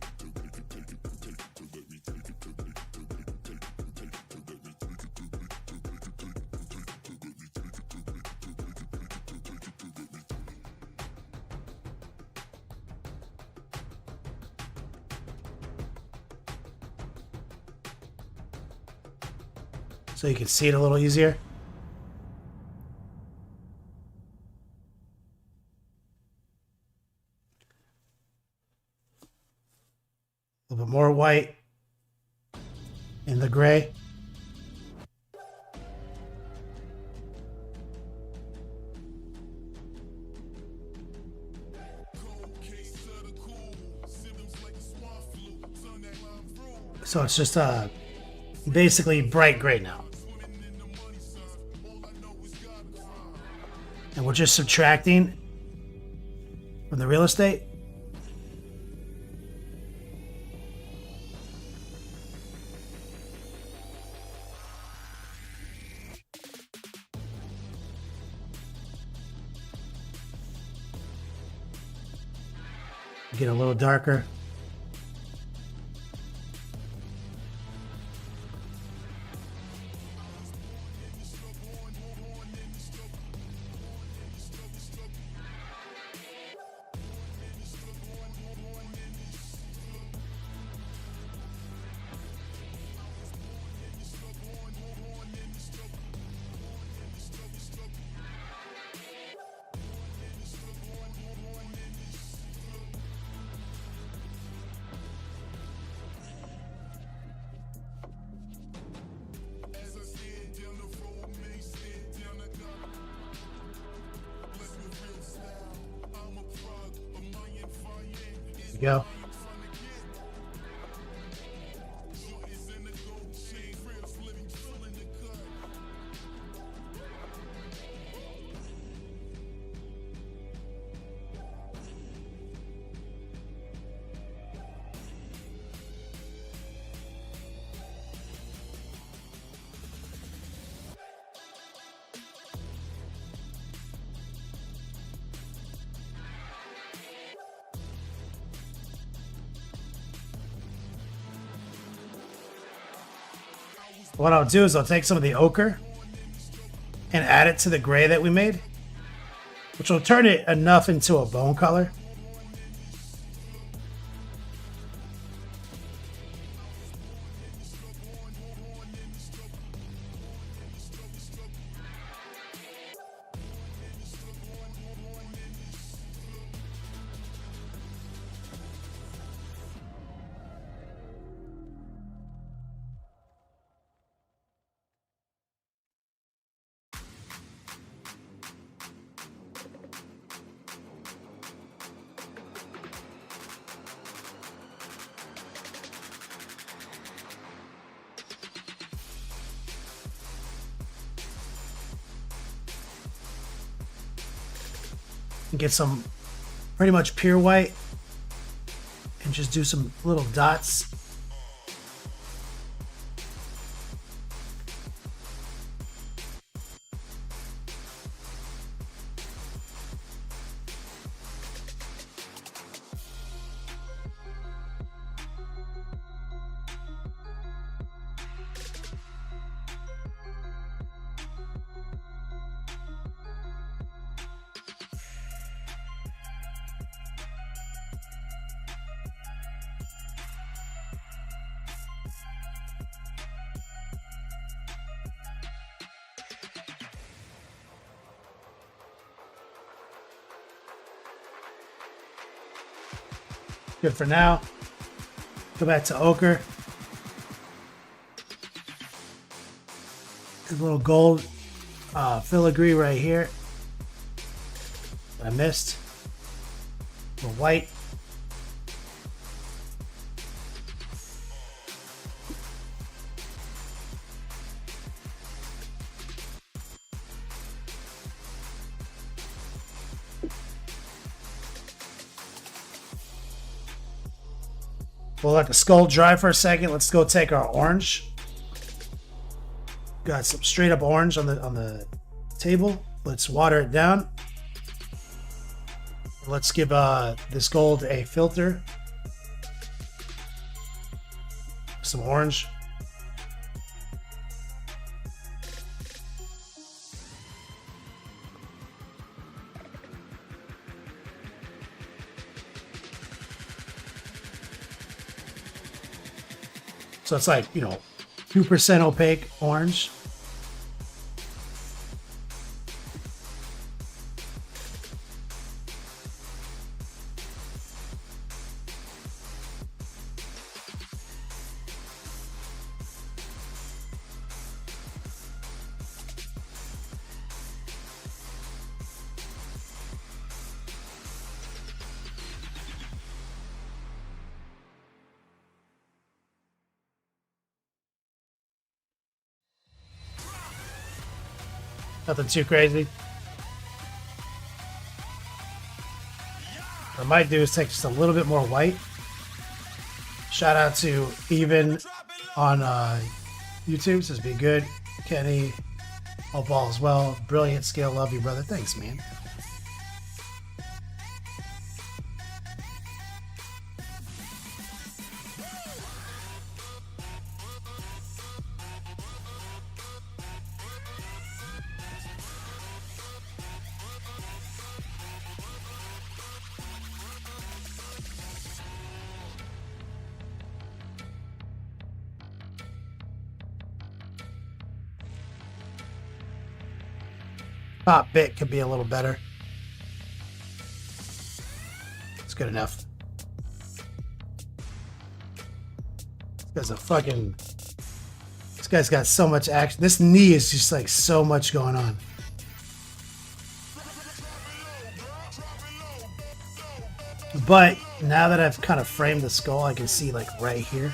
So you can see it a little easier. A little bit more white in the gray. So it's just basically bright gray now. And we're just subtracting from the real estate. Get a little darker. There you go. What I'll do is I'll take some of the ochre and add it to the gray that we made, which will turn it enough into a bone color. Get some pretty much pure white and just do some little dots. Good for now. Go back to ochre. A little gold filigree right here. I missed. A little white. We'll let the skull dry for a second. Let's go take our orange. Got some straight up orange on the table. Let's water it down. Let's give this gold a filter. Some orange. So it's like, 2% opaque orange. Nothing too crazy. What I might do is take just a little bit more white. Shout out to Even on YouTube. Says be good. Kenny, hope all is well. Brilliant skill. Love you, brother. Thanks, man. Top bit could be a little better. It's good enough. This guy's got so much action. This knee is just like so much going on. But now that I've kind of framed the skull, I can see like right here.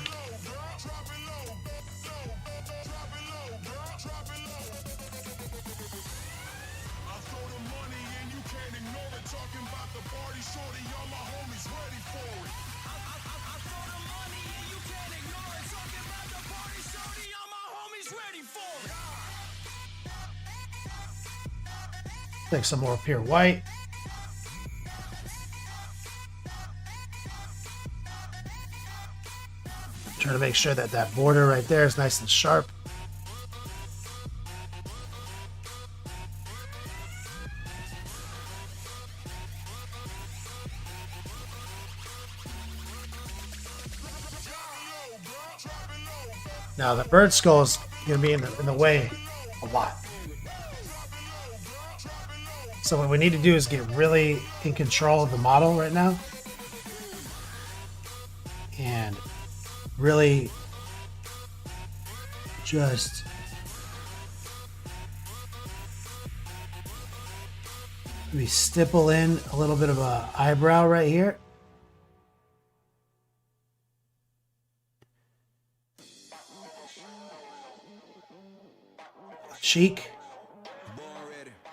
Take some more pure white. Trying to make sure that that border right there is nice and sharp. Now the bird skull is going to be in the way a lot. So what we need to do is get really in control of the model right now. And really just maybe stipple in a little bit of a eyebrow right here. Cheek,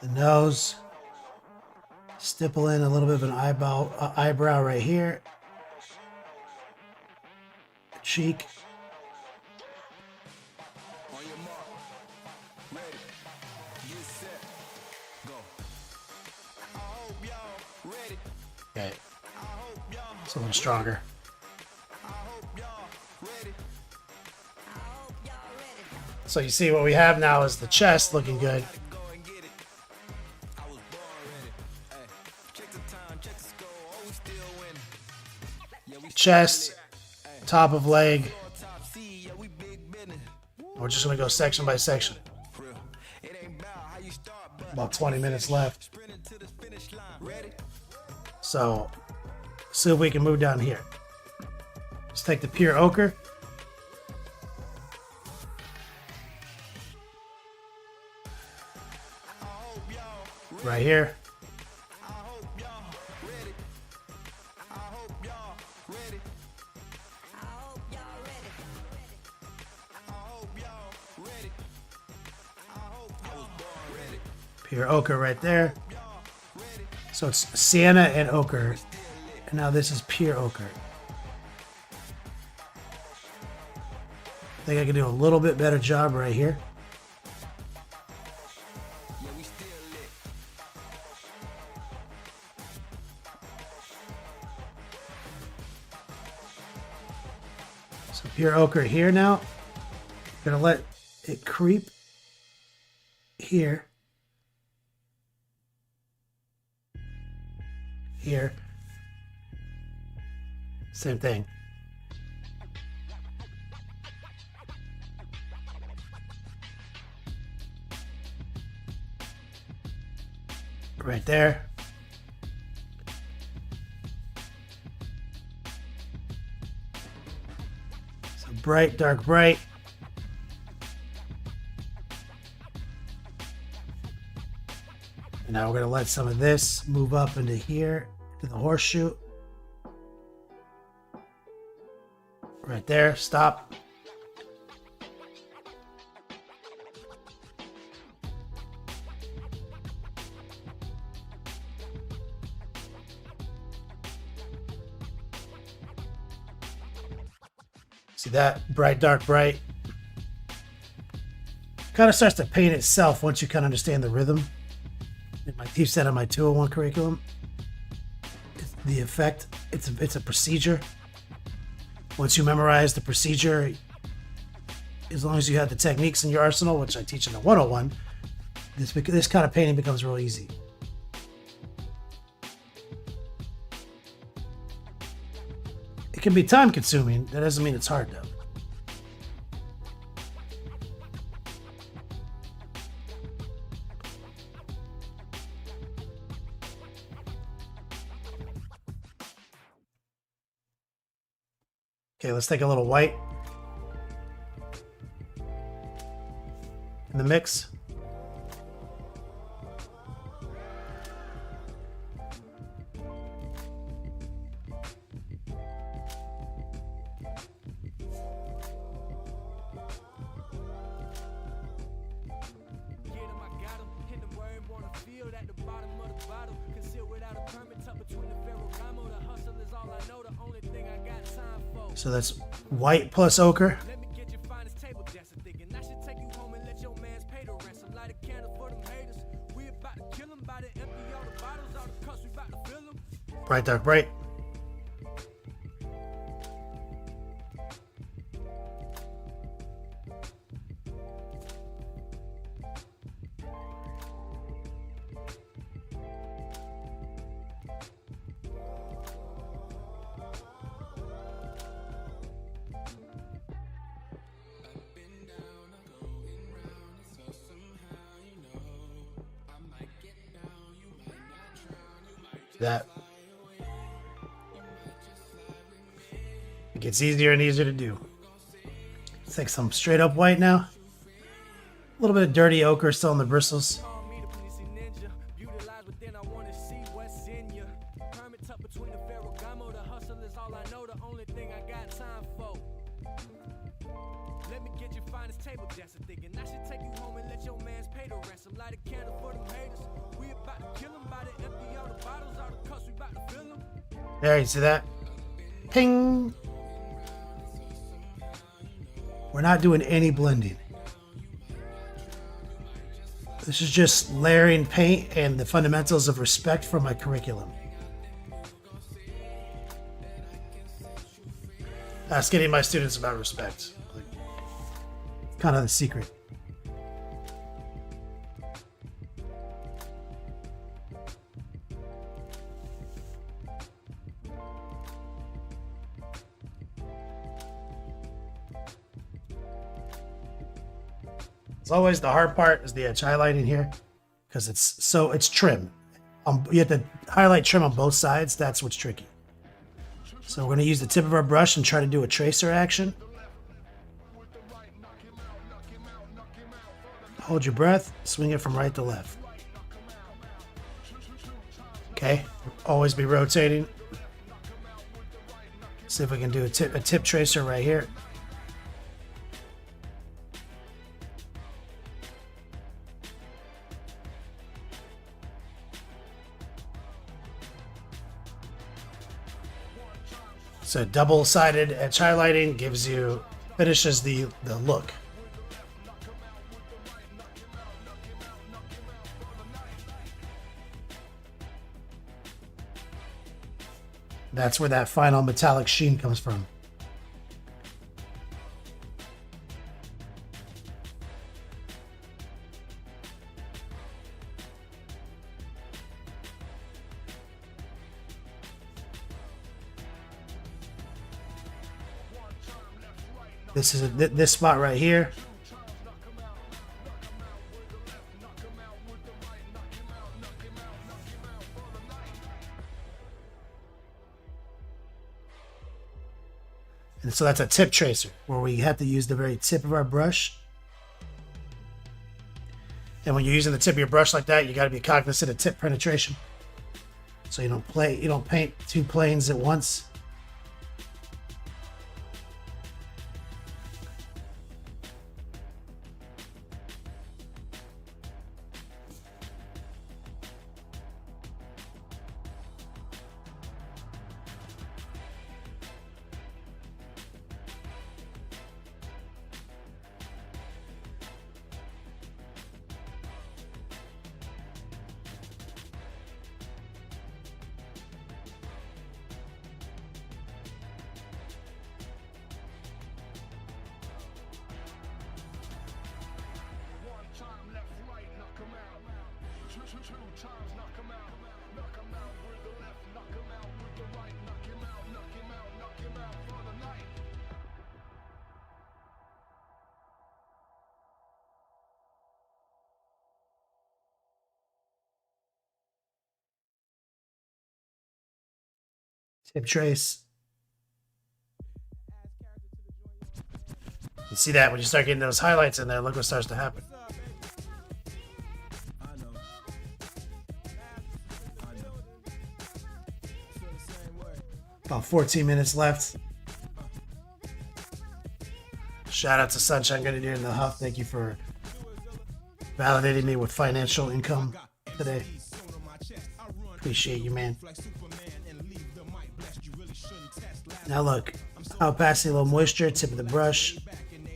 the nose, stipple in a little bit of an eyebrow right here, cheek, okay, something stronger. So you see what we have now is the chest looking good. Chest, top of leg. We're just going to go section by section. About 20 minutes left. So, see if we can move down here. Let's take the pure ochre. Right here. Pure ochre right there. So it's sienna and ochre. And now this is pure ochre. I think I can do a little bit better job right here. So pure ochre here now. Gonna let it creep here. Here. Same thing. Right there. So bright, dark, bright. And now we're going to let some of this move up into here, to the horseshoe. Right there, stop. See that? Bright, dark, bright. Kind of starts to paint itself once you kind of understand the rhythm. In my teach that on my 201 curriculum. It's the effect, it's a procedure. Once you memorize the procedure, as long as you have the techniques in your arsenal, which I teach in the 101, this kind of painting becomes real easy. It can be time consuming. That doesn't mean it's hard though. Okay, let's take a little white in the mix. So that's white plus ochre. Bright, dark, bright. That it gets easier and easier to do. Let's take some straight up white now. A little bit of dirty ochre still in the bristles. There, you see that? Ping! We're not doing any blending. This is just layering paint and the fundamentals of respect for my curriculum. Asking my students about respect. Kind of the secret. As always, the hard part is the edge highlighting here because it's trim. You have to highlight trim on both sides. That's what's tricky. So we're going to use the tip of our brush and try to do a tracer action. Hold your breath, swing it from right to left. Okay, always be rotating. See if we can do a tip tracer right here. So double-sided edge highlighting gives you finishes the look. That's where that final metallic sheen comes from. This is this spot right here. And so that's a tip tracer where we have to use the very tip of our brush. And when you're using the tip of your brush like that, you got to be cognizant of tip penetration. So you don't paint two planes at once. Tip trace. You see that when you start getting those highlights in there, look what starts to happen. About 14 minutes left. Shout out to Sunshine Grenadier in the Huff. Thank you for validating me with financial income today. Appreciate you, man. Now look, I'll pass a little moisture, tip of the brush.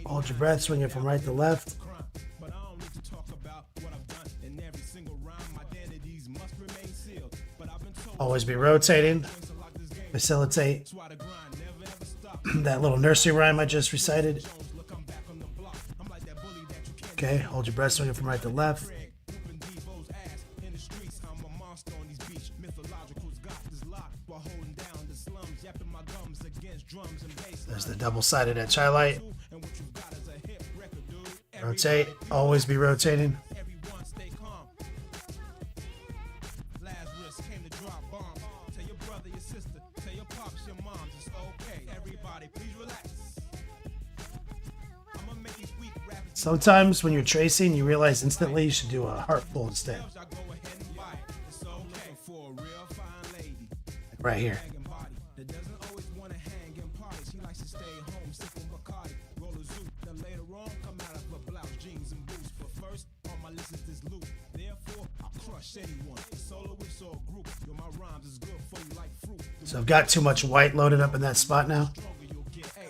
Hold your breath, swing it from right to left. Always be rotating. Facilitate that little nursery rhyme I just recited. Okay, hold your breath, swing it from right to left. There's the double-sided etch highlight. Rotate. Always be rotating. Sometimes when you're tracing, you realize instantly you should do a heart pull instead. Right here. So I've got too much white loaded up in that spot now.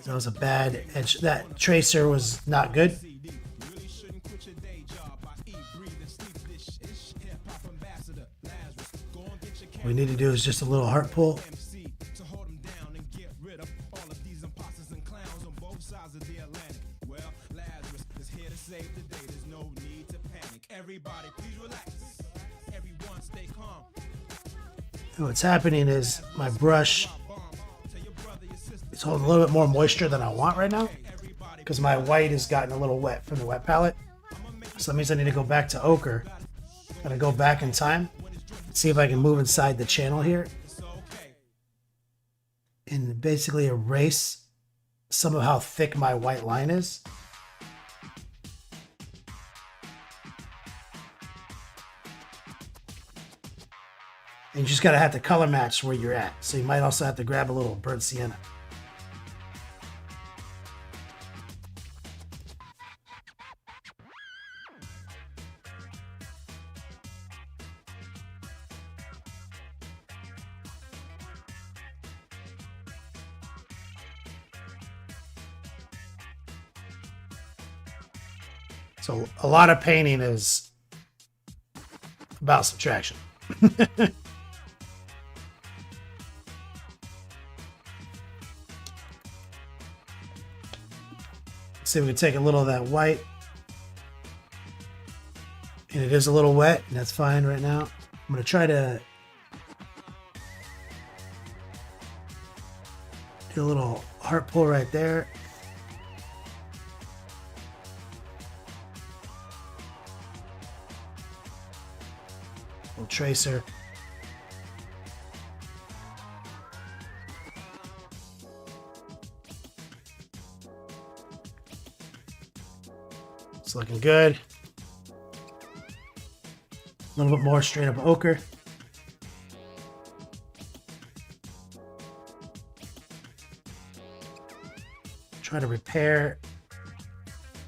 That was a bad edge. That tracer was not good. What we need to do is just a little heart pull. And what's happening is my brush is holding a little bit more moisture than I want right now because my white has gotten a little wet from the wet palette. So that means I need to go back to ochre. I'm gonna go back in time, see if I can move inside the channel here and basically erase some of how thick my white line is. And you just gotta have to color match where you're at. So you might also have to grab a little burnt sienna. So a lot of painting is about subtraction. See if we can take a little of that white. And it is a little wet, and that's fine right now. I'm going to try to do a little heart pull right there. Little tracer. It's looking good. A little bit more straight up ochre. Try to repair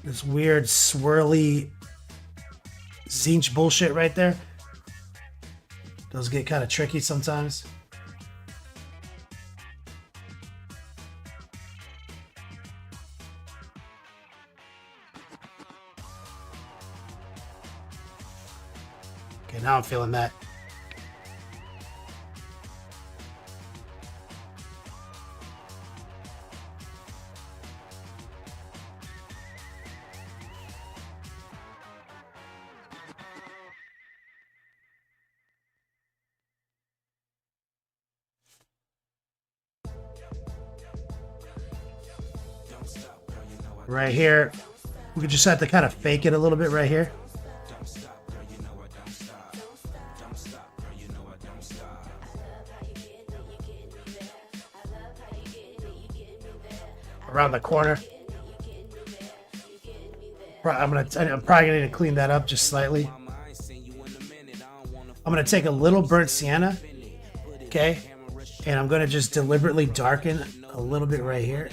this weird swirly Zinch bullshit right there. Those get kind of tricky sometimes. Okay, now I'm feeling that. Right here, we could just have to kind of fake it a little bit right here. Around the corner. I'm probably gonna need to clean that up just slightly. I'm gonna take a little burnt sienna, okay, and I'm gonna just deliberately darken a little bit right here.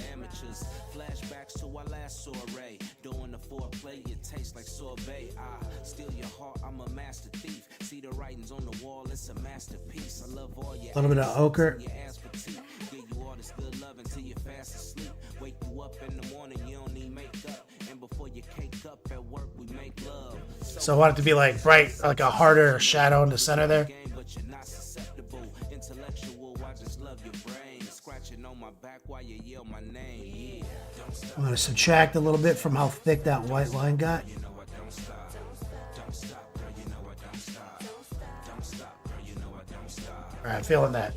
A little bit of ochre. So I want it to be like bright, like a harder shadow in the center there. I'm going to subtract a little bit from how thick that white line got. All right, I'm feeling that.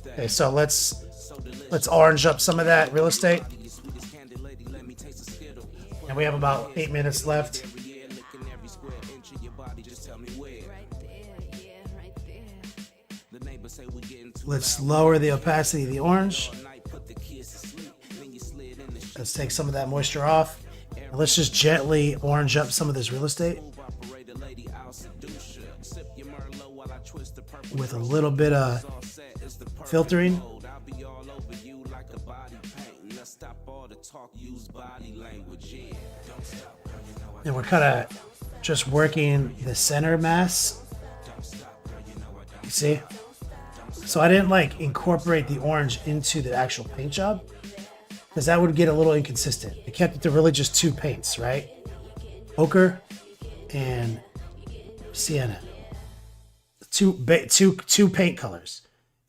Okay, so let's orange up some of that real estate. And we have about 8 minutes left. Let's lower the opacity of the orange. Let's take some of that moisture off. And let's just gently orange up some of this real estate with a little bit of filtering. And we're kind of just working the center mass. You see? So I didn't like incorporate the orange into the actual paint job because that would get a little inconsistent. I kept it to really just two paints, right? Ochre and sienna. Two paint colors,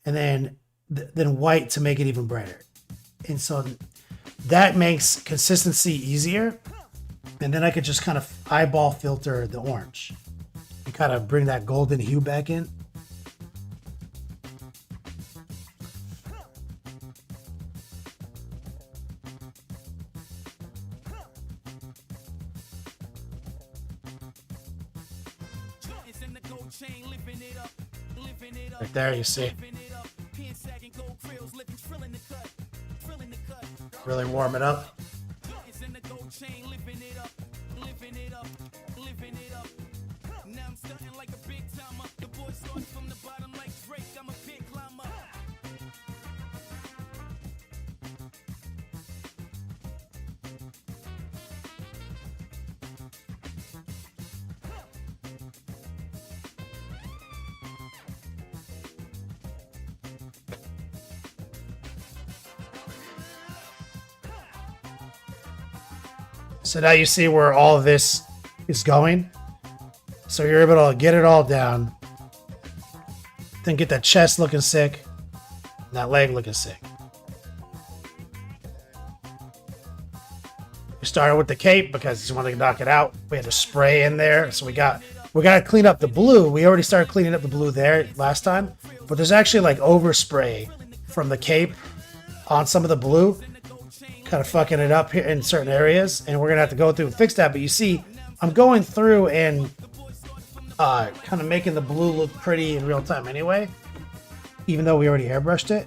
and then white to make it even brighter. And so that makes consistency easier. And then I could just kind of eyeball filter the orange and kind of bring that golden hue back in. Right there, you see. Really warm it up. So now you see where all this is going. So you're able to get it all down. Then get that chest looking sick. And that leg looking sick. We started with the cape because he wanted to knock it out. We had a spray in there. So we got to clean up the blue. We already started cleaning up the blue there last time. But there's actually like overspray from the cape on some of the blue. Kind of fucking it up here in certain areas, and we're gonna have to go through and fix that. But you see, I'm going through and kind of making the blue look pretty in real time anyway, even though we already airbrushed it.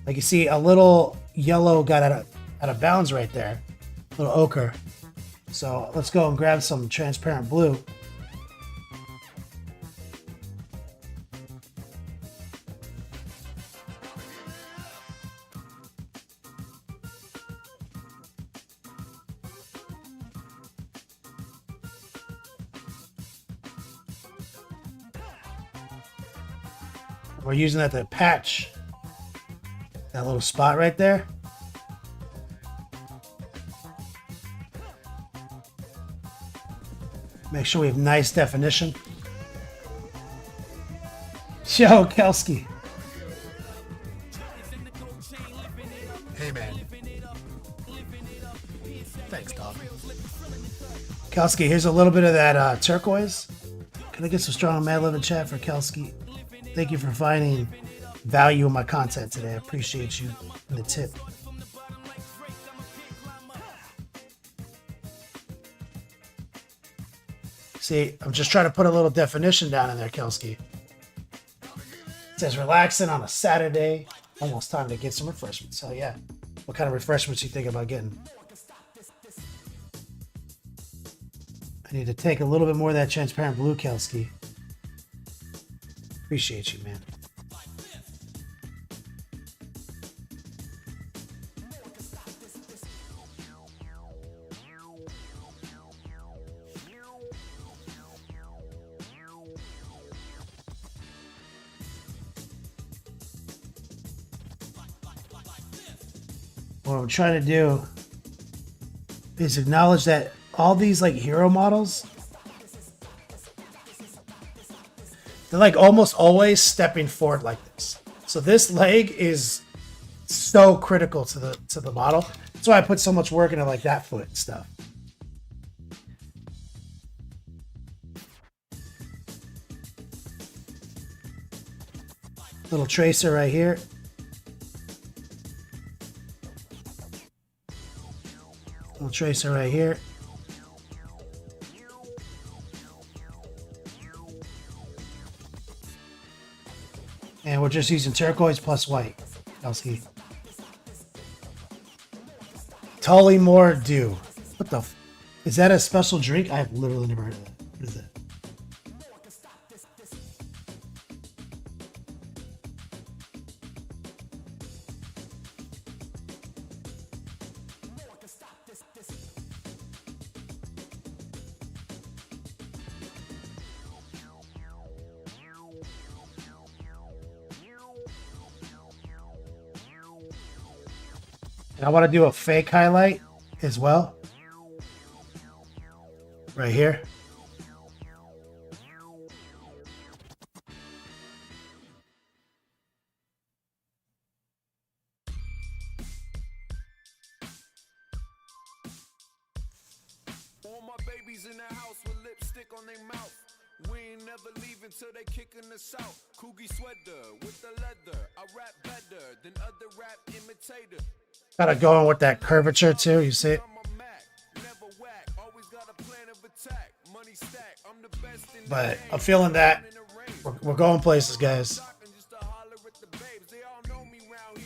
Like you see, a little yellow got out of bounds right there, a little ochre. So let's go and grab some transparent blue. We're using that to patch that little spot right there. Make sure we have nice definition. Yo, Kelsky. Hey, man. Thanks, dog. Kelsky, here's a little bit of that turquoise. Can I get some strong Mad Love in chat for Kelsky? Thank you for finding value in my content today. I appreciate you and the tip. See, I'm just trying to put a little definition down in there, Kelsky. It says relaxing on a Saturday. Almost time to get some refreshments. Hell yeah. What kind of refreshments you think about getting? I need to take a little bit more of that transparent blue, Kelsky. Appreciate you, man. What I'm trying to do is acknowledge that all these like hero models, they're like almost always stepping forward like this. So this leg is so critical to the model. That's why I put so much work into like that foot and stuff. Little tracer right here. Little tracer right here. And we're just using turquoise plus white. Kelsky. Tullymore Dew. What the is that a special drink? I've literally never heard of that. What is that? And I want to do a fake highlight as well. Right here. All my babies in the house with lipstick on their mouth. We ain't never leaving till they kicking us out. Coogie sweater with the leather. I rap better than other rap imitators. Kind of going with that curvature too, you see it? But I'm feeling that we're going places, guys.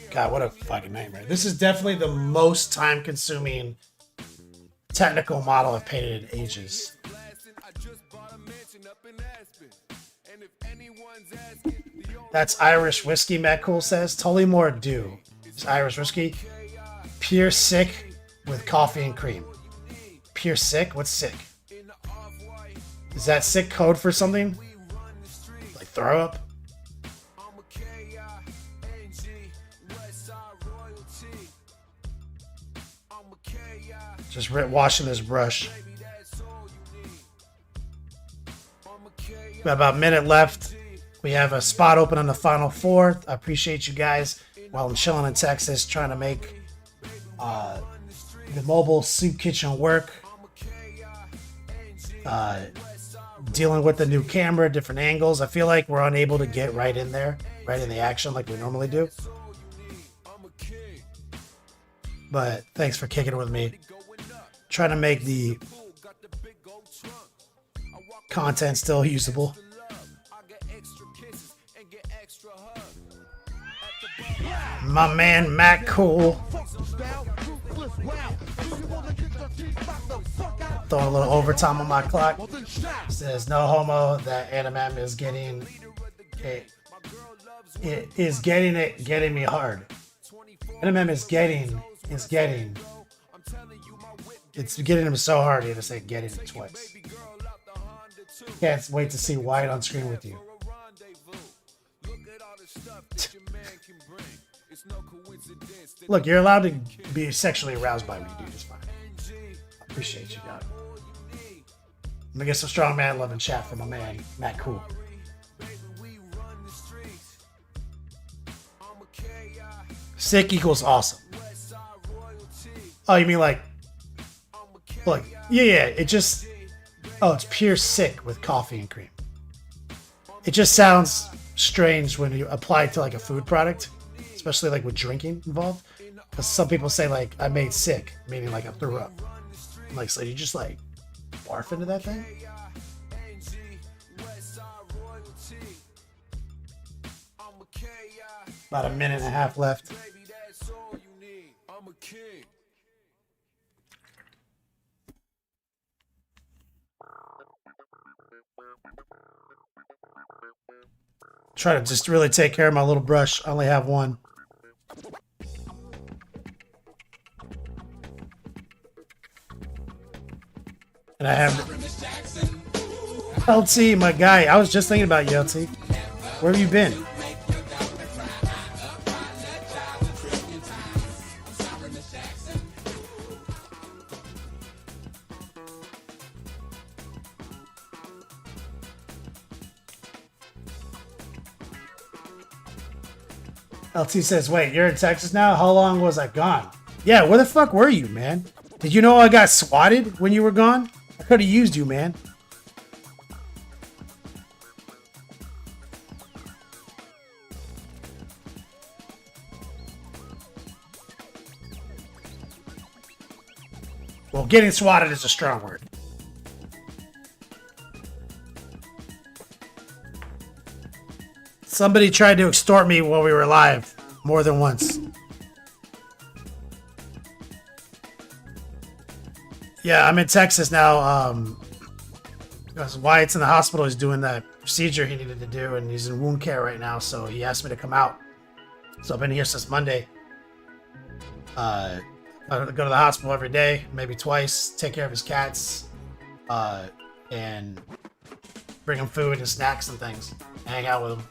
God, what a fucking nightmare. This is definitely the most time-consuming technical model I've painted in ages. That's Irish whiskey, Matt Cool says. Tullymore Dew. It's Irish whiskey. Pure sick with coffee and cream. Pure sick? What's sick? Is that sick code for something? Like throw up? Just washing this brush. Got about a minute left. We have a spot open on the Final Four. I appreciate you guys while I'm chilling in Texas trying to make the mobile soup kitchen work. Dealing with the new camera, different angles. I feel like we're unable to get right in there, right in the action like we normally do. But thanks for kicking it with me. Trying to make the content still usable. My man Matt Cool throwing a little overtime on my clock. Says no homo that NMM is getting getting me hard. NMM is getting it's getting him so hard he had to say getting it twice. Can't wait to see Wyatt on screen with you. Look, you're allowed to be sexually aroused by me, dude. It's fine. I appreciate you, dog. I'm gonna get some strong man love and chat from my man, Matt Cool. Sick equals awesome. Oh, you mean like, look, yeah, it just, oh, it's pure sick with coffee and cream. It just sounds strange when you apply it to like a food product, especially like with drinking involved. Because some people say like, I made sick, meaning like I threw up. I'm like, so you just like barf into that thing? About a minute and a half left. Try to just really take care of my little brush. I only have one. And I have LT, my guy. I was just thinking about you, LT. Where have you been? LT says, wait, you're in Texas now? How long was I gone? Yeah, where the fuck were you, man? Did you know I got swatted when you were gone? I could have used you, man. Well, getting swatted is a strong word. Somebody tried to extort me while we were live more than once. Yeah, I'm in Texas now. Because Wyatt's in the hospital. He's doing that procedure he needed to do, and he's in wound care right now. So he asked me to come out. So I've been here since Monday. I go to the hospital every day, maybe twice, take care of his cats, and bring him food and snacks and things, and hang out with him.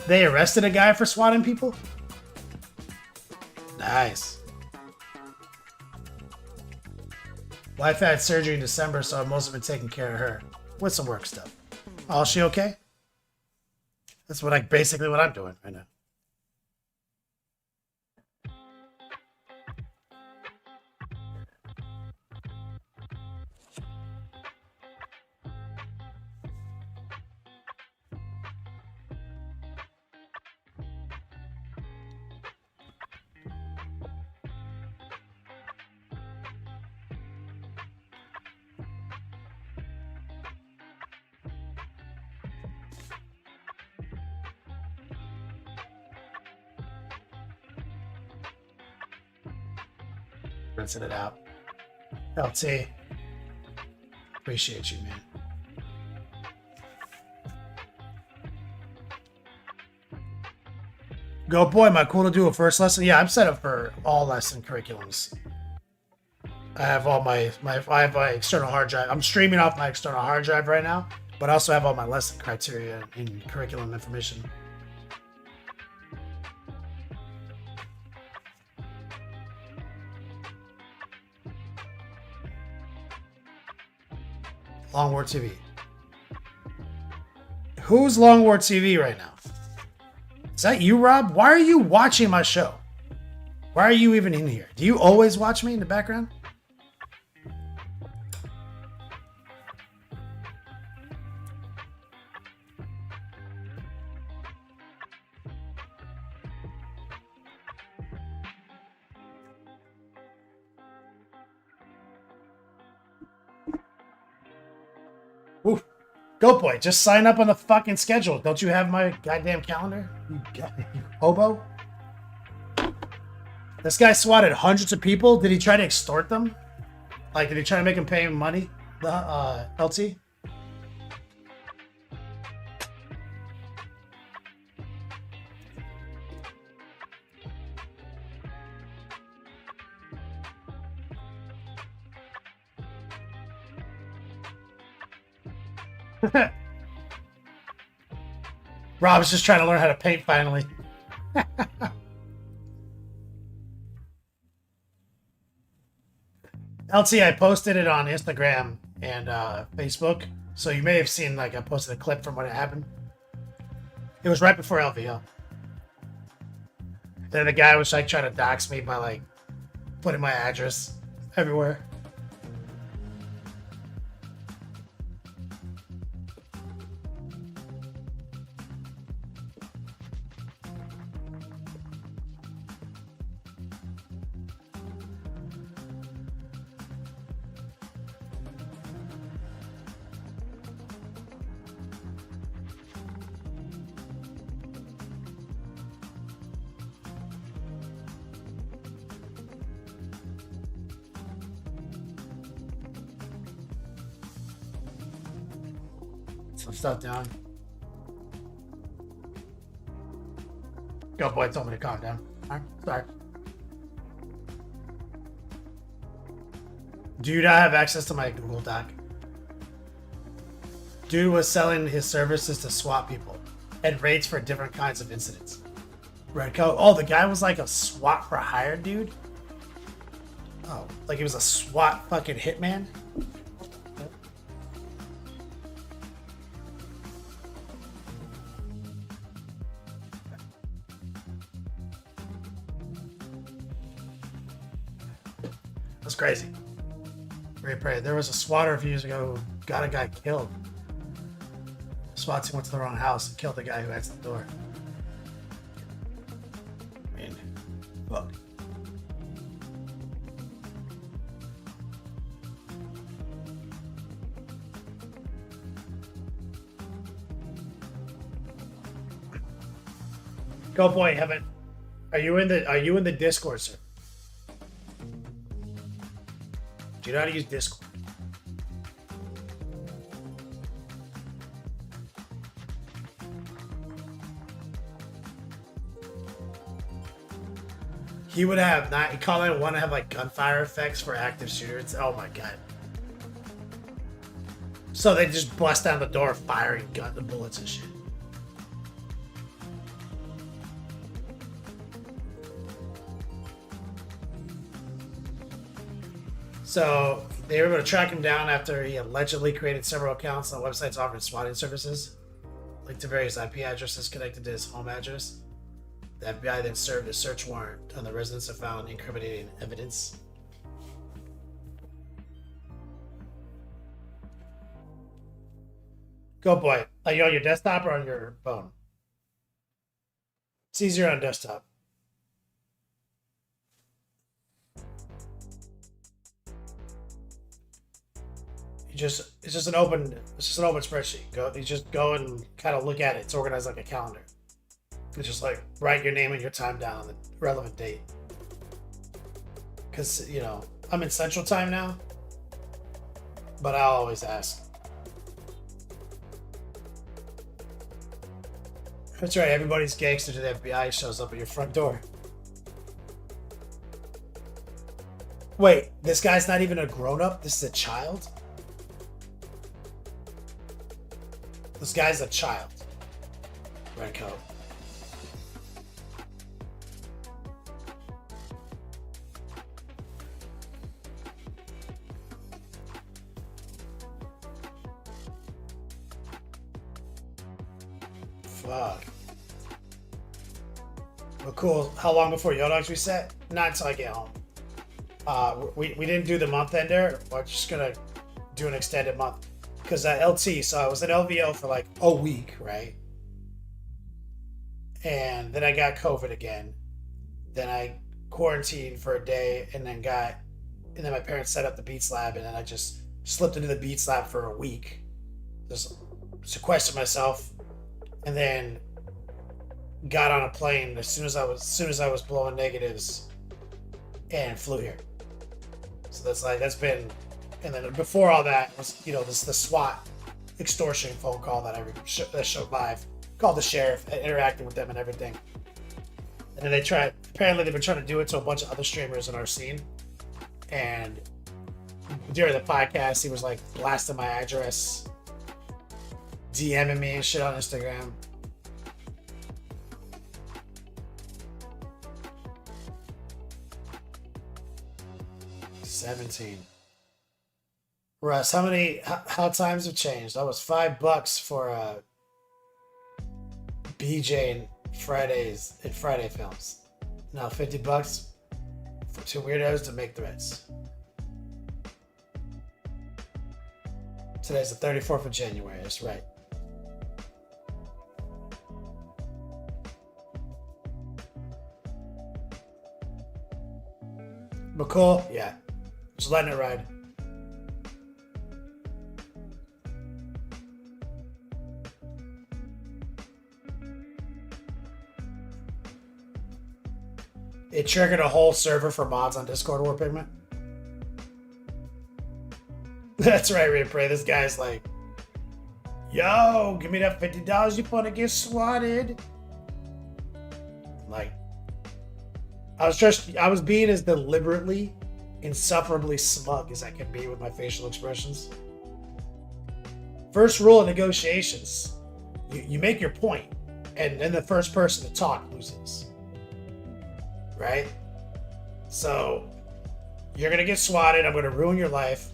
They arrested a guy for swatting people? Nice. Wife had surgery in December, so I've mostly been taking care of her with some work stuff. Oh, is she okay? That's basically what I'm doing right now. Rinsing it out. LT. Appreciate you, man. Go boy, am I cool to do a first lesson? Yeah, I'm set up for all lesson curriculums. I have all my external hard drive. I'm streaming off my external hard drive right now, But I also have all my lesson criteria and curriculum information. Long War TV. Who's Long War TV right now? Is that you, Rob? Why are you watching my show? Why are you even in here? Do you always watch me in the background? Ooh. Go boy, just sign up on the fucking schedule. Don't you have my goddamn calendar? You hobo? This guy swatted hundreds of people. Did he try to extort them? Like, did he try to make them pay him money? The LT? Rob's just trying to learn how to paint finally. LT, I posted it on Instagram and Facebook, so you may have seen, like, I posted a clip from when it happened. It was right before LVO. Then the guy was like trying to dox me by like putting my address everywhere. Some stuff down. Go boy told me to calm down. Alright, sorry. Do you not have access to my Google Doc? Dude was selling his services to SWAT people and rates for different kinds of incidents. Red coat. Oh, the guy was like a SWAT for hire dude? Oh, like he was a SWAT fucking hitman? That's crazy. Great pray. There was a SWATer a few years ago who got a guy killed. SWAT team went to the wrong house and killed the guy who answered the door. I mean, fuck. Go boy, haven't. Are you in the Discord, sir? Do you know how to use Discord? He would have not. He called it want to have like gunfire effects for active shooters. Oh my god! So they just bust down the door, firing the bullets and shit. So they were able to track him down after he allegedly created several accounts on websites offering swatting services, linked to various IP addresses connected to his home address. The FBI then served a search warrant on the residence and found incriminating evidence. Go boy. Are you on your desktop or on your phone? It's easier on desktop. It's just an open spreadsheet. You just go and kind of look at it. It's organized like a calendar. It's just like write your name and your time down on the relevant date. Because, you know, I'm in Central Time now, but I'll always ask. That's right, everybody's gangster to the FBI shows up at your front door. Wait, this guy's not even a grown-up? This is a child? This guy's a child. Red coat. Fuck. Well, cool. How long before Yodogs reset? Not until I get home. We didn't do the month ender. We're just gonna do an extended month because LT. So I was in LVO for like a week, right? And then I got COVID again. Then I quarantined for a day, and then my parents set up the Beats Lab, and then I just slipped into the Beats Lab for a week, just sequestered myself, and then got on a plane as soon as I was blowing negatives, and flew here. So that's been, and then before all that was the SWAT extortion phone call that I showed live, called the sheriff, interacting with them and everything. And then apparently they've been trying to do it to a bunch of other streamers in our scene. And during the podcast, he was like blasting my address, DMing me and shit on Instagram. $17. Russ, how times have changed? That was $5 for BJ and Friday films. Now $50 for two weirdos to make threads. Today's the 34th of January, that's right. McCall, yeah. Just letting it ride. It triggered a whole server for mods on Discord, War Pigment. That's right, Replay. This guy's like, yo, give me that $50 you want to get swatted. Like, I was being as deliberately, insufferably smug as I can be with my facial expressions. First rule of negotiations, you make your point, and then the first person to talk loses. Right? So, you're gonna get swatted, I'm gonna ruin your life,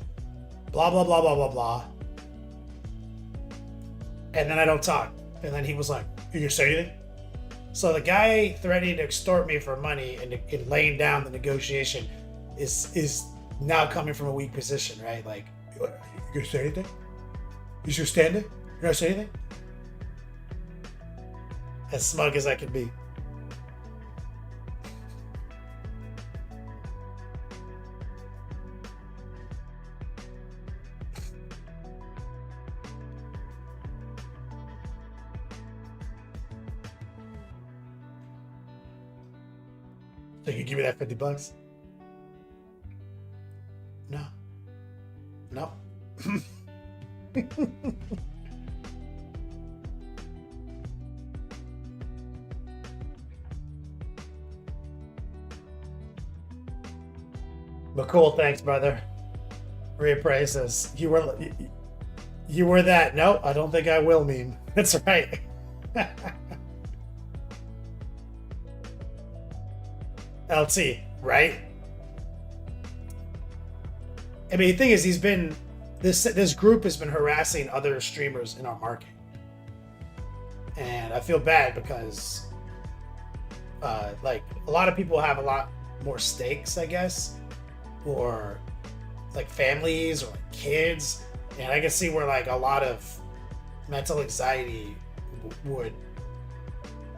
blah, blah, blah, blah, blah, blah. And then I don't talk. And then he was like, you gonna say anything? So the guy threatening to extort me for money and laying down the negotiation is now coming from a weak position, right? Like, you gonna say anything? You should stand it? You're gonna say anything? As smug as I can be. So you give me that $50? No. No. But cool, thanks, brother. Reappraise says, you were that. No, I don't think I will meme. That's right. LT, right? I mean, the thing is, this group has been harassing other streamers in our market, and I feel bad because, like, a lot of people have a lot more stakes, I guess, or like families or like kids, and I can see where like a lot of mental anxiety would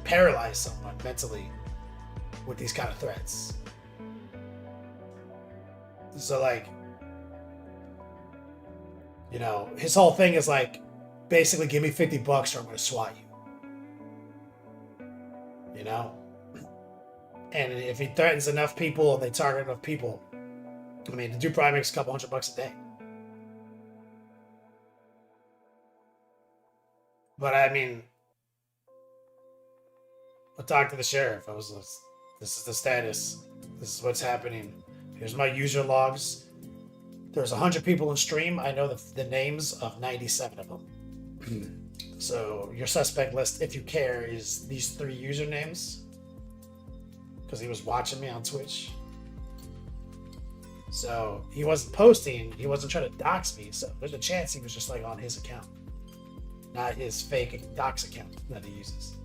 paralyze someone mentally with these kind of threats. So like, you know, his whole thing is like, basically give me $50 or I'm going to swat you. You know? And if he threatens enough people and they target enough people, I mean, the dude probably makes a couple $100 a day. But I mean, I talked to the sheriff. This is the status. This is what's happening. Here's my user logs. There's 100 people in stream. I know the names of 97 of them. So your suspect list, if you care, is these 3 usernames. Because he was watching me on Twitch. So he wasn't posting, he wasn't trying to dox me. So there's a chance he was just like on his account, not his fake dox account that he uses.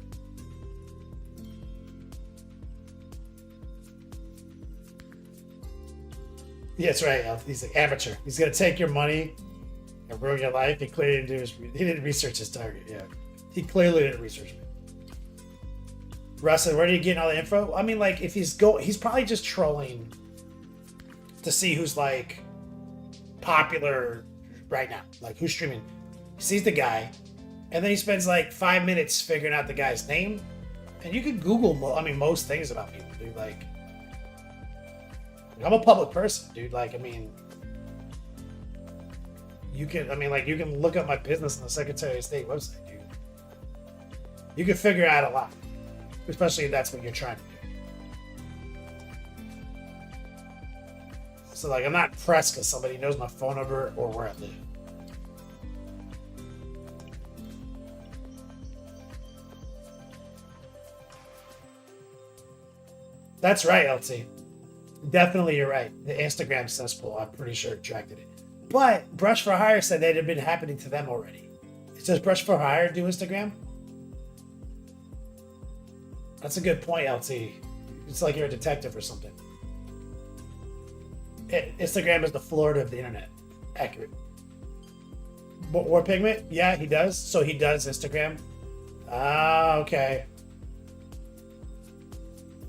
Yeah, that's right. He's an amateur. He's gonna take your money and ruin your life. He clearly didn't didn't research his target. Yeah, he clearly didn't research me. Russell, where are you getting all the info? I mean, like, if he's probably just trolling to see who's like popular right now, like who's streaming. He sees the guy, and then he spends like 5 minutes figuring out the guy's name. And you can Google, most things about people, dude. Like, I'm a public person, dude. Like, I mean, you can look up my business on the Secretary of State website, dude. You can figure out a lot, especially if that's what you're trying to do. So, like, I'm not pressed because somebody knows my phone number or where I live. That's right, LT. Definitely, you're right. The Instagram cesspool, I'm pretty sure, attracted it. But Brush for Hire said that it had been happening to them already. Does Brush for Hire do Instagram? That's a good point, LT. It's like you're a detective or something. Instagram is the Florida of the internet. Accurate. War Pigment? Yeah, he does. So he does Instagram. Ah, okay.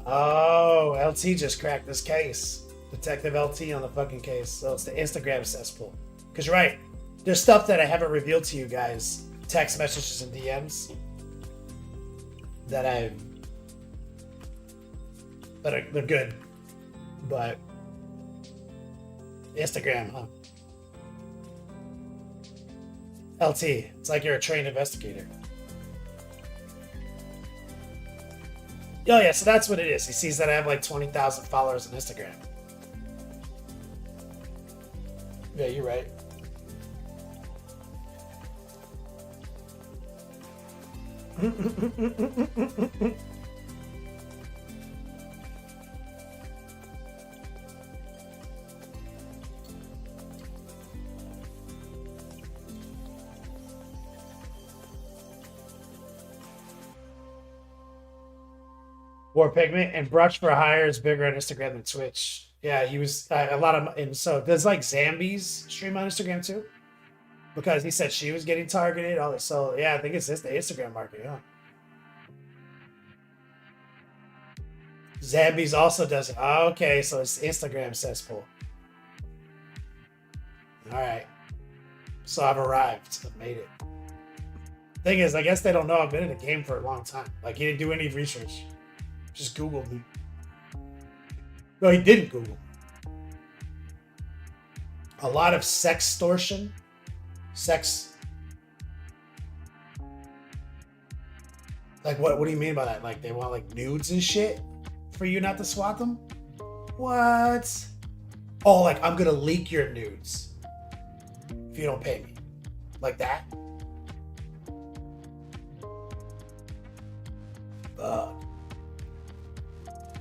Oh, LT just cracked this case. Detective LT on the fucking case. So it's the Instagram cesspool. Because you're right. There's stuff that I haven't revealed to you guys. Text messages and DMs. They're good. But Instagram, huh? LT, it's like you're a trained investigator. Oh yeah, so that's what it is. He sees that I have like 20,000 followers on Instagram. Yeah, you're right. War Pigment and Brush for Hire is bigger on Instagram than Twitch. Yeah, he was a lot of, and so does like Zambies stream on Instagram too? Because he said she was getting targeted. All this, so yeah, I think it's just the Instagram market. Yeah. Zambies also does it. Oh, okay, so it's Instagram cesspool. All right, so I've arrived. I've made it. Thing is, I guess they don't know I've been in the game for a long time. Like, he didn't do any research. Just Googled me. No, he didn't Google. A lot of sextortion. Sex. Like, what do you mean by that? Like, they want, like, nudes and shit for you not to swat them? What? Oh, like, I'm gonna leak your nudes if you don't pay me. Like that?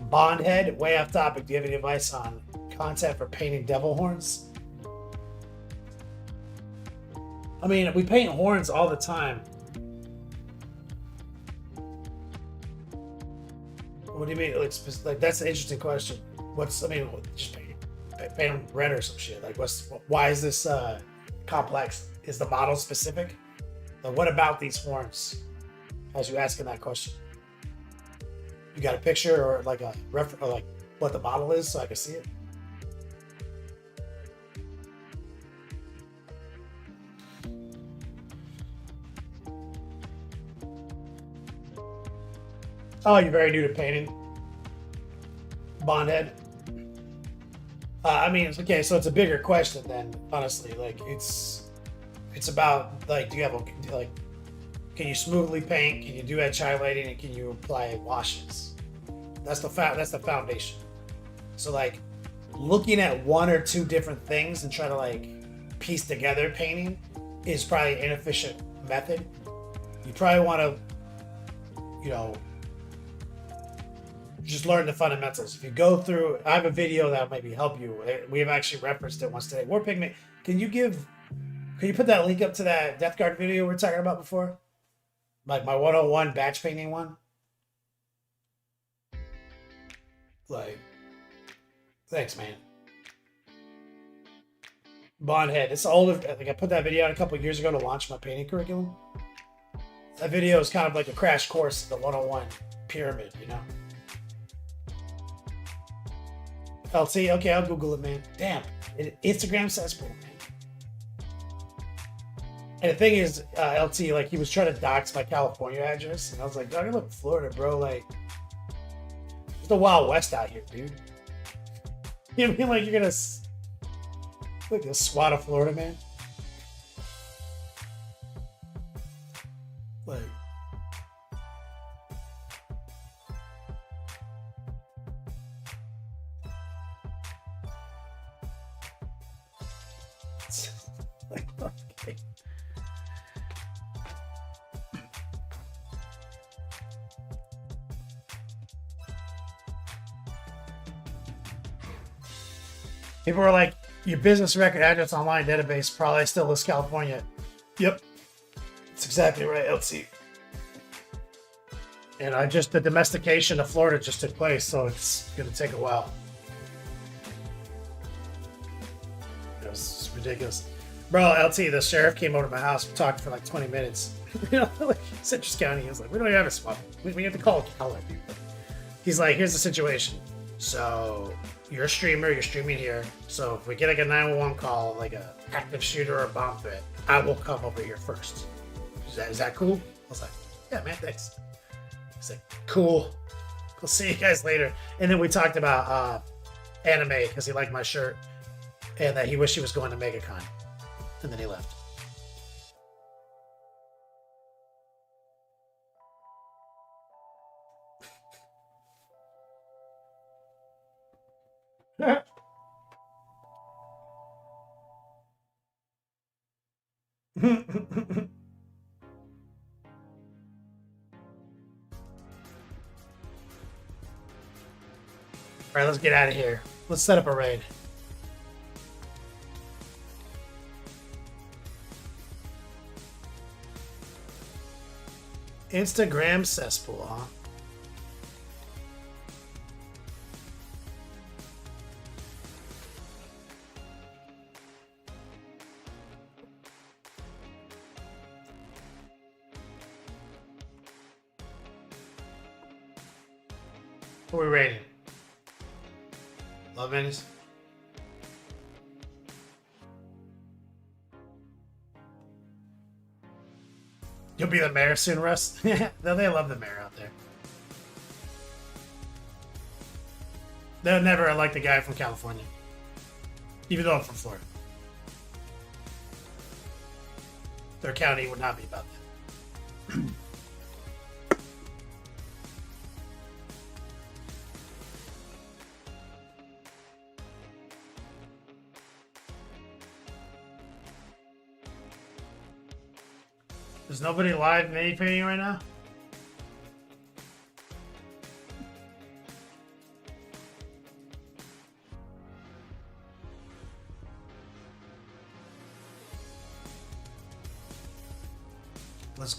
Bondhead, way off topic. Do you have any advice on content for painting devil horns? I mean, we paint horns all the time. What do you mean? Like that's an interesting question. Just paint them red or some shit. Like, why is this complex? Is the model specific? Like, what about these horns? As you asking that question. You got a picture or like a reference, or like what the model is, so I can see it. Oh, you're very new to painting, Bondhead. I mean, okay, so it's a bigger question then. Honestly, like it's about like, do you have like? Can you smoothly paint? Can you do edge highlighting? And can you apply washes? That's the foundation. So like looking at one or two different things and try to like piece together painting is probably an inefficient method. you probably want to, you know, just learn the fundamentals. If you go through, I have a video that maybe help you. We have actually referenced it once today. War Pigment, can you put that link up to that Death Guard video we were talking about before? Like my 101 batch painting one? Like, thanks, man. Bondhead. It's older. I think I put that video out a couple years ago to launch my painting curriculum. That video is kind of like a crash course in the 101 pyramid, you know? LT, okay, I'll Google it, man. Damn. Instagram cesspool, man. And the thing is, LT, like, he was trying to dox my California address. And I was like, dog, I live in Florida, bro. Like, it's the Wild West out here, dude. You know what I mean? Like, you're gonna like a swat of Florida, man. Like, like, okay. People are like, your business record address online database probably still lists California. Yep. That's exactly right, LT. And the domestication of Florida just took place, so it's gonna take a while. It's ridiculous. Bro, LT, the sheriff came over to my house. We talked for like 20 minutes. You know, like Citrus County. He was like, we don't have a swap. We have to call Cal. He's like, here's the situation. So you're a streamer, you're streaming here. So if we get like a 911 call, like a active shooter or a bomb threat, I will come over here first. Is that cool? I was like, yeah, man, thanks. He's like, cool. We'll see you guys later. And then we talked about anime because he liked my shirt and that he wished he was going to MegaCon. And then he left. Alright, let's get out of here. Let's set up a raid. Instagram cesspool, huh? What are we rating? Love Minis? You'll be the mayor soon, Russ. They love the mayor out there. They'll never like the guy from California, even though I'm from Florida. Their county would not be about that. There's nobody live mini painting right now? Let's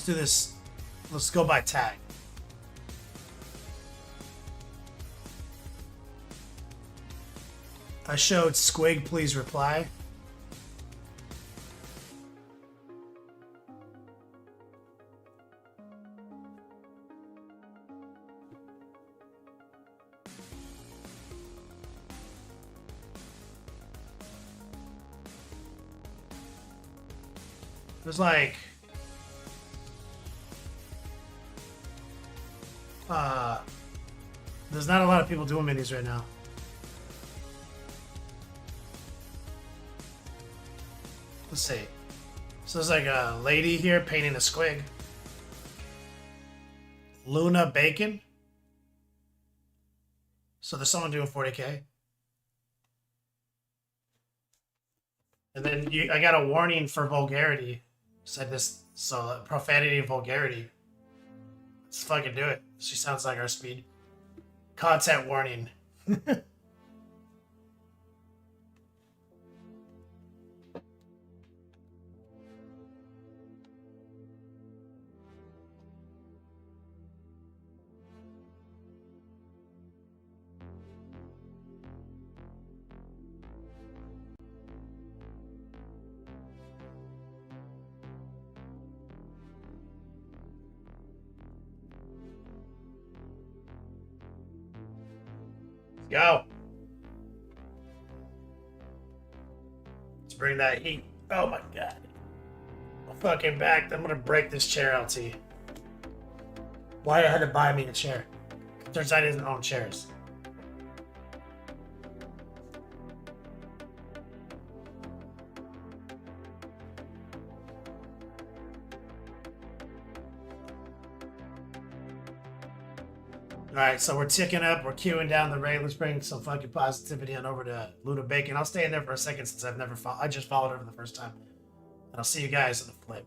do this. Let's go by tag. I showed Squig, please reply. There's like there's not a lot of people doing minis right now. Let's see. So there's like a lady here painting a squig. Luna Bacon. So there's someone doing 40K. And then I got a warning for vulgarity Said this, so profanity and vulgarity. Let's fucking do it. She sounds like our speed. Content warning. Go. Let's bring that heat. Oh my god. I'm fucking back. I'm gonna break this chair, LT. Wyatt had to buy me a chair. Turns out he doesn't own chairs. Alright, so we're ticking up, we're queuing down the raid. Let's bring some fucking positivity on over to Luna Bacon. I'll stay in there for a second since I just followed her for the first time. And I'll see you guys in the flip.